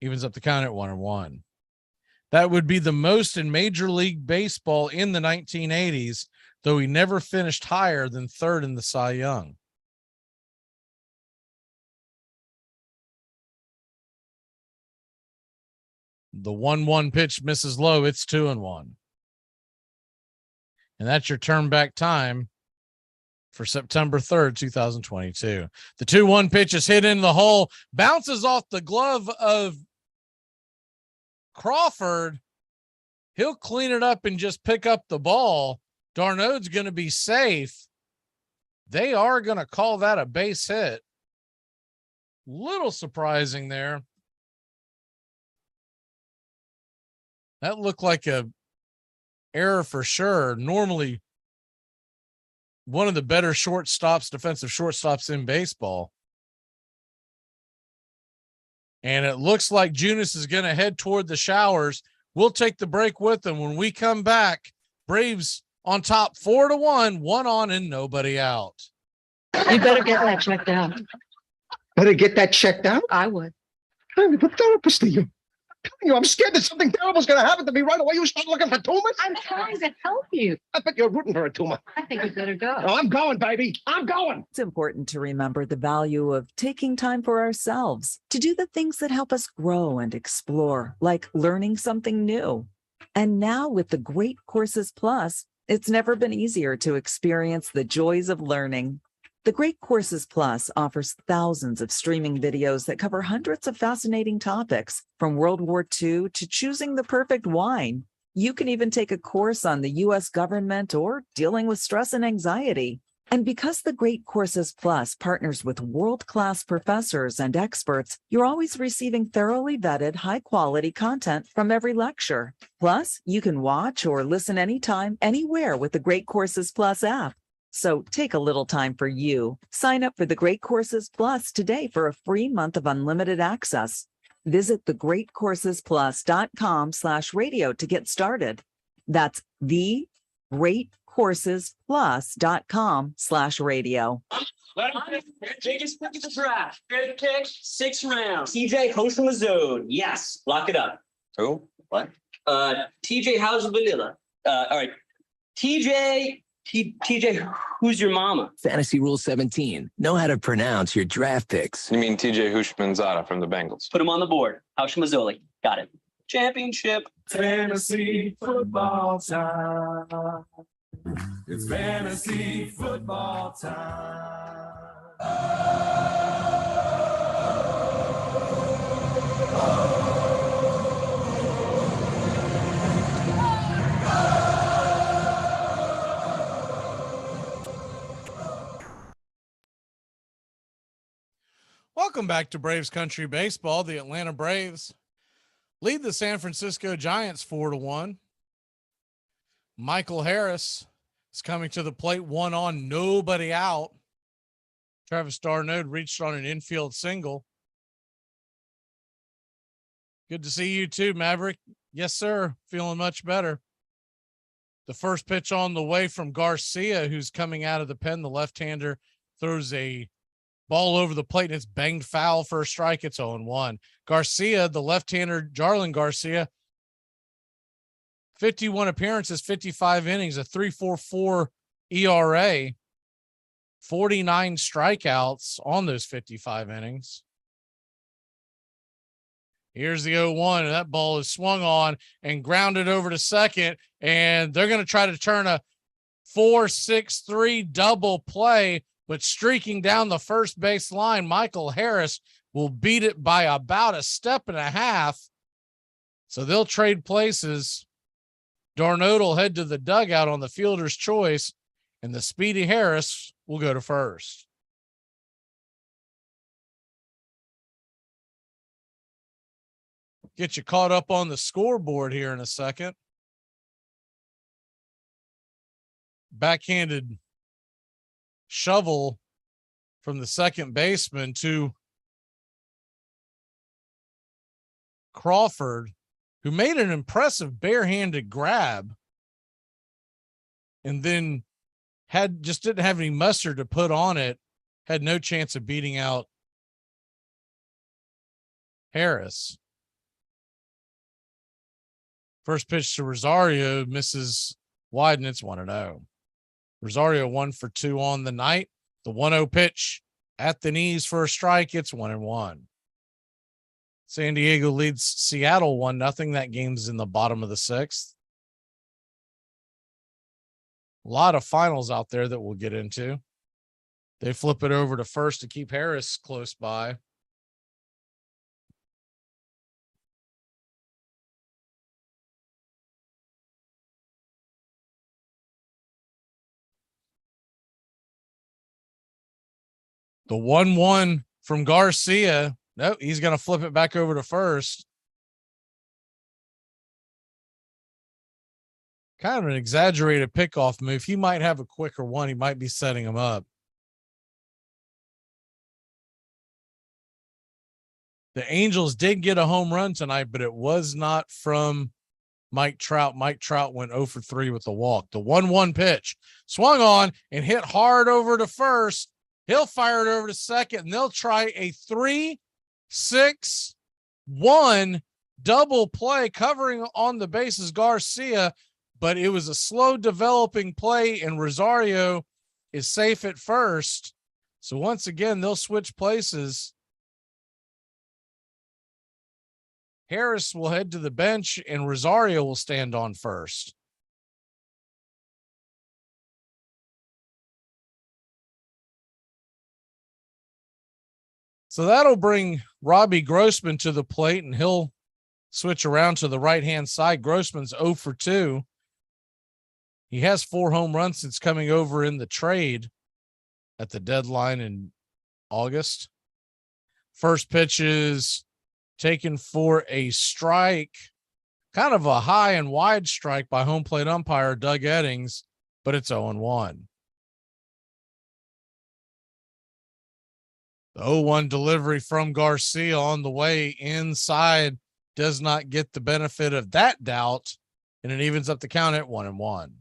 Evens up the count at 1-1. That would be the most in Major League Baseball in the 1980s, though he never finished higher than third in the Cy Young. The 1-1 pitch misses low. It's 2-1. And that's your turn back time for September 3rd, 2022. The 2-1 pitch is hit in the hole, bounces off the glove of Crawford. He'll clean it up and just pick up the ball. d'Arnaud's going to be safe. They are going to call that a base hit. Little surprising there. That looked like a error for sure. Normally one of the better shortstops, defensive shortstops in baseball. And it looks like Junis is going to head toward the showers. We'll take the break with them. When we come back, Braves on top 4-1, one on and nobody out. You better get that checked out. Better get that checked out? I would. I'm a therapist to you. I'm scared that something terrible is going to happen to me right away. You start looking for tumors? I'm trying to help you. I bet you're rooting for a tumor. I think you better go. Oh, I'm going, baby. I'm going. It's important to remember the value of taking time for ourselves to do the things that help us grow and explore, like learning something new. And now with the Great Courses Plus, it's never been easier to experience the joys of learning. The Great Courses Plus offers thousands of streaming videos that cover hundreds of fascinating topics, from World War II to choosing the perfect wine. You can even take a course on the U.S. government or dealing with stress and anxiety. And because the Great Courses Plus partners with world-class professors and experts, you're always receiving thoroughly vetted, high-quality content from every lecture. Plus, you can watch or listen anytime, anywhere with the Great Courses Plus app. So take a little time for you. Sign up for the Great Courses Plus today for a free month of unlimited access. Visit thegreatcoursesplus.com/radio to get started. That's thegreatcoursesplus.com/radio. Biggest pick of the draft. Fifth pick, 6th round. TJ Houshmandzadeh. Yes, lock it up. Who? What? TJ, how's vanilla? All right. TJ, who's your mama? Fantasy Rule 17. Know how to pronounce your draft picks. You mean TJ Houshmandzadeh from the Bengals? Put him on the board. Houshmandzadeh. Got it. Championship. Fantasy football time. It's fantasy football time. Welcome back to Braves Country Baseball. The Atlanta Braves lead the San Francisco Giants 4-1. Michael Harris is coming to the plate, one on, nobody out. Travis d'Arnaud reached on an infield single. Good to see you too, Maverick. Yes, sir. Feeling much better. The first pitch on the way from Garcia, who's coming out of the pen. The left-hander throws a ball over the plate, and it's banged foul for a strike. It's 0-1. Garcia, the left-hander, Jarlin Garcia, 51 appearances, 55 innings, a 3.44 ERA, 49 strikeouts on those 55 innings. Here's the 0-1, and that ball is swung on and grounded over to second, and they're going to try to turn a 4-6-3 double play, but streaking down the first base line, Michael Harris will beat it by about a step and a half. So they'll trade places. Darnold will head to the dugout on the fielder's choice, and the speedy Harris will go to first. Get you caught up on the scoreboard here in a second. Backhanded shovel from the second baseman to Crawford, who made an impressive barehanded grab and then didn't have any mustard to put on it, had no chance of beating out Harris. First pitch to Rosario misses wide, and it's 1-0. Rosario 1 for 2 on the night. The 1-0 pitch at the knees for a strike. It's 1-1. San Diego leads Seattle 1-0. That game's in the bottom of the sixth. A lot of finals out there that we'll get into. They flip it over to first to keep Harris close by. The 1-1 from Garcia. Nope, he's going to flip it back over to first. Kind of an exaggerated pickoff move. He might have a quicker one. He might be setting him up. The Angels did get a home run tonight, but it was not from Mike Trout. Mike Trout went 0 for 3 with the walk. The 1-1 pitch swung on and hit hard over to first. He'll fire it over to second, and they'll try a 3-6-1 double play covering on the bases Garcia, but it was a slow developing play, and Rosario is safe at first. So once again, they'll switch places. Harris will head to the bench, and Rosario will stand on first. So that'll bring Robbie Grossman to the plate, and he'll switch around to the right-hand side. Grossman's 0 for 2. He has 4 home runs since coming over in the trade at the deadline in August. First pitch is taken for a strike, kind of a high and wide strike by home plate umpire Doug Eddings, but it's 0-1. The 0-1 delivery from Garcia on the way inside does not get the benefit of that doubt, and it evens up the count at 1-1.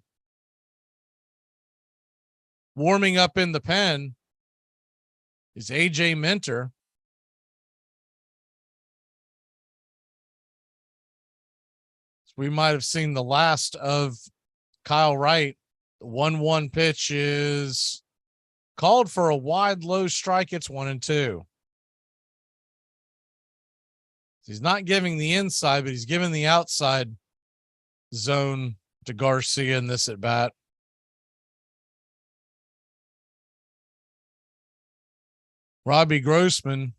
Warming up in the pen is AJ Minter. We might have seen the last of Kyle Wright. The 1-1 pitch is called for a wide low strike. It's 1-2. He's not giving the inside, but he's giving the outside zone to Garcia in this at bat. Robbie Grossman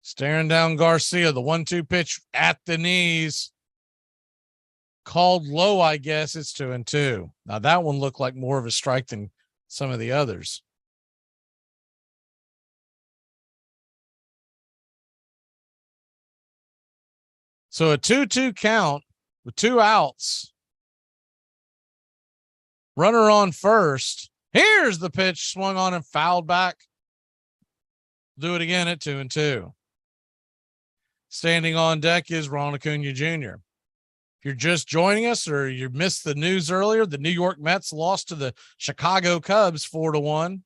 staring down Garcia. The 1-2 pitch at the knees. Called low, I guess. It's 2-2. Now that one looked like more of a strike than some of the others. So a 2-2 count with 2 outs. Runner on first. Here's the pitch swung on and fouled back. Do it again at 2-2. Standing on deck is Ron Acuna Jr. If you're just joining us or you missed the news earlier, the New York Mets lost to the Chicago Cubs 4-1.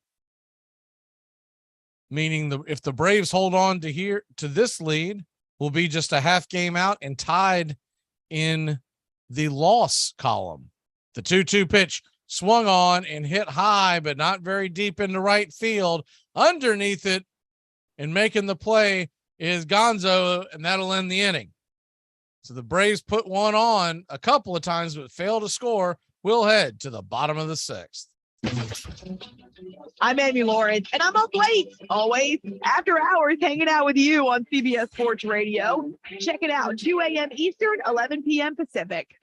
Meaning if the Braves hold on to this lead, will be just a half game out and tied in the loss column. The 2-2 pitch swung on and hit high, but not very deep into right field. Underneath it and making the play is Gonzo, and that'll end the inning. So the Braves put one on a couple of times, but fail to score. We'll head to the bottom of the sixth. I'm Amy Lawrence, and I'm up late, always, after hours, hanging out with you on CBS Sports Radio. Check it out, 2 a.m. Eastern, 11 p.m. Pacific.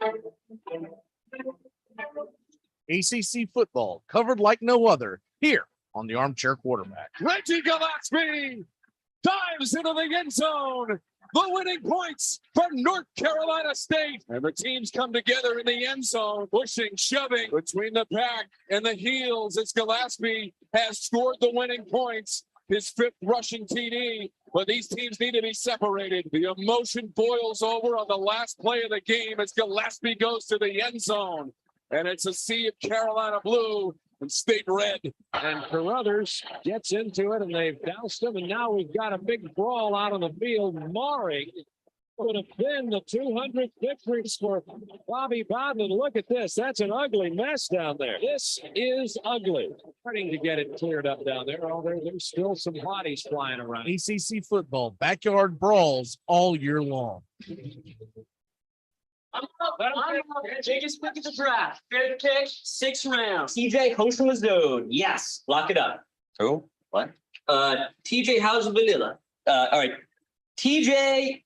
ACC football covered like no other here on the Armchair Quarterback. Reggie Gillespie dives into the end zone. The winning points for North Carolina State. And the teams come together in the end zone, pushing, shoving between the pack and the heels as Gillespie has scored the winning points, his fifth rushing TD. But these teams need to be separated. The emotion boils over on the last play of the game as Gillespie goes to the end zone. And it's a sea of Carolina blue and State red. And Carruthers gets into it, and they've doused him, and now we've got a big brawl out on the field. Marring would have been the 200th victory for Bobby Bowden. Look at this. That's an ugly mess down there. This is ugly. Starting to get it cleared up down there. Oh, there's still some bodies flying around. ACC football, backyard brawls all year long. I'm biggest pick of the draft. Fifth pick, 6th round. TJ Hoshamazode. Yes, lock it up. Who? What? TJ, how's the vanilla? All right. TJ,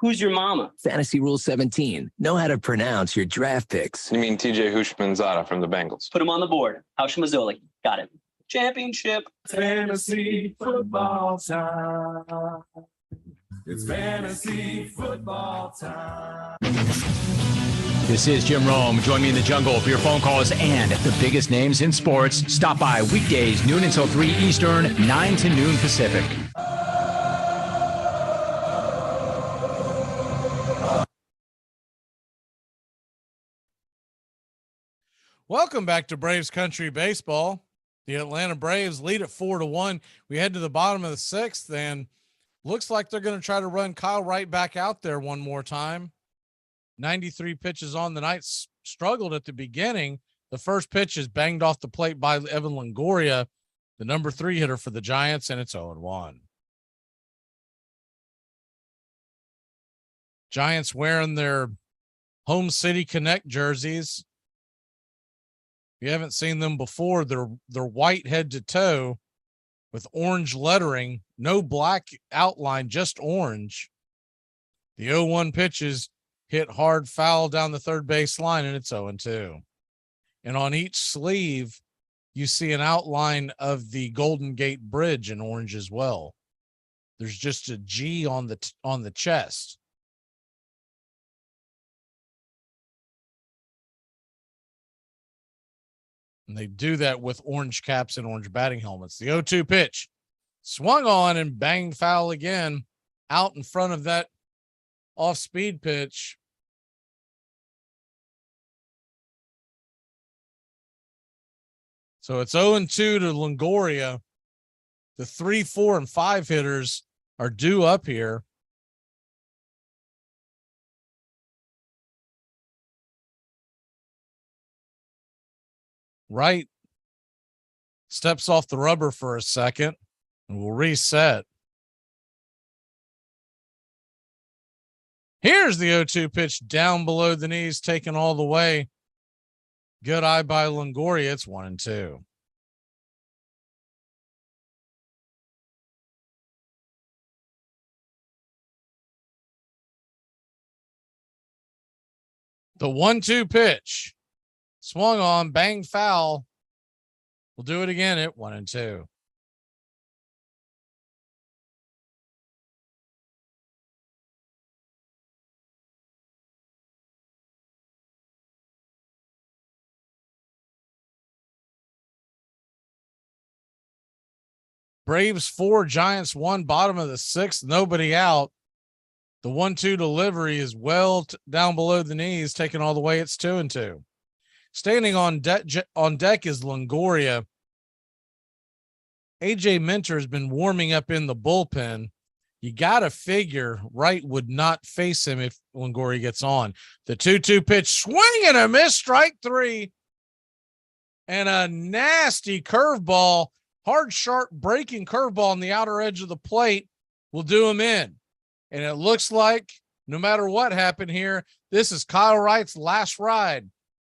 who's your mama? Fantasy Rule 17. Know how to pronounce your draft picks. You mean TJ Houshmandzadeh from the Bengals? Put him on the board. Hoshamazole. Got it. Championship. Fantasy football time. It's fantasy football time. This is Jim Rome. Join me in the jungle for your phone calls and the biggest names in sports. Stop by weekdays, noon until 3 Eastern, 9 to noon Pacific. Welcome back to Braves Country Baseball. The Atlanta Braves lead at 4-1. We head to the bottom of the sixth, and looks like they're going to try to run Kyle Wright back out there one more time. 93 pitches on the night. Struggled at the beginning. The first pitch is banged off the plate by Evan Longoria, the number 3 hitter for the Giants, and it's 0-1. Giants wearing their Home City Connect jerseys. If you haven't seen them before, they're white head to toe with orange lettering, no black outline, just orange. The 0-1 pitches hit hard foul down the third base line, and it's 0-2. And on each sleeve, you see an outline of the Golden Gate Bridge in orange as well. There's just a G on the chest. And they do that with orange caps and orange batting helmets. The 0-2 pitch swung on and banged foul again out in front of that off-speed pitch. So it's 0-2 to Longoria. The 3, 4, and 5 hitters are due up here. Wright steps off the rubber for a second and we'll reset. Here's the 0-2 pitch down below the knees, taken all the way. Good eye by Longoria. It's 1-2. The 1-2 pitch swung on, banged foul. We'll do it again at 1-2. Braves 4, Giants 1, bottom of the sixth, nobody out. The 1-2 delivery is well down below the knees, taken all the way. It's 2-2. Standing on deck is Longoria. AJ Minter has been warming up in the bullpen. You got to figure Wright would not face him if Longoria gets on. The 2-2 pitch, swing and a miss, strike 3. And a nasty curveball, hard, sharp, breaking curveball on the outer edge of the plate. will do them in. And it looks like no matter what happened here, this is Kyle Wright's last ride.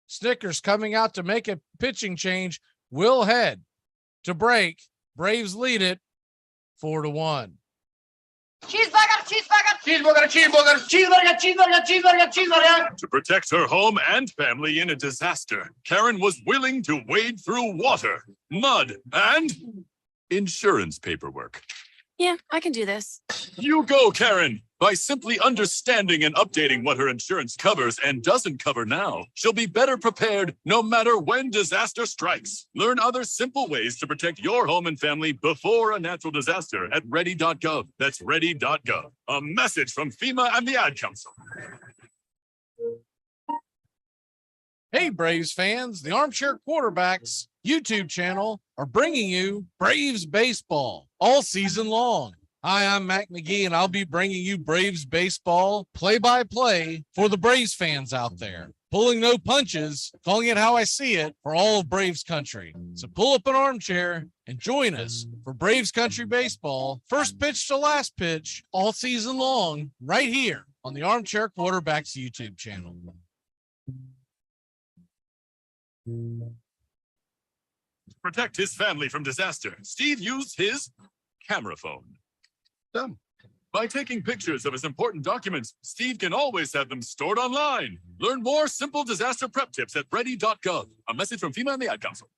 Snickers coming out to make a pitching change. Will head to break. Braves lead it 4-1. Cheeseburger, cheeseburger, cheeseburger, cheeseburger, cheeseburger, cheeseburger, cheeseburger, cheeseburger. To protect her home and family in a disaster, Karen was willing to wade through water, mud, and insurance paperwork. Yeah, I can do this. You go, Karen! By simply understanding and updating what her insurance covers and doesn't cover now, she'll be better prepared no matter when disaster strikes. Learn other simple ways to protect your home and family before a natural disaster at ready.gov. That's ready.gov. A message from FEMA and the Ad Council. Hey, Braves fans, the Armchair Quarterbacks YouTube channel are bringing you Braves baseball all season long. Hi, I'm Mac McGee, and I'll be bringing you Braves baseball play-by-play for the Braves fans out there. Pulling no punches, calling it how I see it for all of Braves country. So pull up an armchair and join us for Braves country baseball, first pitch to last pitch, all season long, right here on the Armchair Quarterbacks YouTube channel. To protect his family from disaster, Steve used his camera phone. Done. By taking pictures of his important documents, Steve can always have them stored online. Learn more simple disaster prep tips at ready.gov. A message from FEMA and the Ad Council.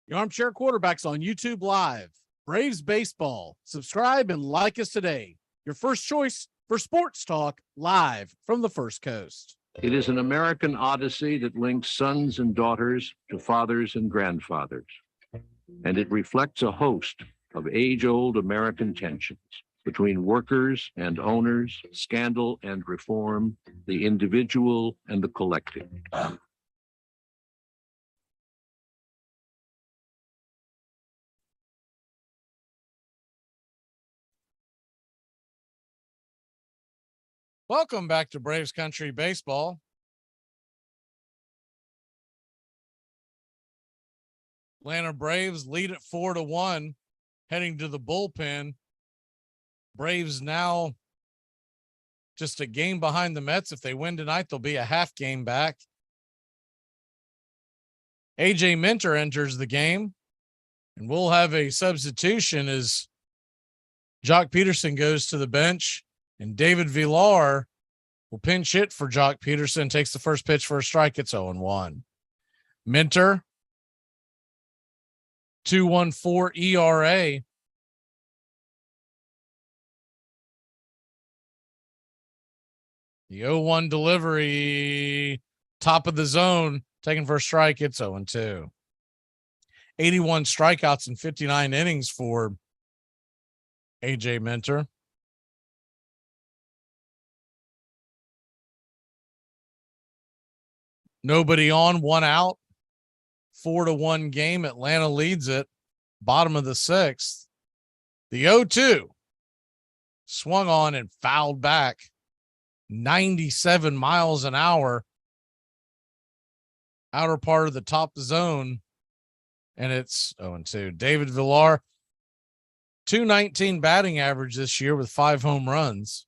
The Armchair Quarterbacks on YouTube Live. Braves baseball. Subscribe and like us today. Your first choice for sports talk live from the First Coast. It is an American odyssey that links sons and daughters to fathers and grandfathers. And it reflects a host of age-old American tensions between workers and owners, scandal and reform, the individual and the collective. Welcome back to Braves Country Baseball. Atlanta Braves lead at 4-1, heading to the bullpen. Braves now just a game behind the Mets. If they win tonight, they'll be a half game back. AJ Minter enters the game, and we'll have a substitution as Jock Peterson goes to the bench, and David Villar will pinch hit for Jock Peterson, takes the first pitch for a strike. It's 0-1. Minter, 2.14 ERA. The 0-1 delivery, top of the zone, taken for a strike. It's 0-2. 81 strikeouts in 59 innings for AJ Minter. Nobody on, one out. 4-1 game. Atlanta leads it. Bottom of the sixth. The 0-2 swung on and fouled back. 97 miles an hour. Outer part of the top zone. And it's 0-2. David Villar, 219 batting average this year with 5 home runs.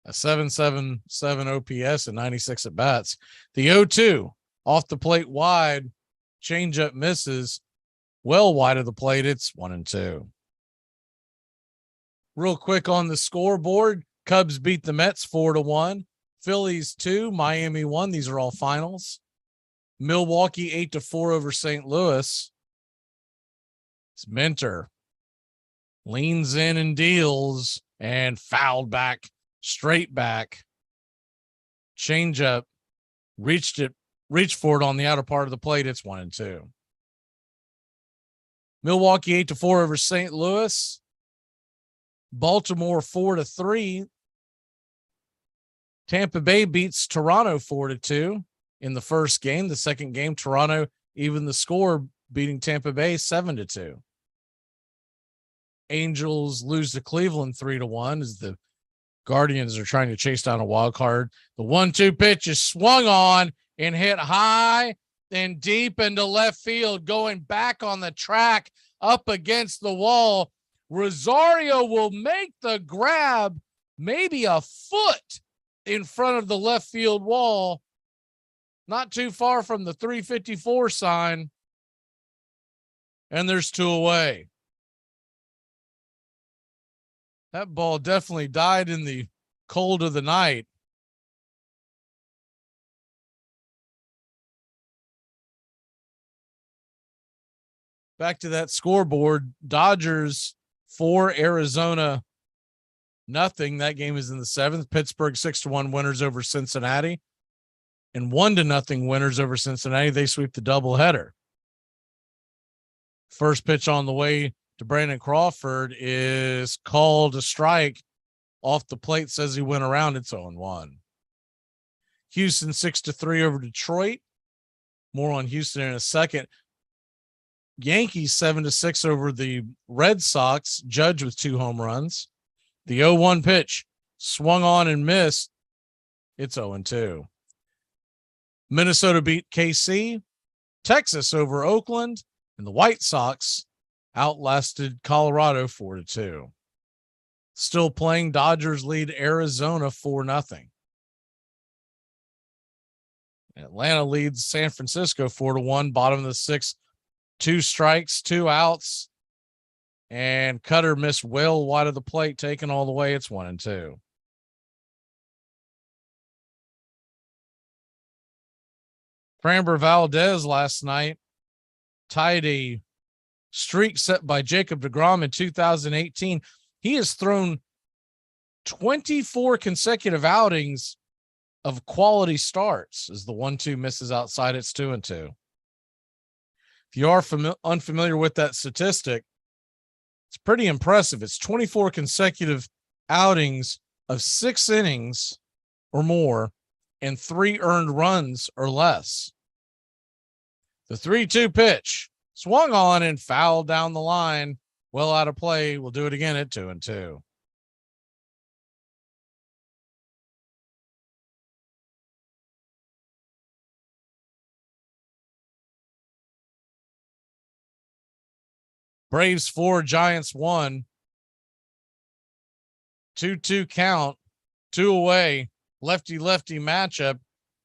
A 7.77 OPS and 96 at bats. The 0-2 off the plate wide, changeup misses well wide of the plate. It's 1-2. Real quick on the scoreboard, Cubs beat the Mets 4-1. Phillies 2, Miami 1. These are all finals. Milwaukee 8-4 over St. Louis. It's Minter leans in and deals and fouled back. Straight back, changeup, reached for it on the outer part of the plate. It's 1-2. Milwaukee 8-4 over St. Louis. Baltimore 4-3. Tampa Bay beats Toronto 4-2 in the first game. The second game, Toronto even the score, beating Tampa Bay 7-2. Angels lose to Cleveland 3-1 as the Guardians are trying to chase down a wild card. The 1-2 pitch is swung on and hit high and deep into left field, going back on the track up against the wall. Rosario will make the grab, maybe a foot in front of the left field wall, not too far from the 354 sign. And there's 2 away. That ball definitely died in the cold of the night. Back to that scoreboard. Dodgers 4, Arizona nothing. That game is in the 7th. Pittsburgh 6-1 winners over Cincinnati, and 1-0 winners over Cincinnati. They sweep the doubleheader. First pitch on the way to Brandon Crawford is called a strike off the plate. Says he went around. It's 0-1. Houston 6-3 over Detroit. More on Houston in a second. Yankees 7-6 over the Red Sox. Judge with 2 home runs. The 0-1 pitch swung on and missed. It's 0-2. Minnesota beat KC. Texas over Oakland. And the White Sox outlasted Colorado 4-2. Still playing, Dodgers lead Arizona 4-0. Atlanta leads San Francisco 4-1. Bottom of the 6th, 2 strikes, 2 outs. And Cutter missed well wide of the plate, taken all the way. It's 1-2. Framber Valdez last night tied a streak set by Jacob deGrom in 2018. He has thrown 24 consecutive outings of quality starts as the 1-2 misses outside. It's 2-2. If you are unfamiliar with that statistic, it's pretty impressive. It's 24 consecutive outings of 6 innings or more and 3 earned runs or less. The 3-2 pitch swung on and fouled down the line. Well out of play. We'll do it again at 2-2. Braves 4, Giants 1. 2-2 count, 2 away, lefty-lefty matchup.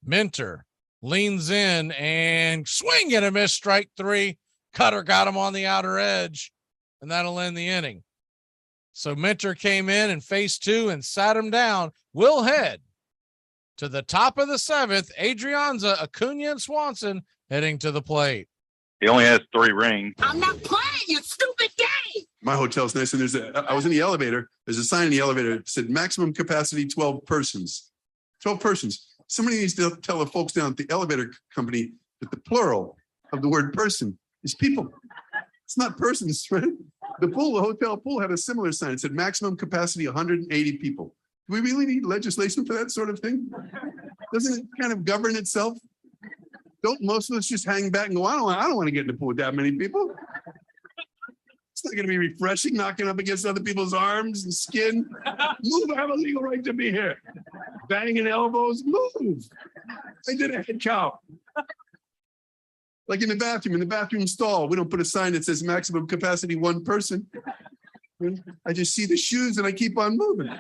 Minter leans in and swing and a miss, strike 3. Cutter got him on the outer edge, and that'll end the inning. So Minter came in and faced 2 and sat him down. We'll head to the top of the 7th. Adrianza, Acuna, and Swanson heading to the plate. He only has 3 rings. I'm not playing, you stupid game. My hotel's nice, and I was in the elevator. There's a sign in the elevator that said maximum capacity 12 persons. 12 persons. Somebody needs to tell the folks down at the elevator company that the plural of the word person is people. It's not persons, right? The hotel pool had a similar sign. It said maximum capacity 180 people. Do we really need legislation for that sort of thing? Doesn't it kind of govern itself? Don't most of us just hang back and go, I don't want to get in the pool with that many people. It's not going to be refreshing, knocking up against other people's arms and skin. Move, I have a legal right to be here. Banging elbows, move. I did a head count. Like in the bathroom stall, we don't put a sign that says maximum capacity 1 person. I just see the shoes and I keep on moving.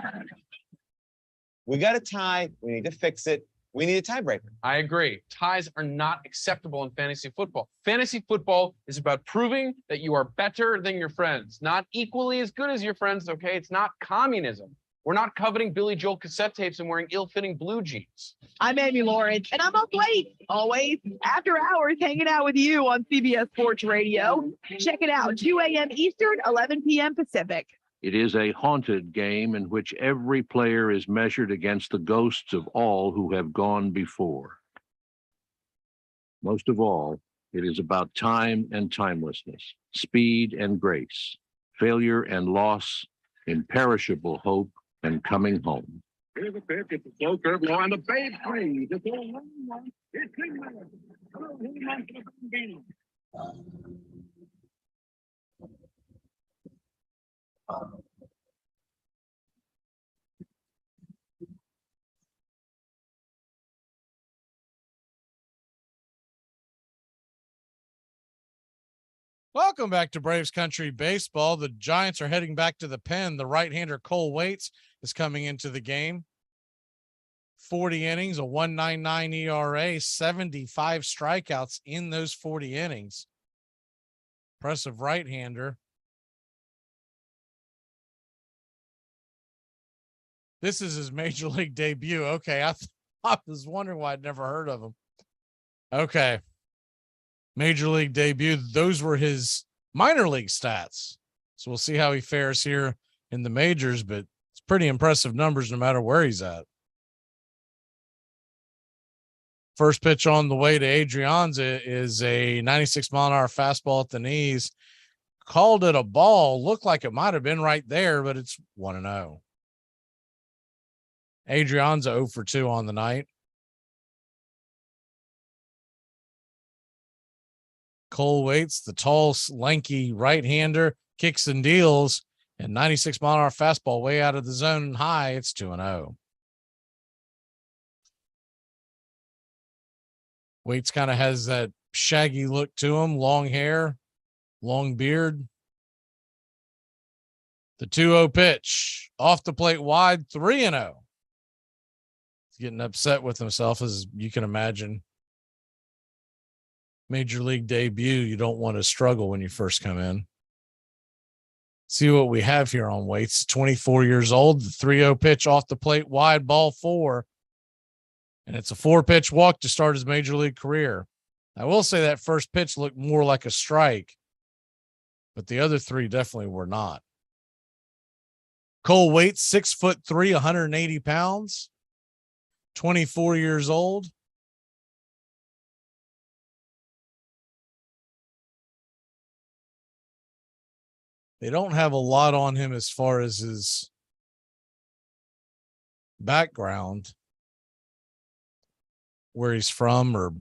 We got a tie. We need to fix it. We need a tiebreaker. I agree. Ties are not acceptable in fantasy football. Fantasy football is about proving that you are better than your friends, not equally as good as your friends, okay? It's not communism. We're not coveting Billy Joel cassette tapes and wearing ill-fitting blue jeans. I'm Amy Lawrence, and I'm up late, always, after hours, hanging out with you on CBS Sports Radio. Check it out, 2 a.m. Eastern, 11 p.m. Pacific. It is a haunted game in which every player is measured against the ghosts of all who have gone before. Most of all, it is about time and timelessness, speed and grace, failure and loss, imperishable hope and coming home. Here's the pitch. It's a slow curve low on the base swing. It's a long one. It's in there. Welcome back to Braves Country Baseball. The Giants are heading back to the pen. The right-hander Cole Waits is coming into the game. 40 innings, a 1.99 ERA, 75 strikeouts in those 40 innings. Impressive right-hander. This is his major league debut. Okay, I was wondering why I'd never heard of him. Okay. Major league debut. Those were his minor league stats. So we'll see how he fares here in the majors, but it's pretty impressive numbers no matter where he's at. First pitch on the way to Adrianza is a 96-mile-an-hour fastball at the knees. Called it a ball. Looked like it might have been right there, but it's 1-0. Adrianza 0 for 2 on the night. Cole Waits, the tall, lanky right-hander, kicks and deals, and 96-mile-an-hour fastball way out of the zone high. It's 2-0. Waits kind of has that shaggy look to him, long hair, long beard. The 2-0 pitch off the plate wide, 3-0. He's getting upset with himself, as you can imagine. Major league debut, you don't want to struggle when you first come in. See what we have here on Waits. 24 years old, the 3-0 pitch off the plate wide, ball 4. And it's a 4-pitch walk to start his major league career. I will say that first pitch looked more like a strike, but the other 3 definitely were not. Cole Waits, 6'3", 180 pounds, 24 years old. They don't have a lot on him as far as his background, where he's from or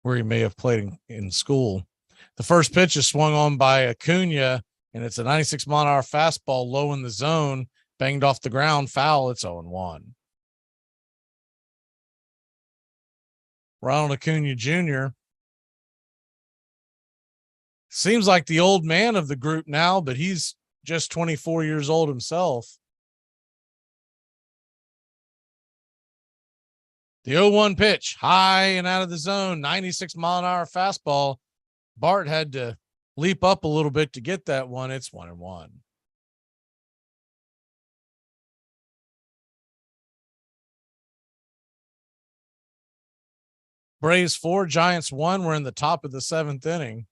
where he may have played in school. The first pitch is swung on by Acuna, and it's a 96-mile-an-hour fastball low in the zone, banged off the ground, foul. It's 0-1. Ronald Acuna Jr. seems like the old man of the group now, but he's just 24 years old himself. The 0-1 pitch, high and out of the zone, 96-mile-an-hour fastball. Bart had to leap up a little bit to get that one. It's 1-1. Braves 4, Giants 1. We're in the top of the 7th inning.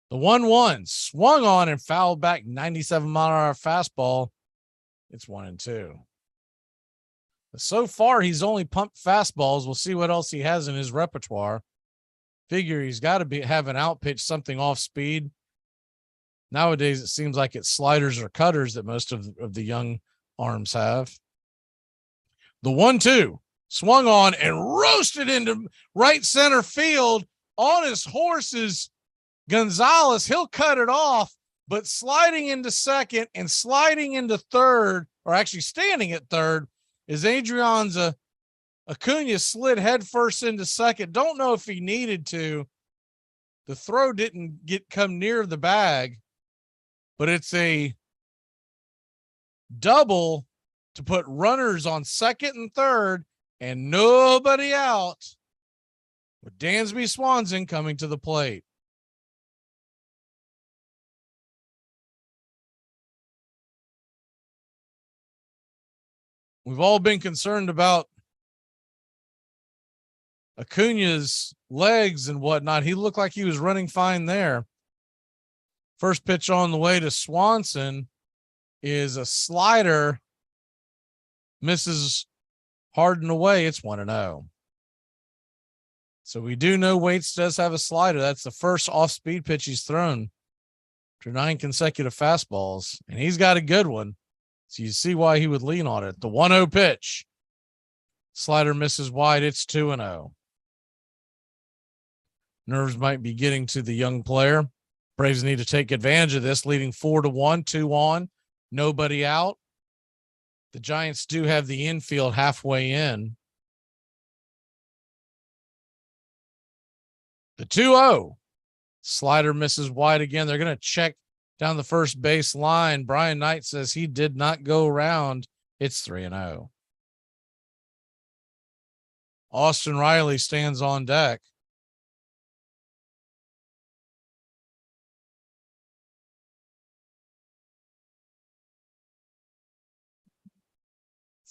The 1-1 swung on and fouled back, 97-mile-an-hour fastball. It's 1-2. So far, he's only pumped fastballs. We'll see what else he has in his repertoire. Figure he's got to have an out pitch, something off speed. Nowadays, it seems like it's sliders or cutters that most of the young arms have. The 1-2 swung on and roasted into right center field on his horses. Gonzalez, he'll cut it off, but sliding into second and sliding into third, or actually standing at third, is Adrianza. Acuna slid headfirst into second. Don't know if he needed to. The throw didn't come near the bag, but it's a double to put runners on second and third and nobody out, with Dansby Swanson coming to the plate. We've all been concerned about Acuna's legs and whatnot. He looked like he was running fine there. First pitch on the way to Swanson is a slider. Misses hard and away. It's 1-0. So we do know Waits does have a slider. That's the first off-speed pitch he's thrown after 9 consecutive fastballs, and he's got a good one. So you see why he would lean on it. The 1-0 pitch. Slider misses wide. It's 2-0. Nerves might be getting to the young player. Braves need to take advantage of this, leading 4-1, 2 on, nobody out. The Giants do have the infield halfway in. The 2-0 Slider misses wide again. They're going to check down the first base line. Brian Knight says he did not go around. It's 3-0. Austin Riley stands on deck.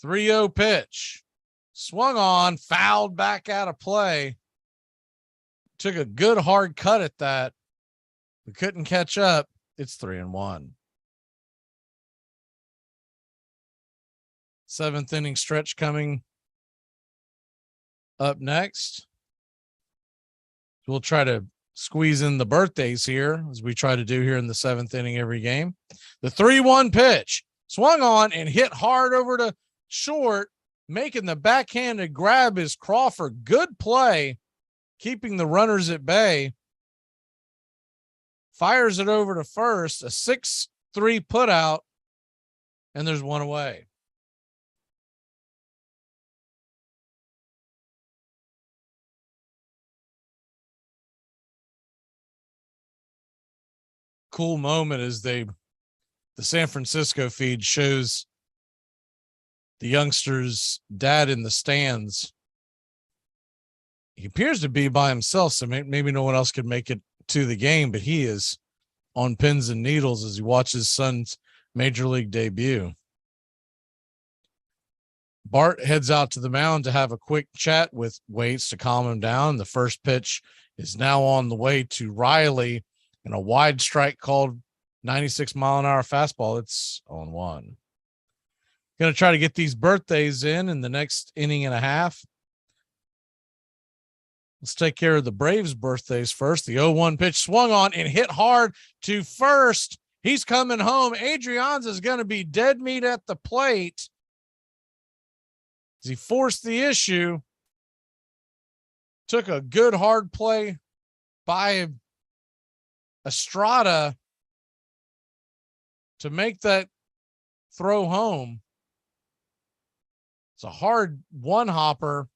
Three-zero pitch. Swung on, fouled back out of play. Took a good hard cut at that. We couldn't catch up. It's 3-1. Seventh inning stretch coming up next. We'll try to squeeze in the birthdays here, as we try to do here in the seventh inning every game. The 3-1 pitch swung on and hit hard over to short, making the backhanded grab is Crawford. Good play, keeping the runners at bay. Fires it over to first, a 6-3 putout, and there's one away. Cool moment as the San Francisco feed shows the youngster's dad in the stands. He appears to be by himself, so maybe no one else could make it to the game, but he is on pins and needles as he watches his son's major league debut. Bart heads out to the mound to have a quick chat with Waits to calm him down. The first pitch is now on the way to Riley, and a wide strike called 96-mile-an-hour fastball. It's 0-1. Going to try to get these birthdays in the next inning and a half. Let's take care of the Braves' birthdays first. The 0-1 pitch swung on and hit hard to first. He's coming home. Adrianza is going to be dead meat at the plate as he forced the issue. Took a good hard play by Estrada to make that throw home. It's a hard one hopper.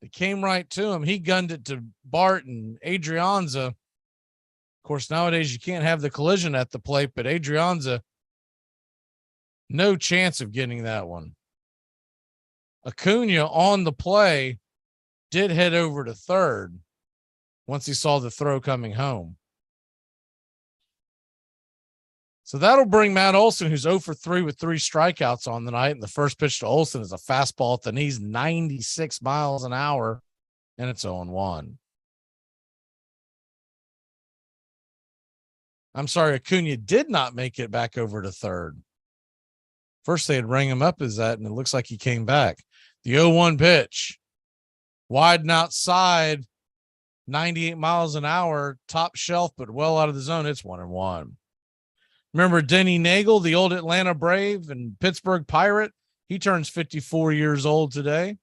It came right to him. He gunned it to Bart and Adrianza. Of course, nowadays you can't have the collision at the plate, but Adrianza, no chance of getting that one. Acuna on the play did head over to third once he saw the throw coming home. So that'll bring Matt Olson, who's 0 for 3 with 3 strikeouts on the night. And the first pitch to Olson is a fastball at the knees, 96 miles an hour, and it's 0-1. I'm sorry, Acuna did not make it back over to third. First, they had rang him up as that, and it looks like he came back. The 0-1 pitch, wide and outside, 98 miles an hour, top shelf, but well out of the zone. It's 1-1. Remember Denny Nagel, the old Atlanta Brave and Pittsburgh Pirate? He turns 54 years old today.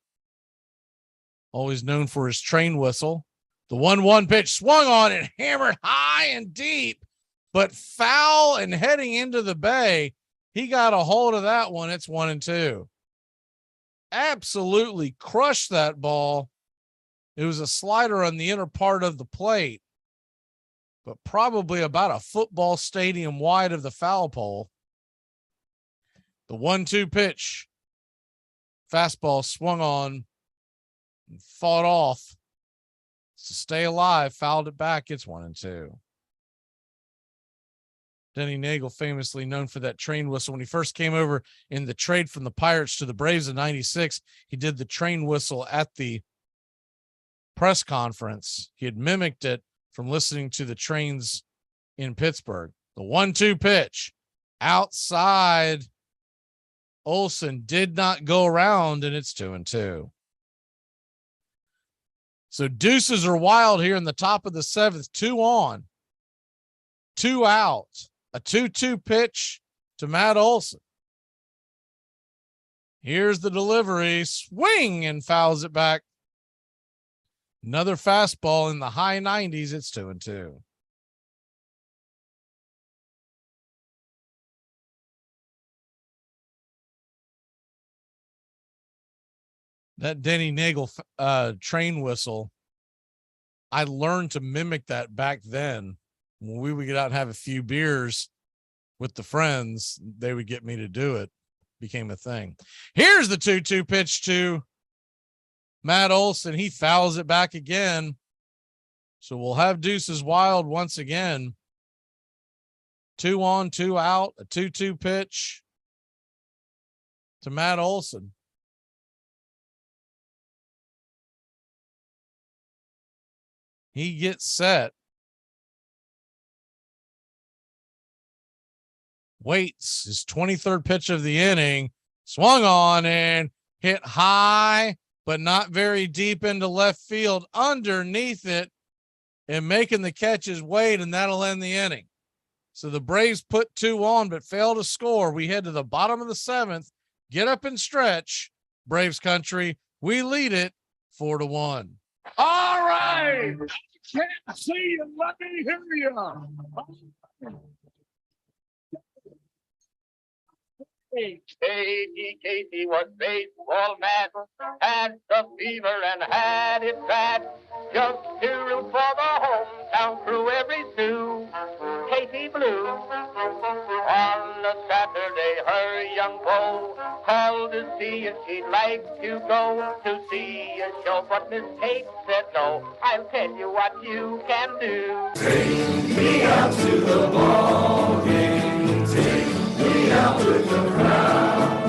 Always known for his train whistle. The 1-1 pitch swung on and hammered high and deep, but foul and heading into the bay. He got a hold of that one. It's 1-2. Absolutely crushed that ball. It was a slider on the inner part of the plate, but probably about a football stadium wide of the foul pole. The 1-2 pitch. Fastball swung on and fought off to stay alive, fouled it back. It's 1-2. Denny Nagel, famously known for that train whistle. When he first came over in the trade from the Pirates to the Braves in 96, he did the train whistle at the press conference. He had mimicked it from listening to the trains in Pittsburgh. The 1-2 pitch outside. Olson did not go around, and it's 2-2. So deuces are wild here in the top of the seventh. 2 on, 2 out. A 2-2 pitch to Matt Olson. Here's the delivery. Swing and fouls it back. Another fastball in the high 90s. It's 2-2. That Denny Nagel train whistle, I learned to mimic that back then. When we would get out and have a few beers with the friends, they would get me to do it. Became a thing. Here's the 2-2 pitch to Matt Olson. He fouls it back again. So we'll have deuces wild once again. 2 on, 2 out, a 2-2 pitch to Matt Olson. He gets set. Waits his 23rd pitch of the inning, swung on and hit high, but not very deep into left field underneath it, and making the catch is Wade, and that'll end the inning. So the Braves put 2 on, but fail to score. We head to the bottom of the 7th, get up and stretch. Braves country, we lead it 4-1. All right. Can't see you. Let me hear you. Casey was baseball mad, had the fever and had it bad. Just to root for the hometown crew every Sue. Casey Blue. On a Saturday, her young beau called to see if she'd like to go to see a show, but Miss Kate said no. I'll tell you what you can do. Take me out to the ball game. Take me out with the crowd.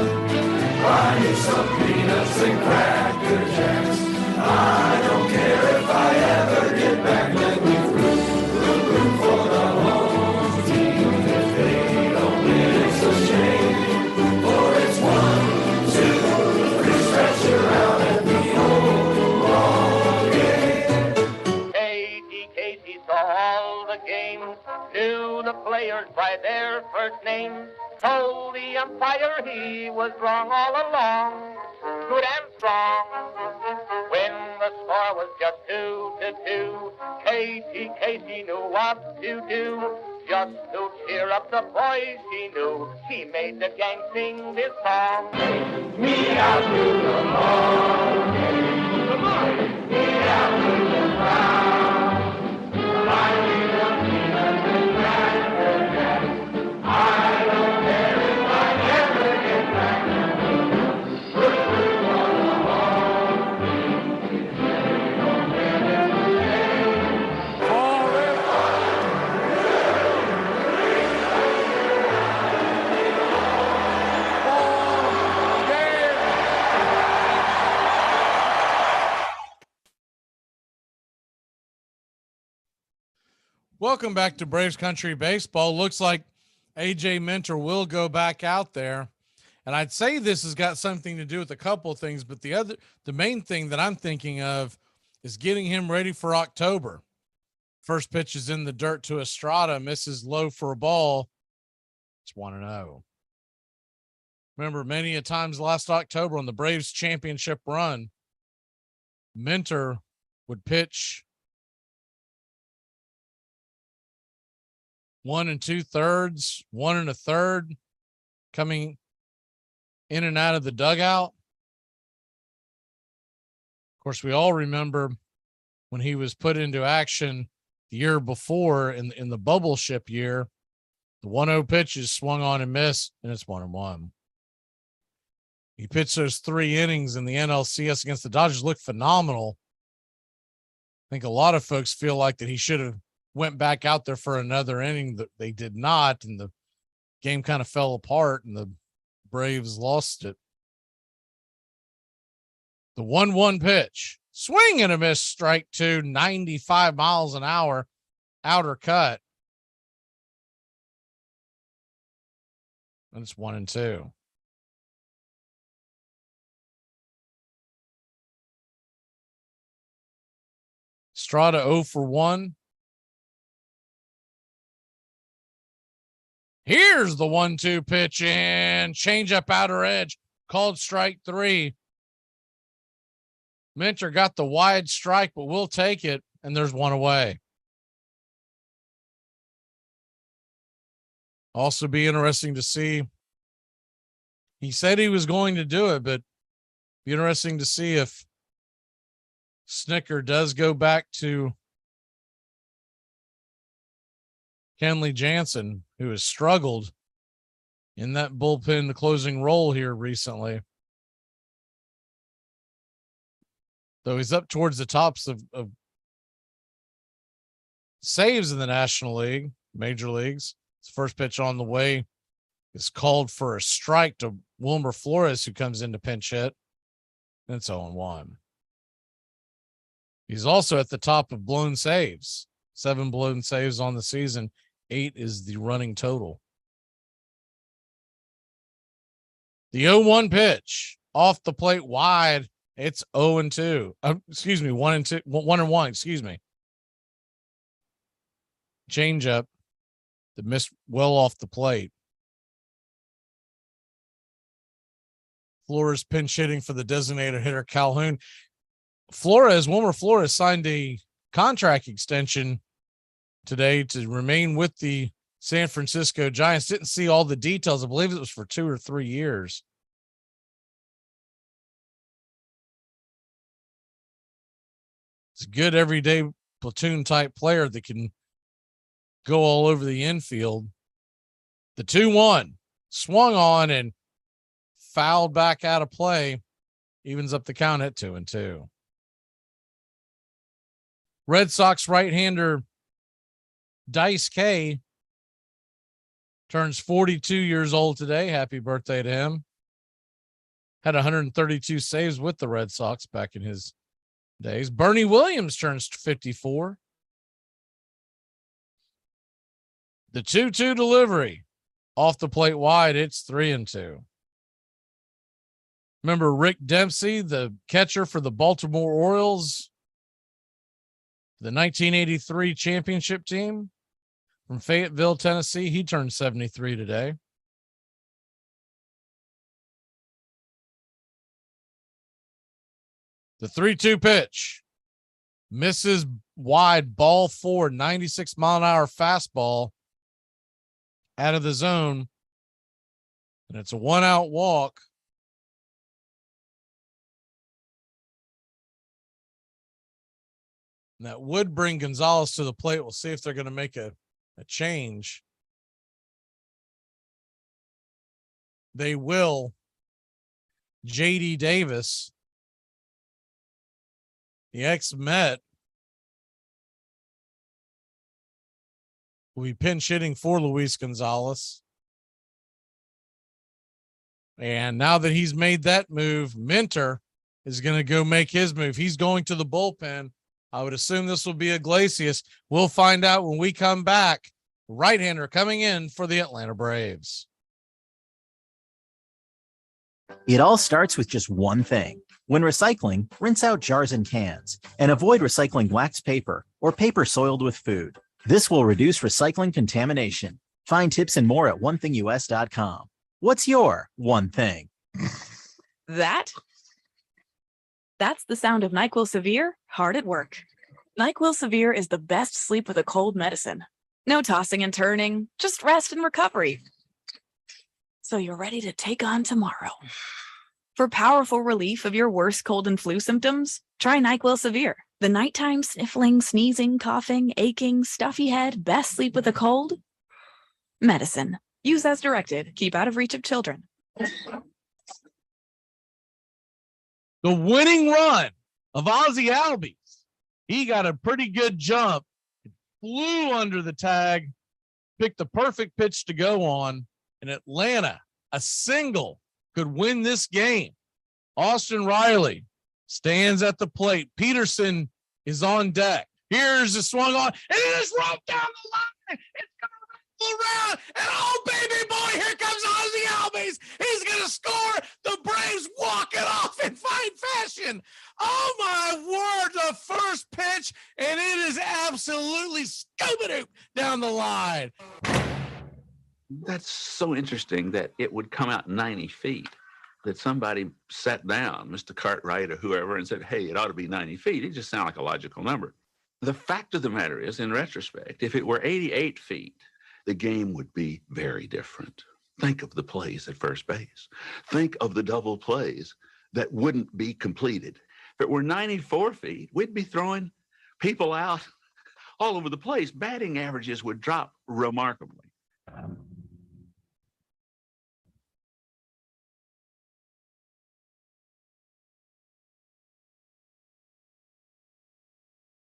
Buy me some peanuts and cracker jacks. I don't care if I ever get back. Let me root for the home team. If they don't win, it's a shame. For it's 1, 2, 3, stretch around at the old ball game. Casey saw all the games, knew the players by their first names. Told the umpire he was wrong all along, good and strong. When the score was just 2-2, Casey knew what to do. Just to cheer up the boys he knew, he made the gang sing this song. Take me out to the ball game. Come on. Take me out to the crowd. Buy me the peanuts and cracker jacks. I don't care if I ever get back. Root for the home team. If they don't win, it's a shame. Welcome back to Braves Country Baseball. Looks like AJ Minter will go back out there. And I'd say this has got something to do with a couple of things, but the main thing that I'm thinking of is getting him ready for October. First pitch is in the dirt to Estrada, misses low for a ball. It's 1-0. Remember, many a times last October on the Braves championship run, Minter would pitch 1 2/3, 1 1/3, coming in and out of the dugout. Of course, we all remember when he was put into action the year before in the bubble ship year, the 1-0 pitch is swung on and missed, and it's 1-1. He pitched those 3 innings in the NLCS against the Dodgers, looked phenomenal. I think a lot of folks feel like that he should have went back out there for another inning. That they did not, and the game kind of fell apart, and the Braves lost it. The 1-1 pitch, swing and a miss, strike 2, 95 miles an hour, outer cut. And it's 1-2. Estrada 0 for 1. Here's the 1-2 pitch and change up outer edge, called strike 3. Minter got the wide strike, but we'll take it, and there's 1 away. Also be interesting to see. He said he was going to do it, but be interesting to see if Snicker does go back to Kenley Jansen, who has struggled in that bullpen, the closing role here recently. Though he's up towards the tops of saves in the National League, major leagues. His first pitch on the way is called for a strike to Wilmer Flores, who comes in to pinch hit. And it's 0-1. He's also at the top of blown saves. 7 blown saves on the season. 8 is the running total. The 0-1 pitch off the plate wide. It's 0-2. 1-1. Excuse me. Changeup that missed well off the plate. Flores pinch hitting for the designated hitter Calhoun. Wilmer Flores signed a contract extension today to remain with the San Francisco Giants. Didn't see all the details. I believe it was for 2 or 3 years. It's a good everyday platoon type player that can go all over the infield. The 2-1 swung on and fouled back out of play. Evens up the count at 2-2. Red Sox right-hander Dice K turns 42 years old today. Happy birthday to him. Had 132 saves with the Red Sox back in his days. Bernie Williams turns 54. The 2-2 delivery off the plate wide. It's 3-2. Remember Rick Dempsey, the catcher for the Baltimore Orioles, the 1983 championship team from Fayetteville, Tennessee? He turned 73 today. The 3-2 pitch misses wide, ball 4, 96-mile-an-hour fastball out of the zone. And it's a 1-out walk. And that would bring Gonzalez to the plate. We'll see if they're going to make a change. They will. J.D. Davis, the ex-Met, will be pinch hitting for Luis Gonzalez. And now that he's made that move, Minter is going to go make his move. He's going to the bullpen. I would assume this will be Iglesias. We'll find out when we come back. Right-hander coming in for the Atlanta Braves. It all starts with just one thing. When recycling, rinse out jars and cans and avoid recycling waxed paper or paper soiled with food. This will reduce recycling contamination. Find tips and more at onethingus.com. What's your one thing? That's the sound of NyQuil Severe hard at work. NyQuil Severe is the best sleep with a cold medicine. No tossing and turning, just rest and recovery. So you're ready to take on tomorrow. For powerful relief of your worst cold and flu symptoms, try NyQuil Severe. The nighttime sniffling, sneezing, coughing, aching, stuffy head, best sleep with a cold? Medicine. Use as directed. Keep out of reach of children. The winning run of Ozzie Albies. He got a pretty good jump, flew under the tag, picked the perfect pitch to go on, and Atlanta, a single, could win this game. Austin Riley stands at the plate. Peterson is on deck. Here's the swung on, and it is rolled down the line. It's going to roll around, and oh, baby boy, here comes Ozzie Albies. He's going to score. The Braves walk it off in fine fashion. Oh, my word, the first pitch, and it is absolutely scoop-a-doop down the line. That's so interesting that it would come out 90 feet, that somebody sat down, Mr. Cartwright or whoever, and said, hey, it ought to be 90 feet. It just sounded like a logical number. The fact of the matter is, in retrospect, if it were 88 feet, the game would be very different. Think of the plays at first base. Think of the double plays that wouldn't be completed. If it were 94 feet, we'd be throwing people out all over the place, batting averages would drop remarkably.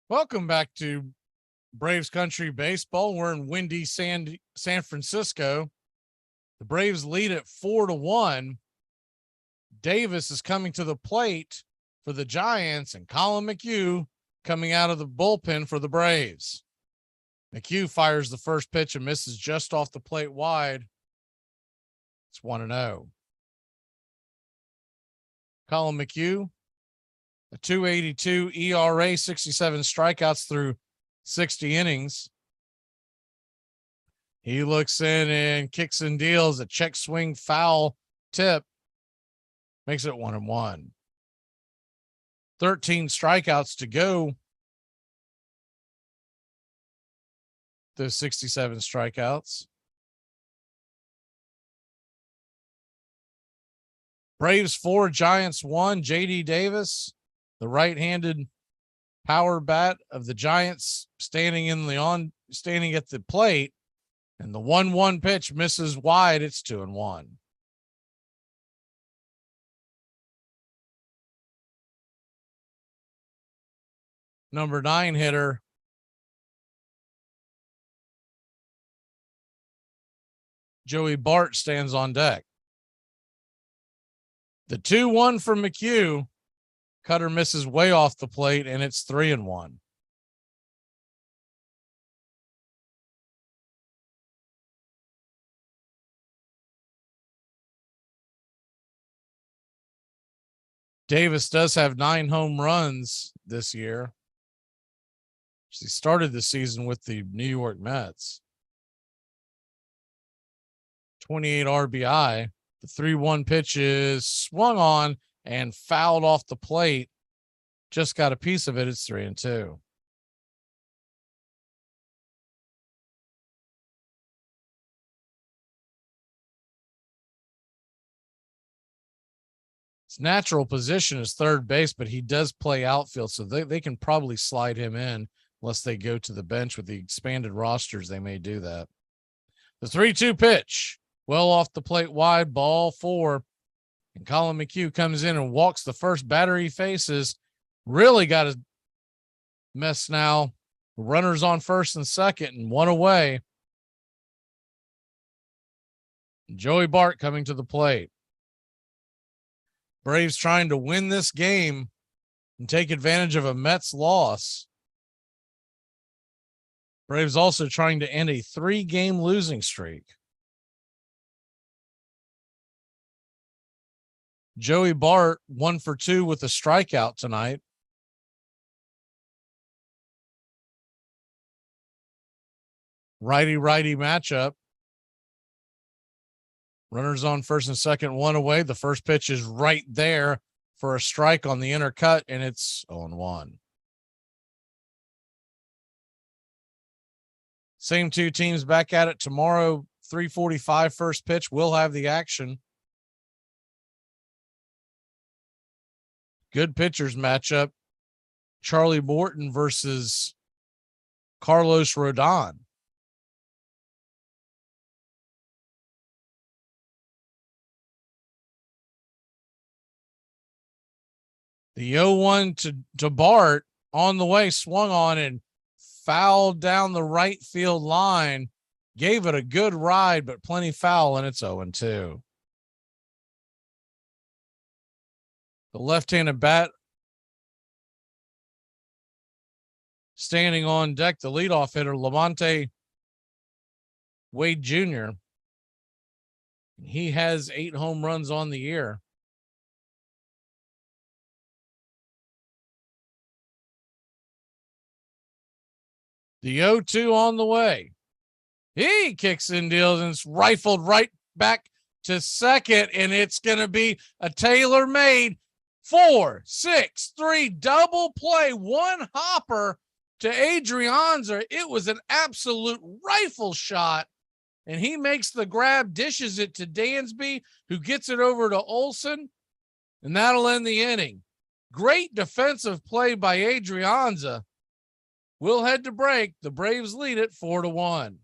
Welcome back to Braves Country Baseball. We're in windy San Francisco. The Braves lead at 4-1. Davis is coming to the plate for the Giants, and Colin McHugh coming out of the bullpen for the Braves. McHugh fires the first pitch and misses just off the plate wide. It's 1-0. Colin McHugh, a 2.82 ERA, 67 strikeouts through 60 innings. He looks in and kicks and deals a check swing foul tip. Makes it 1-1. 13 strikeouts to go. Those 67 strikeouts. Braves 4, Giants 1. J.D. Davis, the right-handed power bat of the Giants, standing at the plate, and the 1-1 pitch misses wide. It's 2-1. Number 9 hitter, Joey Bart, stands on deck. The 2-1 from McHugh. Cutter misses way off the plate, and it's 3-1. Davis does have 9 home runs this year. He started the season with the New York Mets. 28 RBI. The 3-1 pitch is swung on and fouled off the plate. Just got a piece of it. It's 3-2. His natural position is third base, but he does play outfield, so they can probably slide him in unless they go to the bench. With the expanded rosters, they may do that. The 3-2 pitch, well off the plate wide, ball 4. And Colin McHugh comes in and walks the first batter he faces. Really got a mess now. Runners on first and second, and 1 away. Joey Bart coming to the plate. Braves trying to win this game and take advantage of a Mets loss. Braves also trying to end a 3-game losing streak. Joey Bart 1 for 2 with a strikeout tonight. Righty-righty matchup. Runners on first and second, 1 away. The first pitch is right there for a strike on the inner cut, and it's 0-1. Same 2 teams back at it tomorrow. 3:45 first pitch. We'll have the action. Good pitchers matchup. Charlie Morton versus Carlos Rodon. The 0-1 to Bart on the way, swung on and fouled down the right field line. Gave it a good ride, but plenty foul, and it's 0-2. The left-handed bat standing on deck, the leadoff hitter, Lamonte Wade Jr. He has 8 home runs on the year. The 0-2 on the way. He kicks and deals, and it's rifled right back to second, and it's going to be a tailor-made 4-6-3 double play, 1 hopper to Adrianza. It was an absolute rifle shot, and he makes the grab, dishes it to Dansby, who gets it over to Olson, and that'll end the inning. Great defensive play by Adrianza. We'll head to break. The Braves lead it 4-1.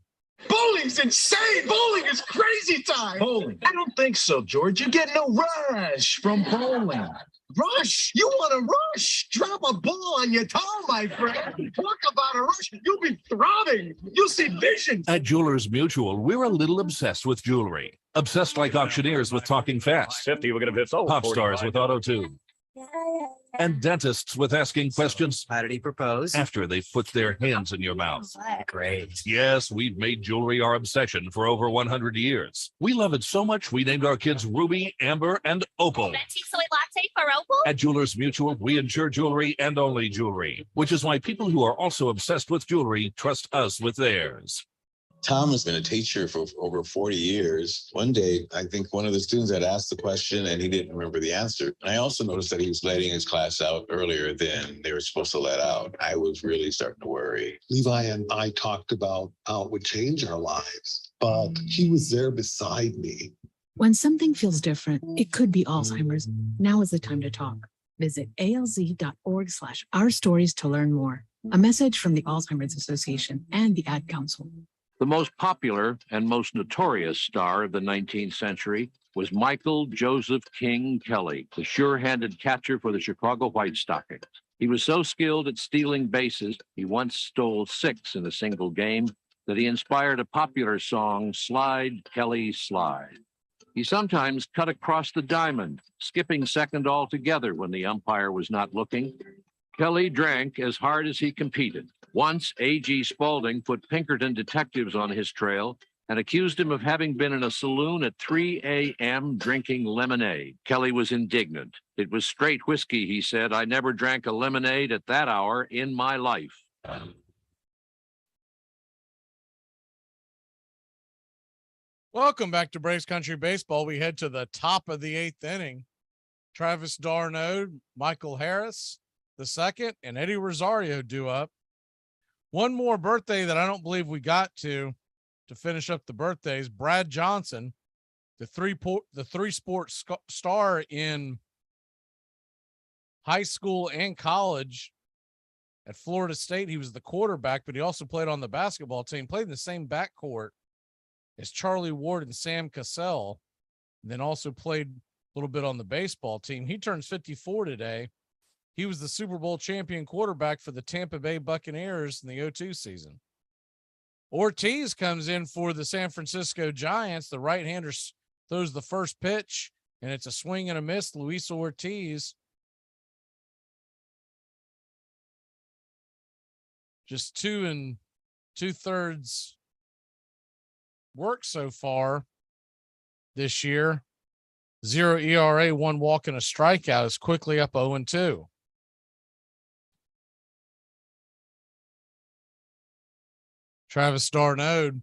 Bowling's insane. Bowling is crazy time. Bowling? I don't think so, George. You get no rush from bowling. Rush? You want to rush? Drop a ball on your toe, my friend. Talk about a rush. You'll be throbbing. You'll see visions. At Jewelers Mutual, we're a little obsessed with jewelry. Obsessed like auctioneers with talking fast. 50, we're going to fit Pop stars with auto-tune. And dentists with asking questions. How did he propose? After they've put their hands in your mouth. Great. Yes, we've made jewelry our obsession for over 100 years. We love it so much, we named our kids Ruby, Amber, and Opal. Soy latte for Opal? At Jewelers Mutual, we insure jewelry and only jewelry, which is why people who are also obsessed with jewelry trust us with theirs. Tom has been a teacher for over 40 years. One day, I think one of the students had asked the question and he didn't remember the answer. And I also noticed that he was letting his class out earlier than they were supposed to let out. I was really starting to worry. Levi and I talked about how it would change our lives, but he was there beside me. When something feels different, it could be Alzheimer's. Now is the time to talk. Visit alz.org/ourstories to learn more. A message from the Alzheimer's Association and the Ad Council. The most popular and most notorious star of the 19th century was Michael Joseph King Kelly, the sure-handed catcher for the Chicago White Stockings. He was so skilled at stealing bases, he once stole 6 in a single game, that he inspired a popular song, Slide, Kelly, Slide. He sometimes cut across the diamond, skipping second altogether when the umpire was not looking. Kelly drank as hard as he competed. Once, A.G. Spaulding put Pinkerton detectives on his trail and accused him of having been in a saloon at 3 a.m. drinking lemonade. Kelly was indignant. It was straight whiskey, he said. I never drank a lemonade at that hour in my life. Welcome back to Braves Country Baseball. We head to the top of the 8th inning. Travis d'Arnaud, Michael Harris, the second, and Eddie Rosario due up. One more birthday that I don't believe we got to finish up the birthdays. Brad Johnson, the three-sport star in high school and college at Florida State. He was the quarterback, but he also played on the basketball team, played in the same backcourt as Charlie Ward and Sam Cassell, and then also played a little bit on the baseball team. He turns 54 today. He was the Super Bowl champion quarterback for the Tampa Bay Buccaneers in the 2002 season. Ortiz comes in for the San Francisco Giants. The right-hander throws the first pitch, and it's a swing and a miss. Luis Ortiz just 2 2/3 work so far this year. 0 ERA, 1 walk and a strikeout, is quickly up 0-2. Travis d'Arnaud,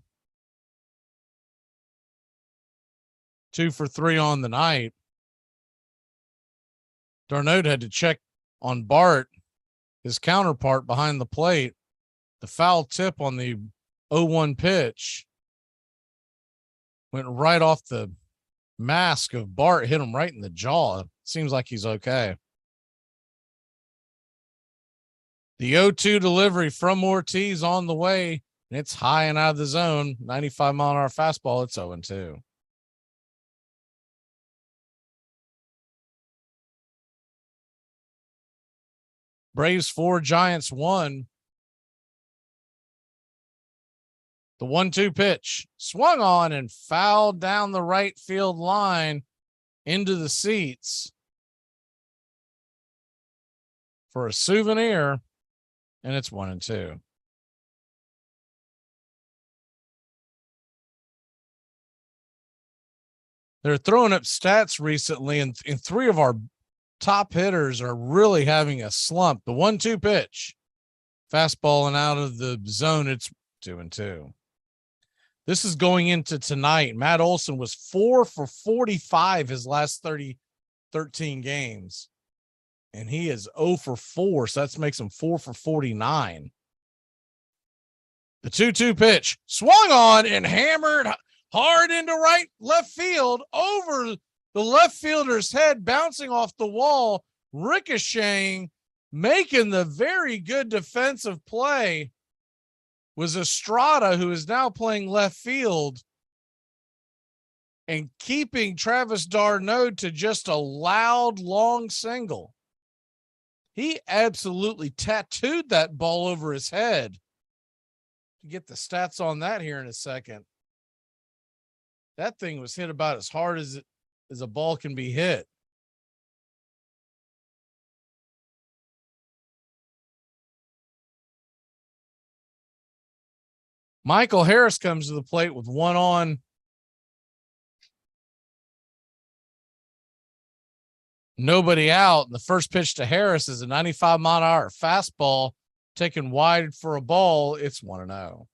2 for 3 on the night. d'Arnaud had to check on Bart, his counterpart behind the plate. The foul tip on the 0-1 pitch went right off the mask of Bart, hit him right in the jaw. Seems like he's okay. The 0-2 delivery from Ortiz on the way, and it's high and out of the zone. 95-mile-an-hour fastball. It's 0-2. Braves 4, Giants 1. The 1-2 pitch swung on and fouled down the right field line into the seats for a souvenir, and it's 1-2. They're throwing up stats recently, and 3 of our top hitters are really having a slump. The 1-2 pitch, fastball and out of the zone, it's 2-2. This is going into tonight. Matt Olson was 4 for 45 his last 13 games, and he is 0 for 4, so that makes him 4 for 49. The 2-2 pitch swung on and hammered hard into left field over the left fielder's head, bouncing off the wall, ricocheting Making the very good defensive play was Estrada, who is now playing left field, and keeping Travis d'Arnaud to just a loud, long single. He absolutely tattooed that ball over his head. You get the stats on that here in a second. That thing was hit about as hard as a ball can be hit. Michael Harris comes to the plate with one on. Nobody out. And the first pitch to Harris is a 95-mile-an-hour fastball taken wide for a ball. It's 1-0.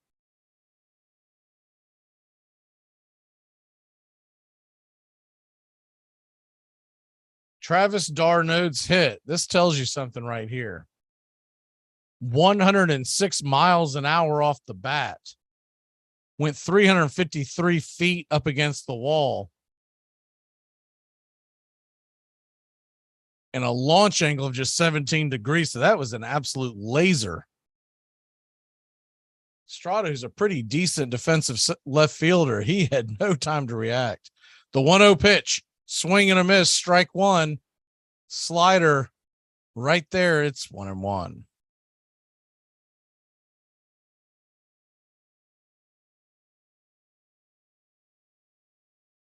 Travis d'Arnaud's hit. This tells you something right here. 106 miles an hour off the bat. Went 353 feet up against the wall. And a launch angle of just 17 degrees. So that was an absolute laser. Estrada, who's a pretty decent defensive left fielder, he had no time to react. The 1-0 pitch, swing and a miss, strike one, slider right there. It's 1-1.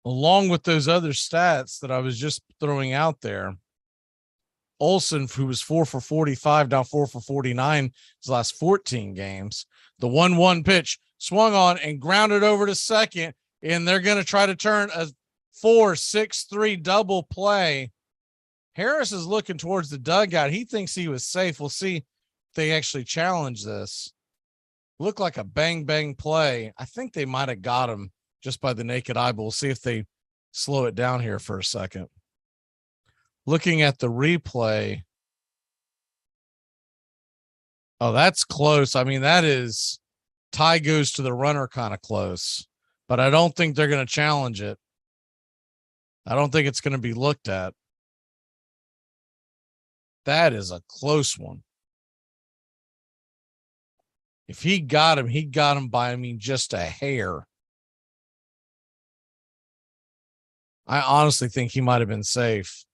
Along with those other stats that I was just throwing out there, Olsen, who was 4 for 45, now 4 for 49 his last 14 games. The 1-1 pitch swung on and grounded over to second, and they're going to try to turn a 4-6-3 double play. Harris is looking towards the dugout. He thinks he was safe. We'll see if they actually challenge this. Looked like a bang play. I think they might have got him just by the naked eye, but we'll see if they slow it down here for a second. Looking at the replay. Oh, that's close. I mean, that is tie goes to the runner kind of close, but I don't think they're going to challenge it. I don't think it's going to be looked at. That is a close one. If he got him by, I mean, just a hair. I honestly think he might have been safe.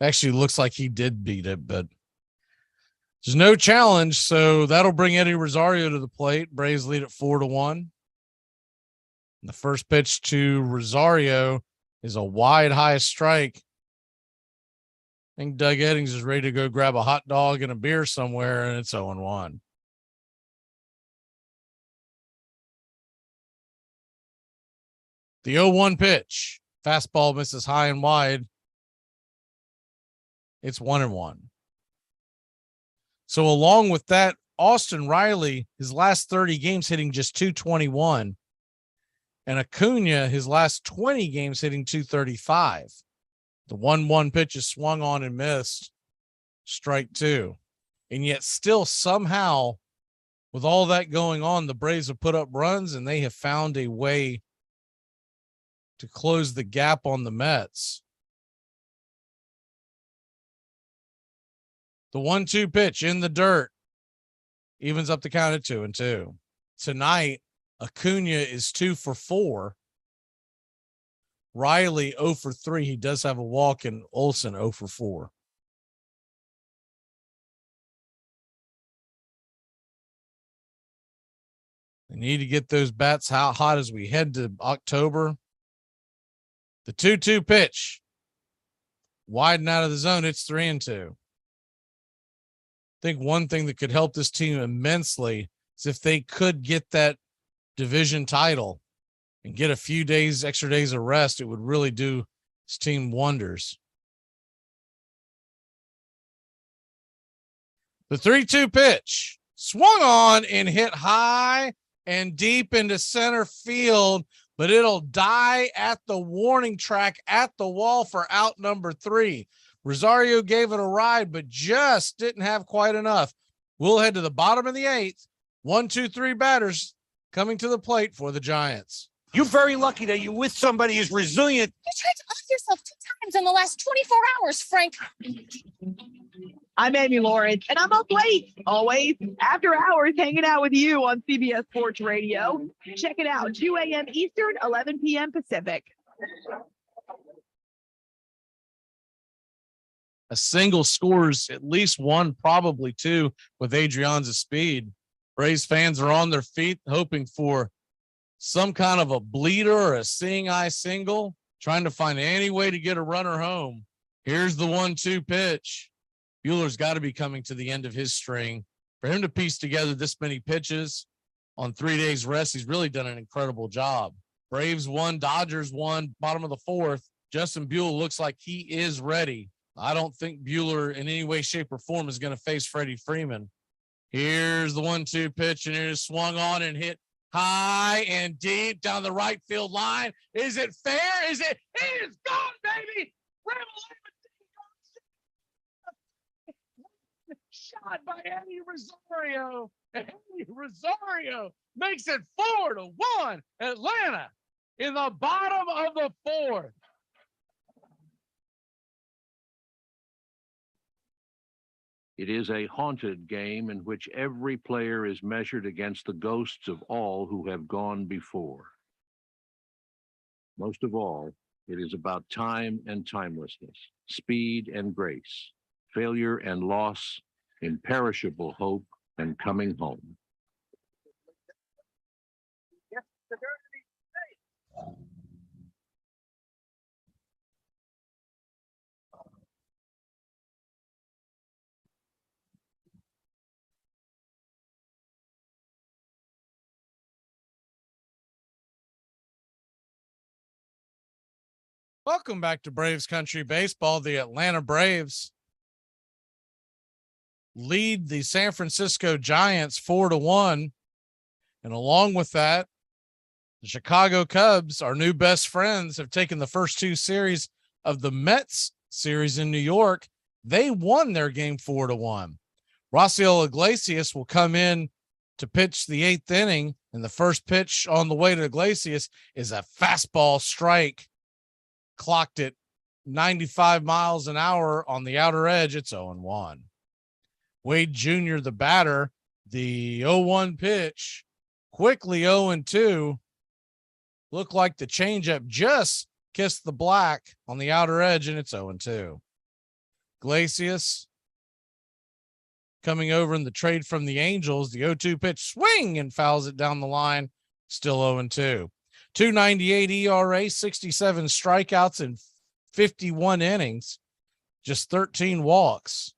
Actually looks like he did beat it, but there's no challenge. So that'll bring Eddie Rosario to the plate. Braves lead at 4-1. The first pitch to Rosario is a wide high strike. I think Doug Eddings is ready to go grab a hot dog and a beer somewhere, and it's 0-1. The 0-1 pitch. Fastball misses high and wide. It's 1-1. So along with that, Austin Riley, his last 30 games hitting just 221. And Acuna, his last 20 games hitting 235. The 1-1 pitch is swung on and missed. Strike two. And yet still somehow, with all that going on, the Braves have put up runs and they have found a way to close the gap on the Mets. The 1-2 pitch in the dirt evens up the count at 2-2. Tonight, Acuna is 2 for 4. Riley 0 for 3. He does have a walk, and Olsen 0 for 4. They need to get those bats hot as we head to October. The 2-2 pitch. Widen out of the zone. It's 3-2. I think one thing that could help this team immensely is if they could get that division title and get a few days, extra days of rest. It would really do this team wonders. The 3-2 pitch swung on and hit high and deep into center field, but it'll die at the warning track at the wall for out number 3. Rosario gave it a ride, but just didn't have quite enough. We'll head to the bottom of the 8th. 1, 2, 3 batters coming to the plate for the Giants. You're very lucky that you're with somebody who's resilient. You tried to off yourself 2 times in the last 24 hours, Frank. I'm Amy Lawrence, and I'm up late, always, after hours, hanging out with you on CBS Sports Radio. Check it out, 2 a.m. Eastern, 11 p.m. Pacific. A single scores at least one, probably two, with Adrianza's speed. Braves fans are on their feet, hoping for some kind of a bleeder or a seeing eye single, trying to find any way to get a runner home. Here's the 1-2 pitch. Buehler's got to be coming to the end of his string. For him to piece together this many pitches on 3 days rest, he's really done an incredible job. Braves won, Dodgers won, bottom of the fourth. Justin Buehler looks like he is ready. I don't think Buehler in any way, shape, or form is going to face Freddie Freeman. Here's the 1-2 pitch, and it is swung on and hit high and deep down the right field line. Is it fair? Is it? It is gone, baby! Shot by Eddie Rosario. Eddie Rosario makes it 4-1. Atlanta in the bottom of the fourth. It is a haunted game in which every player is measured against the ghosts of all who have gone before. Most of all, it is about time and timelessness, speed and grace, failure and loss, imperishable hope and coming home. Welcome back to Braves Country Baseball. The Atlanta Braves lead the San Francisco Giants 4-1. And along with that, the Chicago Cubs, our new best friends, have taken the first two series of the Mets series in New York. They won their game 4-1. Raciel Iglesias will come in to pitch the eighth inning, and the first pitch on the way to Iglesias is a fastball strike, clocked at 95 miles an hour on the outer edge. It's 0-1. Wade Jr., the batter, the 0-1 pitch, quickly 0-2. Looked like the changeup just kissed the black on the outer edge, and it's 0-2. Iglesias coming over in the trade from the Angels, the 0-2 pitch, swing, and fouls it down the line, still 0-2. 2.98 ERA, 67 strikeouts in 51 innings, just 13 walks.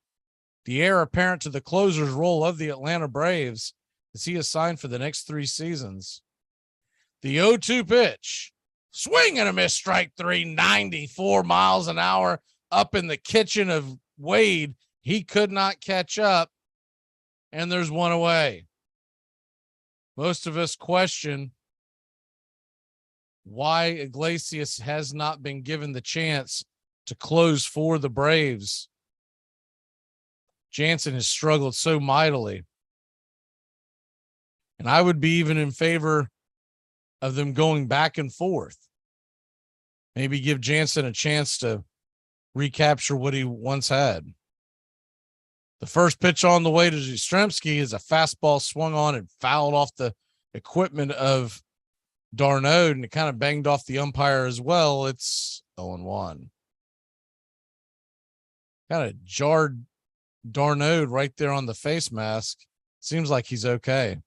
The heir apparent to the closer's role of the Atlanta Braves, as he is signed for the next 3 seasons. The 0-2 pitch, swing and a miss, strike three, 94 miles an hour up in the kitchen of Wade. He could not catch up, and there's one away. Most of us question why Iglesias has not been given the chance to close for the Braves. Jansen has struggled so mightily. And I would be even in favor of them going back and forth. Maybe give Jansen a chance to recapture what he once had. The first pitch on the way to Yastrzemski is a fastball swung on and fouled off the equipment of Darno, and it kind of banged off the umpire as well. It's 0-1. Kind of jarred Darno right there on the face mask. Seems like he's okay.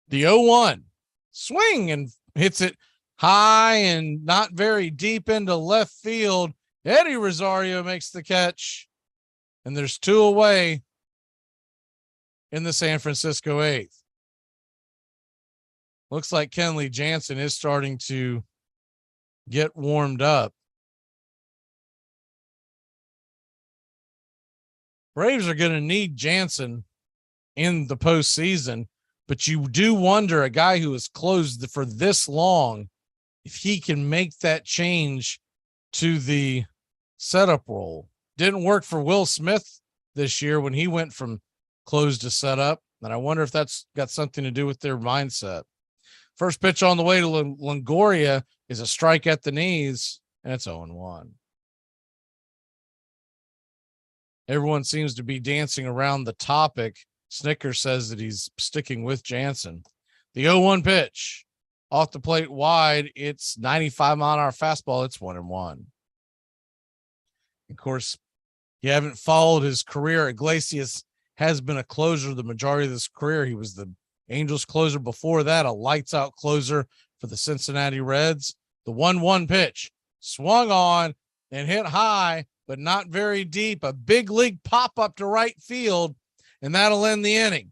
The 0-1 swing and hits it high and not very deep into left field. Eddie Rosario makes the catch, and there's 2 away in the San Francisco eighth. Looks like Kenley Jansen is starting to get warmed up. Braves are going to need Jansen in the postseason, but you do wonder, a guy who has closed for this long, if he can make that change to the setup role. Didn't work for Will Smith this year when he went from close to setup, and I wonder if that's got something to do with their mindset. First pitch on the way to Longoria is a strike at the knees, and it's 0-1. Everyone seems to be dancing around the topic. Snicker says that he's sticking with Jansen. The 0-1 pitch off the plate wide. It's 95-mile-an-hour fastball. It's 1-1. Of course, you haven't followed his career. Iglesias has been a closer the majority of his career. He was the Angels closer before that, a lights out closer for the Cincinnati Reds. The 1-1 pitch swung on and hit high, but not very deep. A big league pop up to right field, and that'll end the inning.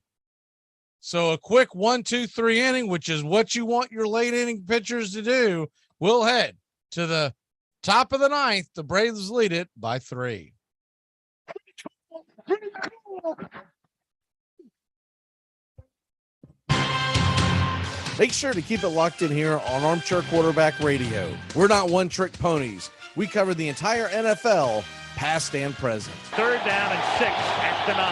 So a quick 1-2-3 inning, which is what you want your late inning pitchers to do. We'll head to the top of the ninth. The Braves lead it by 3. Make sure to keep it locked in here on Armchair Quarterback Radio. We're not one-trick ponies. We cover the entire NFL, past and present. 3rd down and 6 at the 9.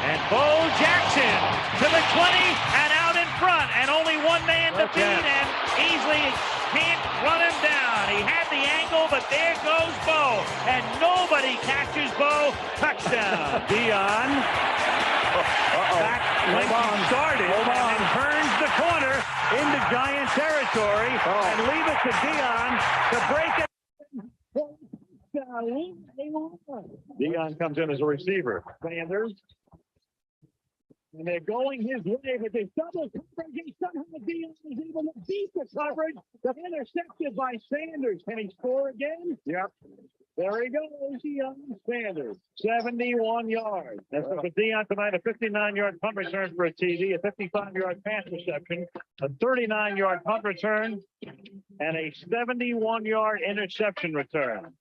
And Bo Jackson to the 20 and out in front. And only one man to beat, and Easley can't run him down. He had the angle, but there goes Bo. And nobody catches Bo. Touchdown. Dion. Back when he started and turns the corner into Giant territory and leave it to Dion to break it. Dion comes in as a receiver. Sanders. And they're going his way, but there's double coverage. He somehow Dion is able to beat the coverage. The intercepted by Sanders. Can he score again? Yep. There he goes, Dion Sanders. 71 yards. That's for Dion tonight. A 59-yard punt return for a TD, a 55-yard pass reception, a 39-yard punt return, and a 71-yard interception return.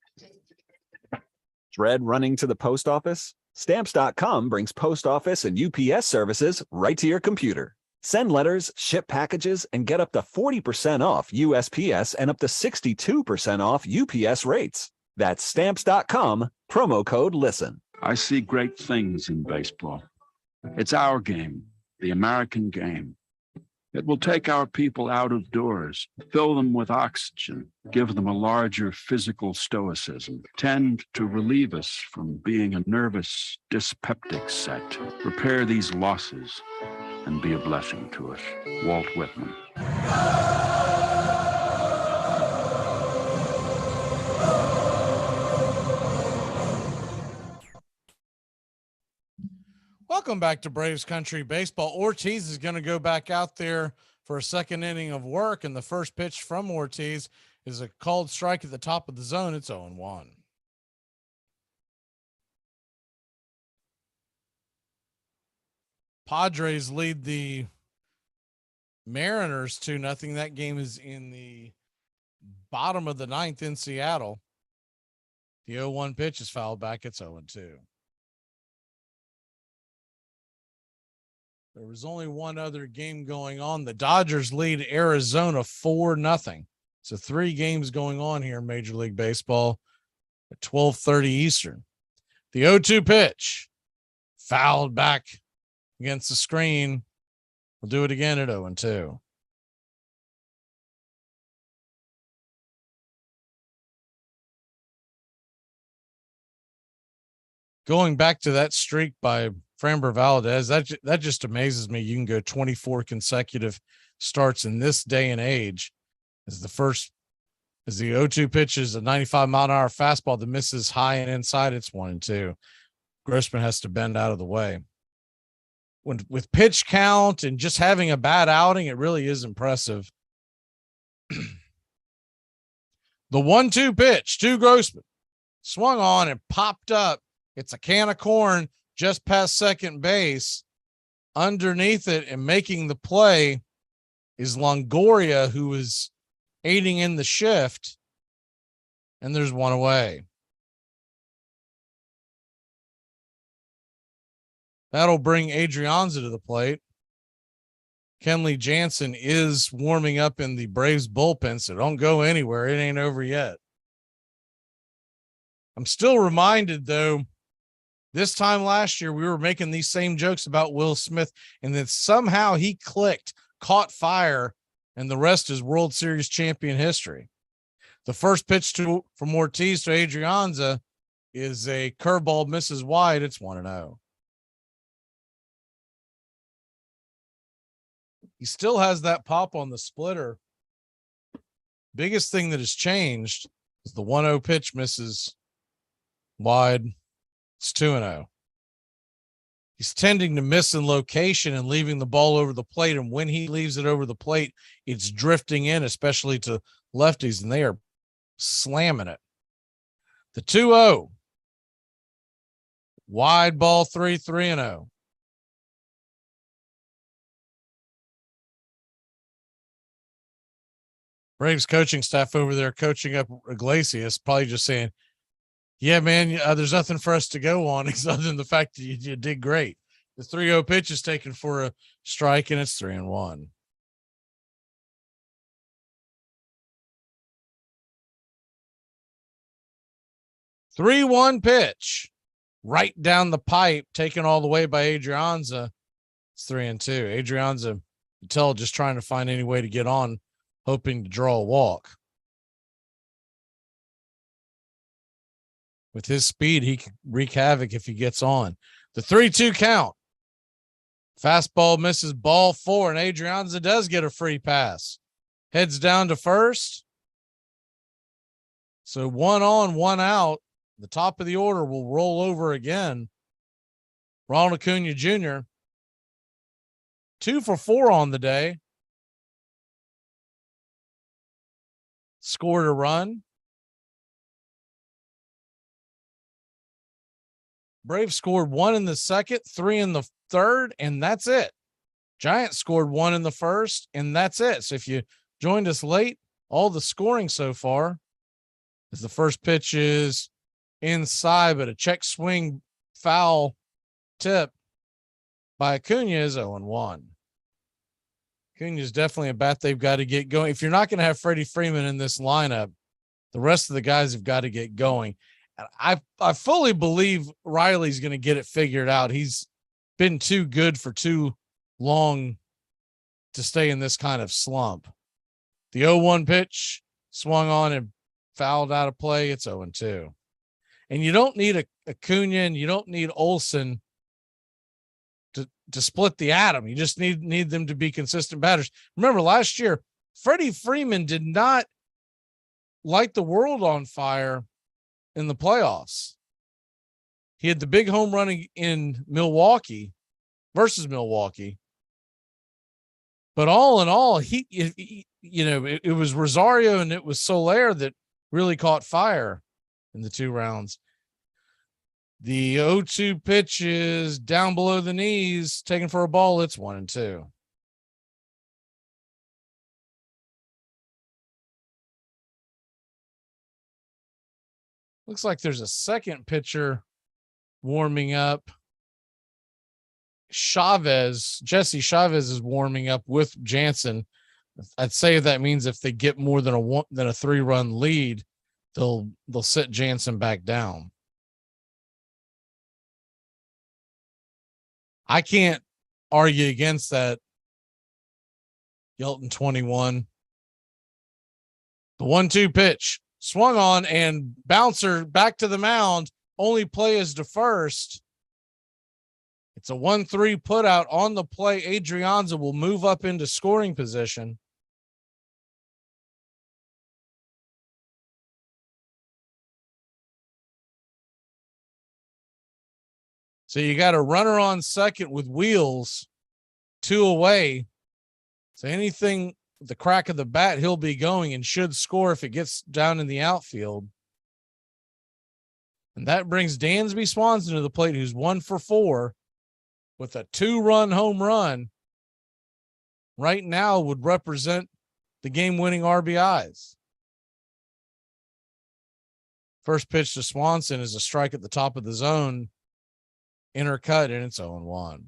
Dread running to the post office? Stamps.com brings post office and UPS services right to your computer. Send letters, ship packages, and get up to 40% off USPS and up to 62% off UPS rates. That's Stamps.com, promo code LISTEN. I see great things in baseball. It's our game, the American game. It will take our people out of doors, fill them with oxygen, give them a larger physical stoicism, tend to relieve us from being a nervous, dyspeptic set, repair these losses, and be a blessing to us. Walt Whitman. Welcome back to Braves Country Baseball. Ortiz is going to go back out there for a second inning of work, and the first pitch from Ortiz is a called strike at the top of the zone. It's 0-1. Padres lead the Mariners 2-0. That game is in the bottom of the ninth in Seattle. The 0-1 pitch is fouled back. It's 0-2. There was only one other game going on. The Dodgers lead Arizona 4-0. So 3 games going on here in Major League Baseball at 12:30 Eastern. The 0-2 pitch fouled back against the screen. We'll do it again at 0-2. Going back to that streak by Framber Valdez, that just amazes me. You can go 24 consecutive starts in this day and age. As the 0-2 pitch is a 95-mile-an-hour fastball that misses high and inside. It's 1-2. Grossman has to bend out of the way. With pitch count and just having a bad outing, it really is impressive. The 1-2 pitch to Grossman swung on and popped up. It's a can of corn just past second base. Underneath it and making the play is Longoria, who is aiding in the shift, and there's one away. That'll bring Adrianza to the plate. Kenley Jansen is warming up in the Braves bullpen, so don't go anywhere. It ain't over yet. I'm still reminded, though, this time last year, we were making these same jokes about Will Smith, and then somehow he clicked, caught fire, and the rest is World Series champion history. The first pitch from Ortiz to Adrianza is a curveball, misses wide. It's 1-0. He still has that pop on the splitter. Biggest thing that has changed is the 1-0 pitch misses wide. It's 2-0. He's tending to miss in location and leaving the ball over the plate. And when he leaves it over the plate, it's drifting in, especially to lefties, and they are slamming it. The 2-0. Wide ball 3-0. Braves coaching staff over there coaching up Iglesias, probably just saying, yeah, man, there's nothing for us to go on other than the fact that you did great. The 3-0 pitch is taken for a strike, and it's 3-1. Three 3-1 pitch right down the pipe, taken all the way by Adrianza. It's 3-2. Adrianza, you tell, just trying to find any way to get on, hoping to draw a walk. With his speed, he can wreak havoc if he gets on. The 3-2 count. Fastball misses, ball 4, and Adrianza does get a free pass. Heads down to first. So 1 on, 1 out. The top of the order will roll over again. Ronald Acuna Jr. 2 for 4 on the day. Scored a run. Braves scored 1 in the second, 3 in the third, and that's it. Giants scored 1 in the first, and that's it. So if you joined us late, all the scoring so far is the first pitch is inside, but a check swing foul tip by Acuna is 0-1. Acuna is definitely a bat they've got to get going. If you're not going to have Freddie Freeman in this lineup, the rest of the guys have got to get going. I fully believe Riley's going to get it figured out. He's been too good for too long to stay in this kind of slump. The 0-1 pitch swung on and fouled out of play. It's 0-2. And you don't need a Acuna and you don't need Olsen to split the atom. You just need them to be consistent batters. Remember last year, Freddie Freeman did not light the world on fire in the playoffs. He had the big home run in Milwaukee versus Milwaukee. But all in all, it was Rosario and it was Soler that really caught fire in the 2 rounds. The 0-2 pitch is down below the knees, taken for a ball. It's 1-2. Looks like there's a second pitcher warming up. Jesse Chavez is warming up with Jansen. I'd say that means if they get more than a 3-run lead, they'll sit Jansen back down. I can't argue against that. Yelton 21. The 1-2 pitch swung on and bouncer back to the mound. Only play is to first. It's a 1-3 put out on the play. Adrianza will move up into scoring position. So you got a runner on second with wheels, 2 away. So anything, the crack of the bat, he'll be going and should score if it gets down in the outfield. And that brings Dansby Swanson to the plate, who's 1 for 4 with a 2-run home run. Right now would represent the game-winning RBIs. First pitch to Swanson is a strike at the top of the zone. Inner cut, and it's 0-1.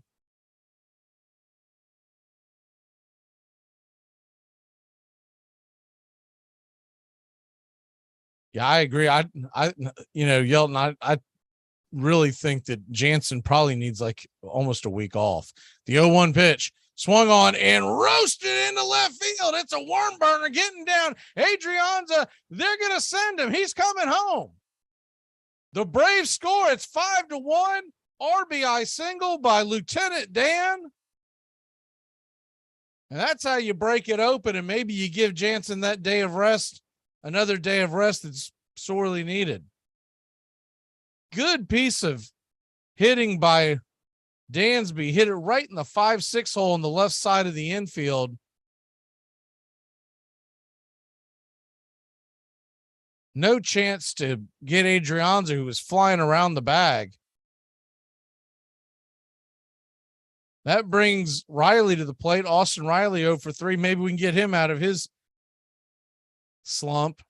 Yeah, I agree. Yelton, I really think that Jansen probably needs like almost a week off. The 0-1 pitch Swung on and roasted into left field. It's a worm burner getting down. Adrianza, they're going to send him. He's coming home. The Braves score. It's 5-1. RBI single by Lieutenant Dan. And that's how you break it open. And maybe you give Jansen that day of rest, another day of rest that's sorely needed. Good piece of hitting by Dansby. Hit it right in the 5-6 hole on the left side of the infield. No chance to get Adrianza, who was flying around the bag. That brings Riley to the plate. Austin Riley 0 for 3. Maybe we can get him out of his slump.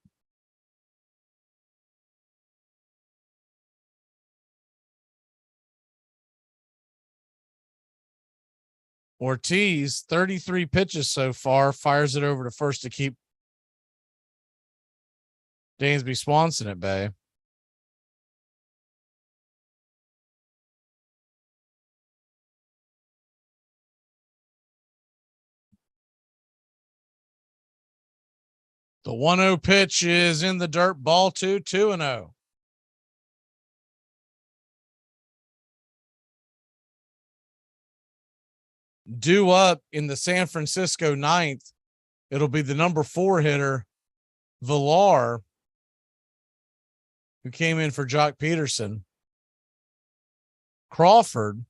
Ortiz, 33 pitches so far, fires it over to first to keep Dansby Swanson at bay. The 1-0 pitch is in the dirt. Ball 2, 2-0. Due up in the San Francisco ninth, it'll be the number 4 hitter, Villar, who came in for Jock Peterson. Crawford,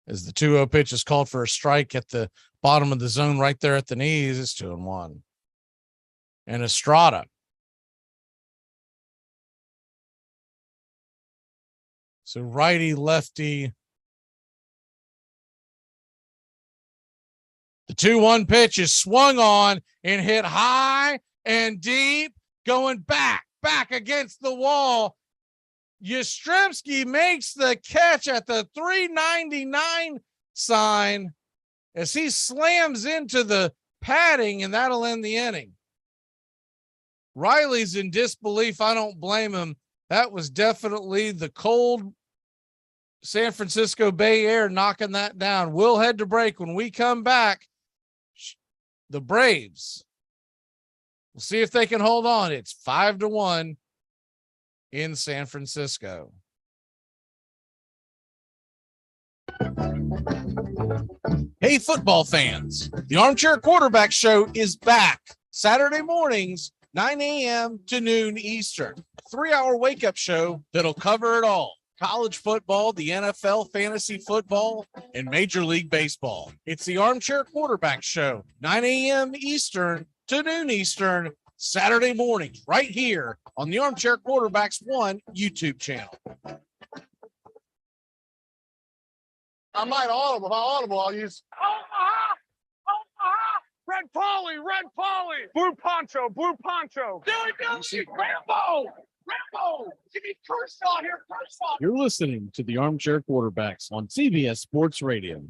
as the 2-0 pitch is called for a strike at the bottom of the zone right there at the knees, is 2-1. And Estrada. So righty, lefty. The 2-1 pitch is swung on and hit high and deep, going back against the wall. Yastrzemski makes the catch at the 399 sign as he slams into the padding, and that'll end the inning. Riley's in disbelief. I don't blame him. That was definitely the cold San Francisco Bay Air knocking that down. We'll head to break. When we come back, the Braves, we'll see if they can hold on. It's 5-1 in San Francisco. Hey, football fans, the Armchair Quarterback Show is back Saturday mornings, 9 a.m. to noon Eastern. A 3-hour wake-up show that'll cover it all. College football, the NFL, fantasy football, and Major League Baseball. It's the Armchair Quarterback Show, 9 a.m. Eastern to noon Eastern, Saturday mornings, right here on the Armchair Quarterbacks 1 YouTube channel. I might audible. If I audible, I'll use. Red Polly, blue poncho. Dilly, Rambo. Give me Kershaw here, Kershaw. You're listening to the Armchair Quarterbacks on CBS Sports Radio.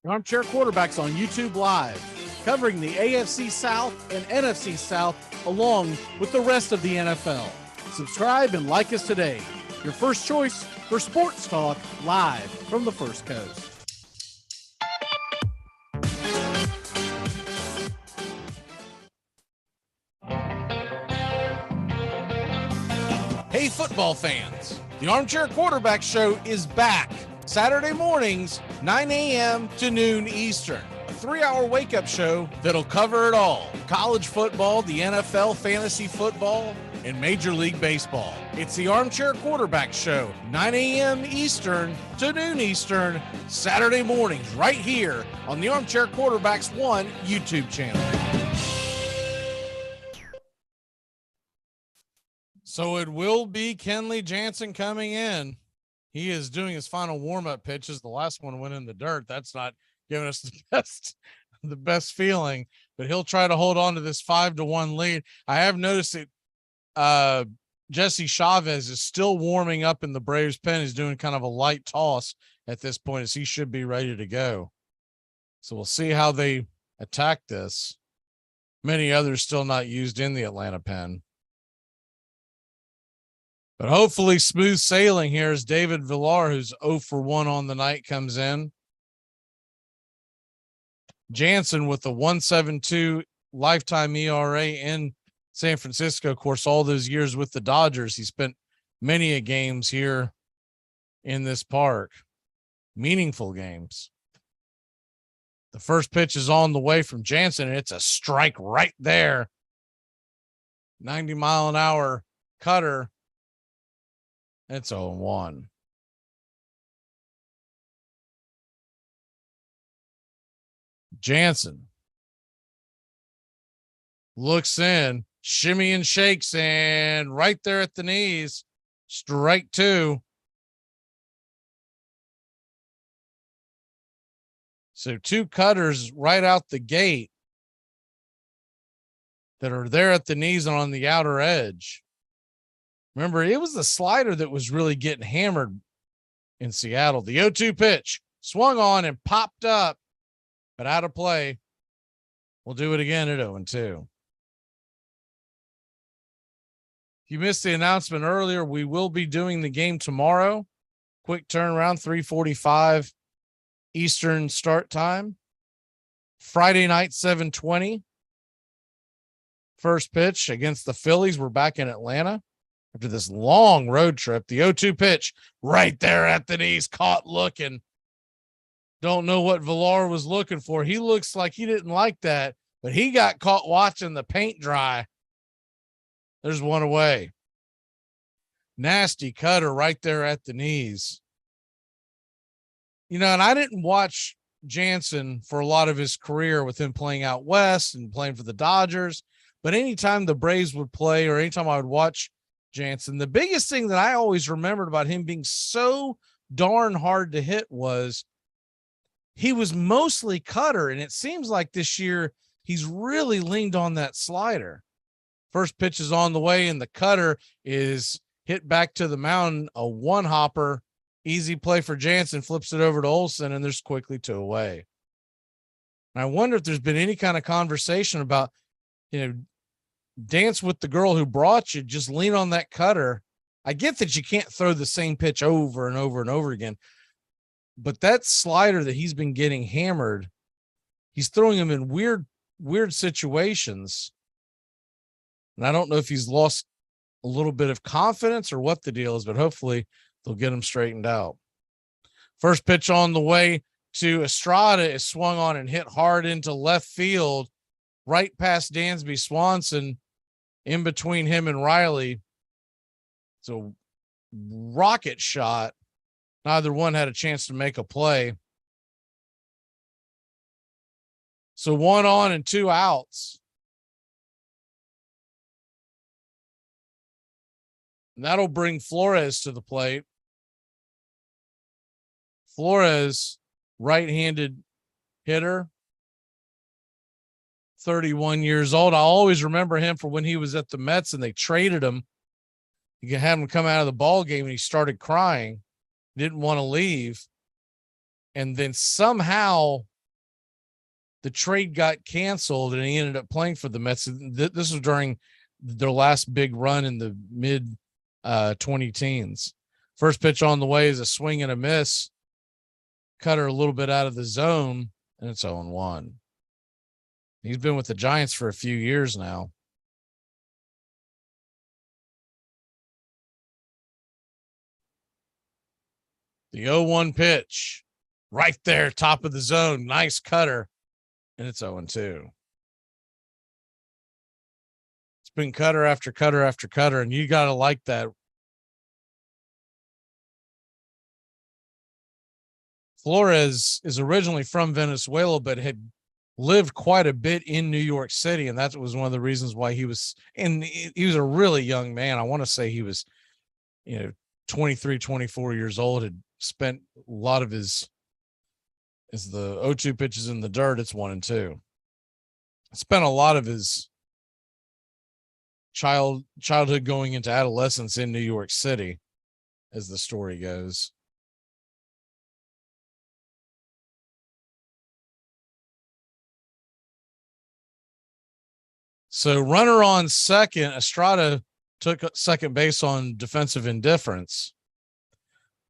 Armchair Quarterbacks on YouTube Live, covering the AFC South and NFC South along with the rest of the NFL. Subscribe and like us today. Your first choice for sports talk live from the First Coast. Hey, football fans, the Armchair Quarterback Show is back Saturday mornings, 9 a.m. to noon Eastern. A 3-hour wake-up show that'll cover it all. College football, the NFL, fantasy football, and Major League Baseball. It's the Armchair Quarterback Show, 9 a.m. Eastern to noon Eastern, Saturday mornings, right here on the Armchair Quarterbacks 1 YouTube channel. So it will be Kenley Jansen coming in. He is doing his final warm-up pitches. The last one went in the dirt. That's not giving us the best feeling, but he'll try to hold on to this 5-1 lead. I have noticed that Jesse Chavez is still warming up in the Braves pen. He's doing kind of a light toss at this point, as he should be ready to go. So we'll see how they attack this. Many others still not used in the Atlanta pen. But hopefully smooth sailing here as David Villar, who's 0 for 1 on the night, comes in. Jansen with the 1.72 lifetime ERA in San Francisco. Of course, all those years with the Dodgers, he spent many a games here in this park. Meaningful games. The first pitch is on the way from Jansen, and it's a strike right there. 90-mile-an-hour cutter. It's 0-1. Jansen looks in, shimmy and shakes, and right there at the knees, strike 2. So 2 cutters right out the gate that are there at the knees and on the outer edge. Remember, it was the slider that was really getting hammered in Seattle. The 0-2 pitch swung on and popped up, but out of play. We'll do it again at 0-2. If you missed the announcement earlier, we will be doing the game tomorrow. Quick turnaround, 3:45 Eastern start time. Friday night, 7:20. First pitch against the Phillies. We're back in Atlanta after this long road trip. The 0-2 pitch right there at the knees, caught looking. Don't know what Villar was looking for. He looks like he didn't like that, but he got caught watching the paint dry. There's one away. Nasty cutter right there at the knees. You know, and I didn't watch Jansen for a lot of his career with him playing out west and playing for the Dodgers. But anytime the Braves would play or anytime I would watch Jansen, the biggest thing that I always remembered about him being so darn hard to hit was he was mostly cutter. And it seems like this year he's really leaned on that slider. First pitch is on the way, and the cutter is hit back to the mound. A one hopper, easy play for Jansen, flips it over to Olsen, and there's quickly 2 away. And I wonder if there's been any kind of conversation about, you know, dance with the girl who brought you, just lean on that cutter. I get that you can't throw the same pitch over and over and over again, but that slider that he's been getting hammered, he's throwing him in weird situations. And I don't know if he's lost a little bit of confidence or what the deal is, but hopefully they'll get him straightened out. First pitch on the way to Estrada is swung on and hit hard into left field, right past Dansby Swanson, in between him and Riley. It's a rocket shot. Neither one had a chance to make a play. So 1 on and 2 outs. And that'll bring Flores to the plate. Flores, right-handed hitter, 31 years old. I always remember him for when he was at the Mets and they traded him. You could have him come out of the ball game and he started crying, didn't want to leave. And then somehow the trade got canceled and he ended up playing for the Mets. This was during their last big run in the mid 2010s. First pitch on the way is a swing and a miss. Cutter a little bit out of the zone, and it's 0-1. He's been with the Giants for a few years now. The 0-1 pitch right there, top of the zone. Nice cutter, and it's 0-2. It's been cutter after cutter after cutter, and you got to like that. Flores is originally from Venezuela, but had lived quite a bit in New York City. And that was one of the reasons why he was a really young man. I want to say he was, 23, 24 years old, had spent a lot of his, as the 0-2 pitches in the dirt, it's 1-2. Spent a lot of his childhood going into adolescence in New York City, as the story goes. So runner on second, Estrada took second base on defensive indifference.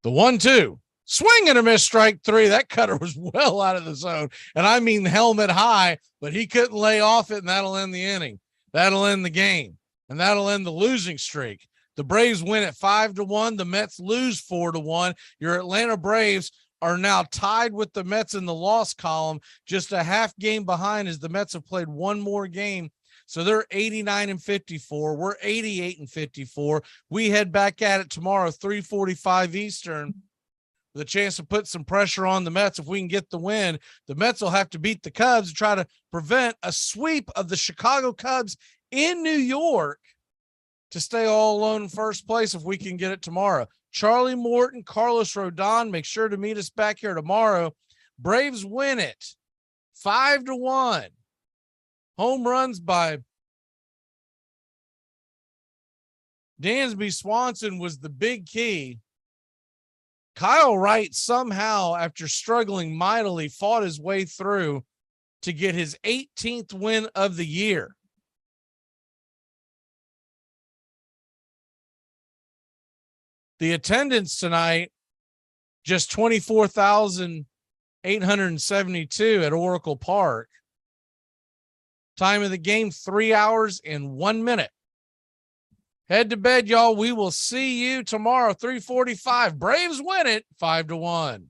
The 1-2, swing and a miss, strike three. That cutter was well out of the zone. And I mean helmet high, but he couldn't lay off it, and that'll end the inning. That'll end the game, and that'll end the losing streak. The Braves win at 5-1. The Mets lose 4-1. Your Atlanta Braves are now tied with the Mets in the loss column, just a half game behind as the Mets have played one more game. So they're 89-54. We're 88-54. We head back at it tomorrow, 3:45 Eastern, with a chance to put some pressure on the Mets. If we can get the win, the Mets will have to beat the Cubs to try to prevent a sweep of the Chicago Cubs in New York to stay all alone in first place if we can get it tomorrow. Charlie Morton, Carlos Rodon, make sure to meet us back here tomorrow. Braves win it 5-1. Home runs by Dansby Swanson was the big key. Kyle Wright somehow, after struggling mightily, fought his way through to get his 18th win of the year. The attendance tonight, just 24,872 at Oracle Park. Time of the game, 3 hours and 1 minute. Head to bed, y'all. We will see you tomorrow, 3:45. Braves win it 5-1.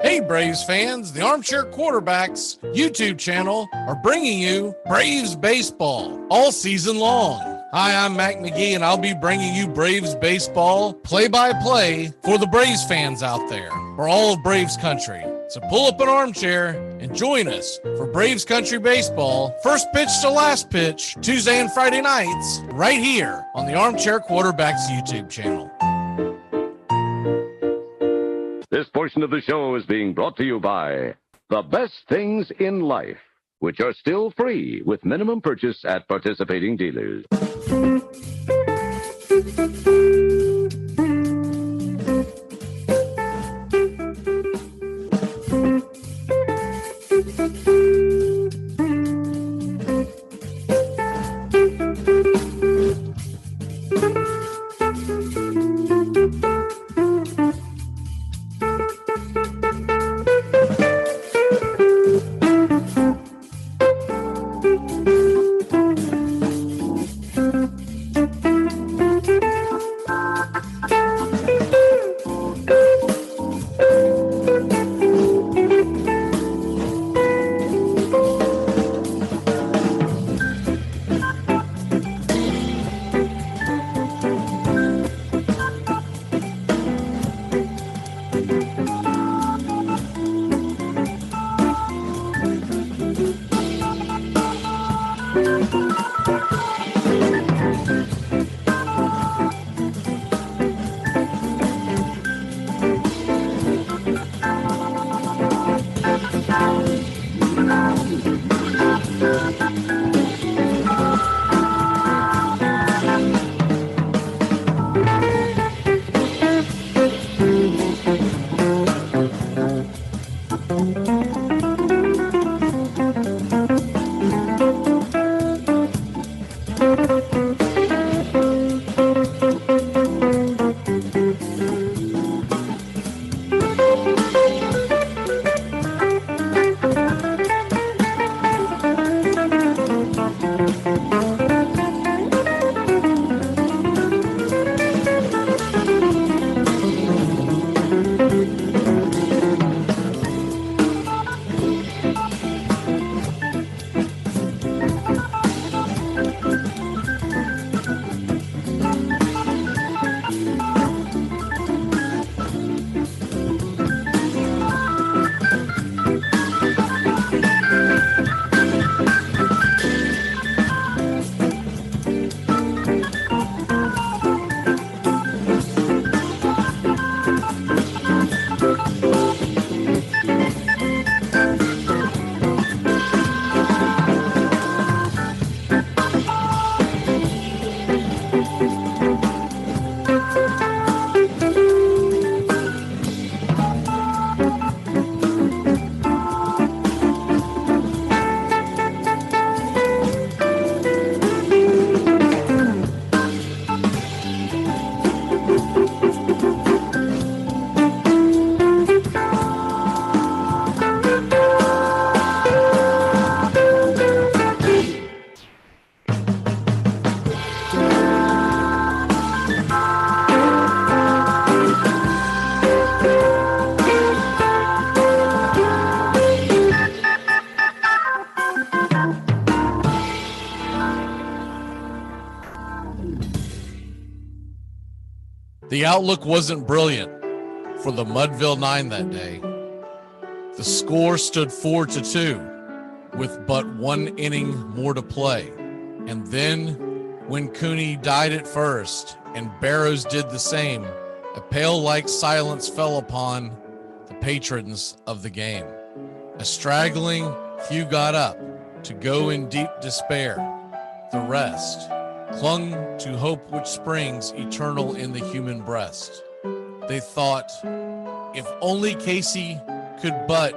Hey, Braves fans, the Armchair Quarterbacks YouTube channel are bringing you Braves baseball all season long. Hi, I'm Mac McGee, and I'll be bringing you Braves baseball play-by-play for the Braves fans out there, for all of Braves country. So pull up an armchair and join us for Braves country baseball, first pitch to last pitch, Tuesday and Friday nights, right here on the Armchair Quarterbacks YouTube channel. This portion of the show is being brought to you by The Best Things in Life, which are still free with minimum purchase at participating dealers. The outlook wasn't brilliant for the Mudville Nine that day. The score stood 4-2 with but one inning more to play. And then when Cooney died at first and Barrows did the same, a pale-like silence fell upon the patrons of the game. A straggling few got up to go in deep despair. The rest clung to hope which springs eternal in the human breast. They thought, if only Casey could but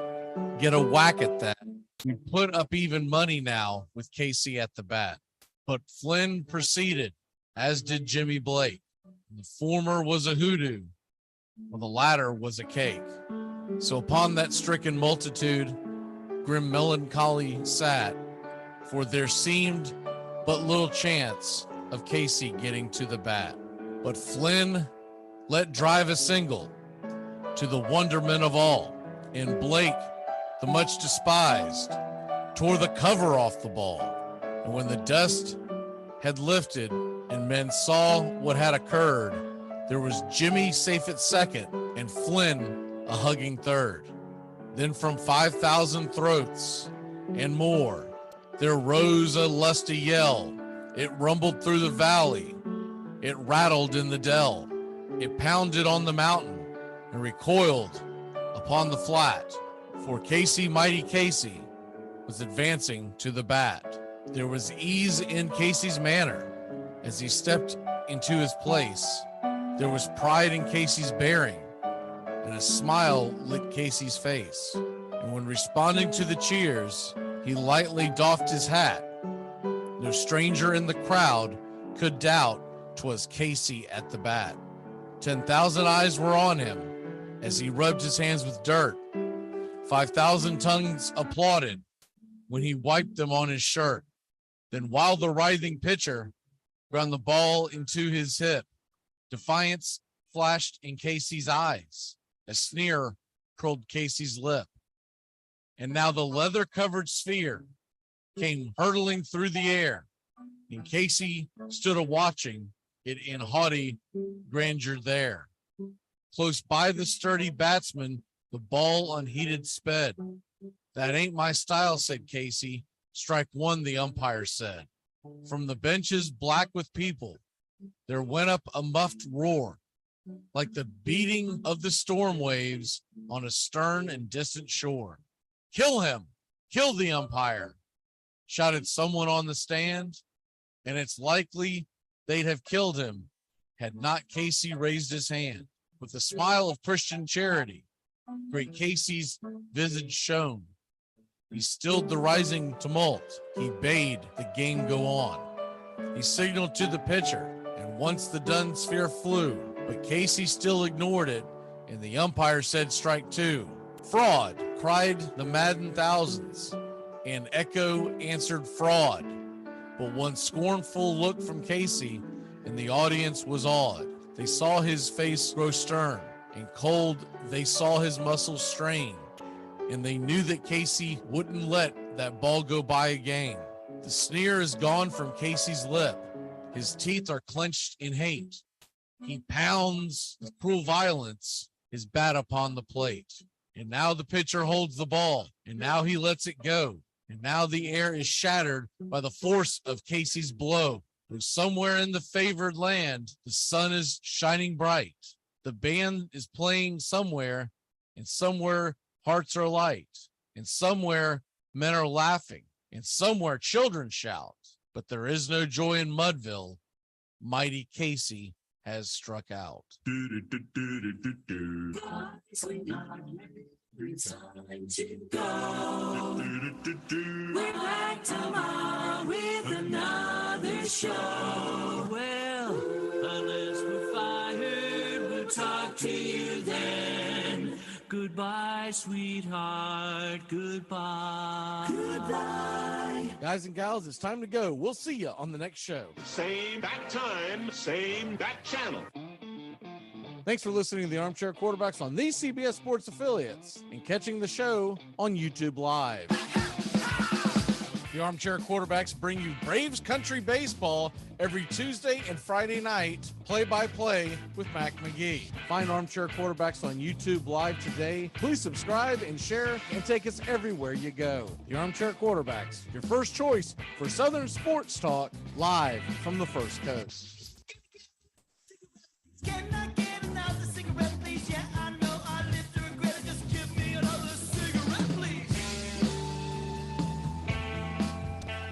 get a whack at that, we'd put up even money now with Casey at the bat. But Flynn proceeded, as did Jimmy Blake. The former was a hoodoo, while the latter was a cake. So upon that stricken multitude, grim melancholy sat, for there seemed but little chance of Casey getting to the bat. But Flynn let drive a single, to the wonderment of all, and Blake, the much despised, tore the cover off the ball. And when the dust had lifted and men saw what had occurred, there was Jimmy safe at second and Flynn a hugging third. Then from 5,000 throats and more, there rose a lusty yell. It rumbled through the valley. It rattled in the dell. It pounded on the mountain and recoiled upon the flat. For Casey, mighty Casey, was advancing to the bat. There was ease in Casey's manner as he stepped into his place. There was pride in Casey's bearing, and a smile lit Casey's face. And when responding to the cheers, he lightly doffed his hat. No stranger in the crowd could doubt 'twas Casey at the bat. 10,000 eyes were on him as he rubbed his hands with dirt. 5,000 tongues applauded when he wiped them on his shirt. Then while the writhing pitcher ground the ball into his hip, defiance flashed in Casey's eyes. A sneer curled Casey's lip. And now the leather-covered sphere came hurtling through the air, and Casey stood a-watching it in haughty grandeur there. Close by the sturdy batsman, the ball unheeded sped. That ain't my style, said Casey. Strike one, the umpire said. From the benches black with people, there went up a muffled roar, like the beating of the storm waves on a stern and distant shore. Kill him! Kill the umpire! Shouted someone on the stand, and it's likely they'd have killed him had not Casey raised his hand. With a smile of Christian charity, great Casey's visage shone. He stilled the rising tumult. He bade the game go on. He signaled to the pitcher, and once the dun sphere flew, but Casey still ignored it, and the umpire said strike two. Fraud, cried the maddened thousands, and echo answered fraud. But one scornful look from Casey, and the audience was awed. They saw his face grow stern and cold. They saw his muscles strain, and they knew that Casey wouldn't let that ball go by again. The sneer is gone from Casey's lip. His teeth are clenched in hate. He pounds with cruel violence his bat upon the plate. And now the pitcher holds the ball, and now he lets it go. And now the air is shattered by the force of Casey's blow. And somewhere in the favored land, the sun is shining bright. The band is playing somewhere, and somewhere hearts are light, and somewhere men are laughing, and somewhere children shout. But there is no joy in Mudville. Mighty Casey has struck out. We're back tomorrow with another show. Well, unless we're fired, we'll talk to you then. Goodbye, sweetheart. Goodbye. Goodbye. Guys and gals, it's time to go. We'll see you on the next show. Same bat time, same bat channel. Thanks for listening to the Armchair Quarterbacks on these CBS Sports affiliates and catching the show on YouTube Live. The Armchair Quarterbacks bring you Braves Country Baseball every Tuesday and Friday night, play-by-play with Mac McGee. Find Armchair Quarterbacks on YouTube Live today. Please subscribe and share and take us everywhere you go. The Armchair Quarterbacks, your first choice for Southern sports talk, live from the First Coast.